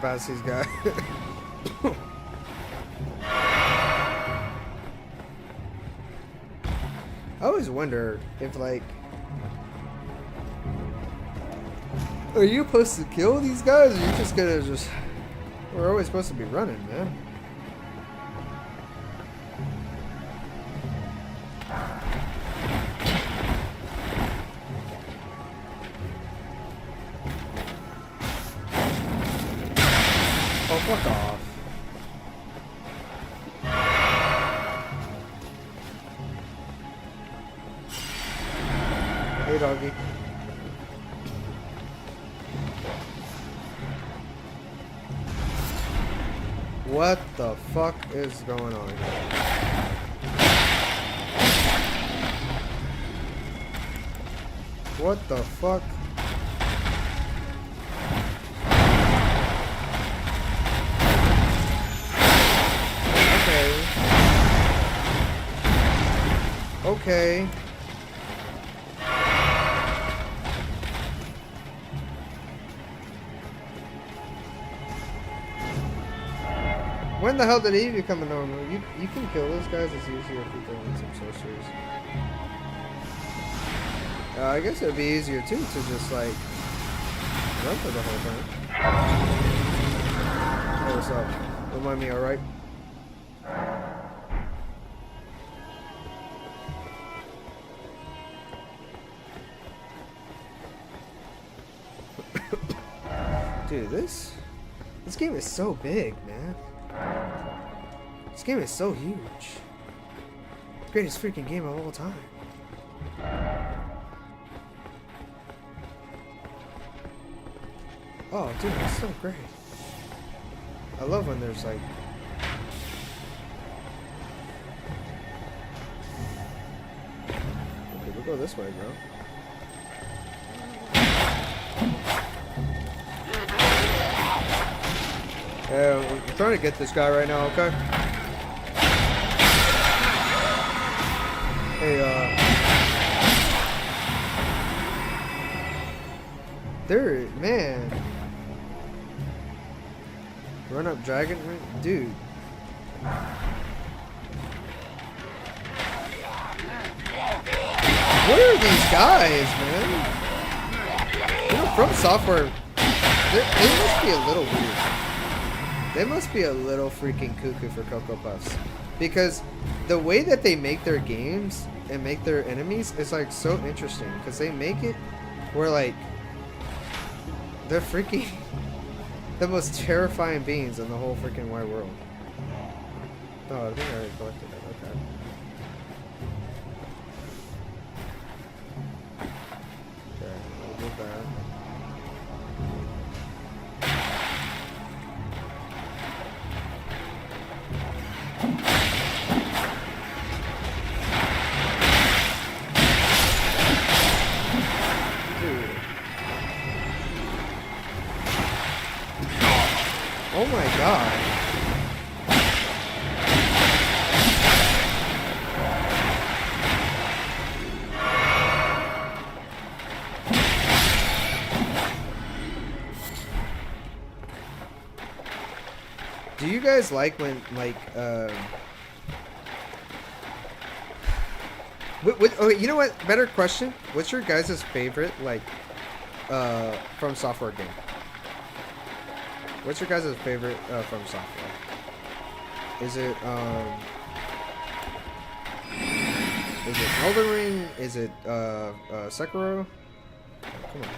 Past these guys. I always wonder if, like, are you supposed to kill these guys, or are you just gonna just... We're always supposed to be running, man. Oh, fuck off. Hey, doggy. What the fuck is going on here? What the fuck? Okay. When the hell did he become a normal? You can kill those guys. It's easier if you throw in some sorceries. I guess it'd be easier too to just like run for the whole thing. Hey, what's up? Don't mind me, alright? Dude, this game is so big, man. This game is so huge. Greatest freaking game of all time. Oh, dude, it's so great. I love when there's like... Okay, we'll go this way, bro. Yeah, we're trying to get this guy right now, okay? Hey, there, man. Run up dragon, dude. What are these guys, man? You know, From Software, they must be a little weird. They must be a little freaking cuckoo for Cocoa Puffs. Because the way that they make their games and make their enemies is like so interesting. Because they make it where like they're freaking the most terrifying beings in the whole freaking wide world. Oh, I think I already collected it. Okay. Okay, we'll do that. Oh my god. Do you guys like when, like, okay, you know what? Better question. What's your guys' favorite, like, From Software game? What's your guys' favorite From Software? Is it Elden Ring? Is it Sekiro? Oh, come on.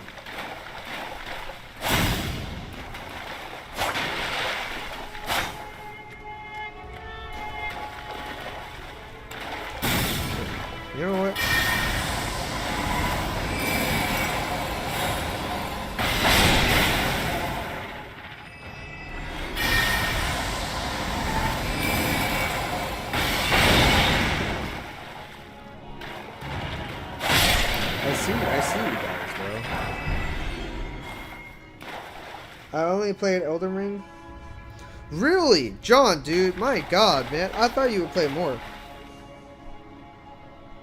You know what? I see you guys, bro. I only played Elden Ring. Really? John, dude, my god, man. I thought you would play more.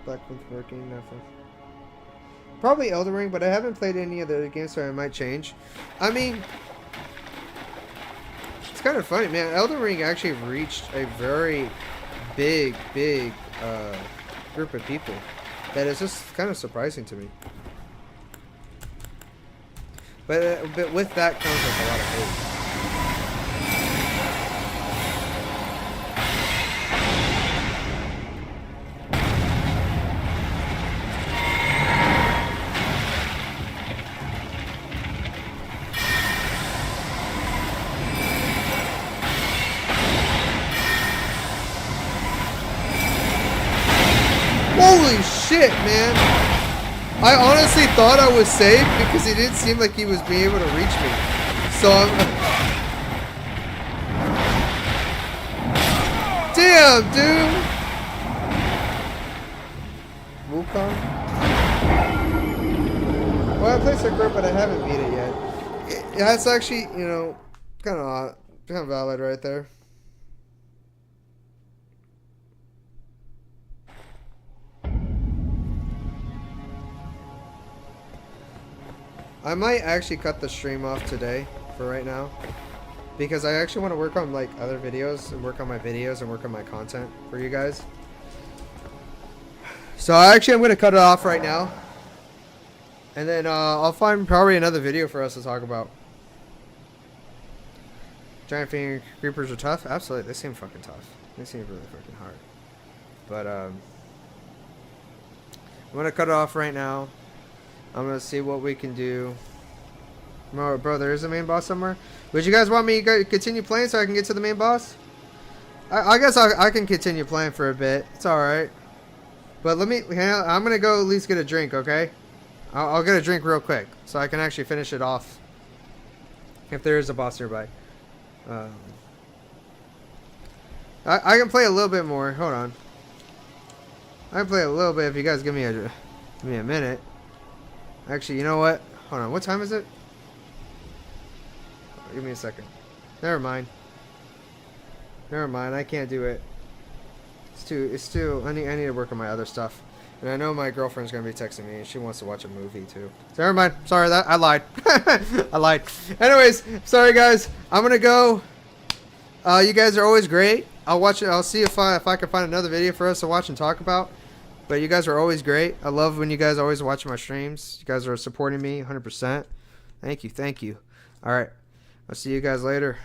Blackwood working, nothing. Probably Elden Ring, but I haven't played any of the other games, so I might change. I mean, it's kind of funny, man. Elden Ring actually reached a very big group of people. That is just kind of surprising to me. But with that comes like a lot of hate. Holy shit, man! I honestly thought I was safe because he didn't seem like he was being able to reach me. So I'm... Damn, dude! Wukong? Well, I played Sekiro, but I haven't beat it yet. Yeah, it's actually, you know, kind of valid right there. I might actually cut the stream off today for right now because I actually want to work on like other videos and work on my videos and work on my content for you guys. So I'm going to cut it off right now and then I'll find probably another video for us to talk about. Giant finger creepers are tough? Absolutely, they seem fucking tough. They seem really fucking hard. But I'm going to cut it off right now. I'm going to see what we can do. Bro, there is a main boss somewhere. Would you guys want me to continue playing so I can get to the main boss? I guess I can continue playing for a bit. It's alright. But let me... I'm going to go at least get a drink, okay? I'll get a drink real quick so I can actually finish it off. If there is a boss nearby. I can play a little bit more. Hold on. I can play a little bit if you guys give me a minute. Actually, you know what? Hold on. What time is it? Give me a second. Never mind. Never mind. I can't do it. It's too. I need to work on my other stuff. And I know my girlfriend's gonna be texting me, and she wants to watch a movie too. So never mind. Sorry that I lied. I lied. Anyways, sorry guys. I'm gonna go. You guys are always great. I'll watch it. I'll see if I can find another video for us to watch and talk about. But you guys are always great. I love when you guys always watch my streams. You guys are supporting me 100%. Thank you. Thank you. All right. I'll see you guys later.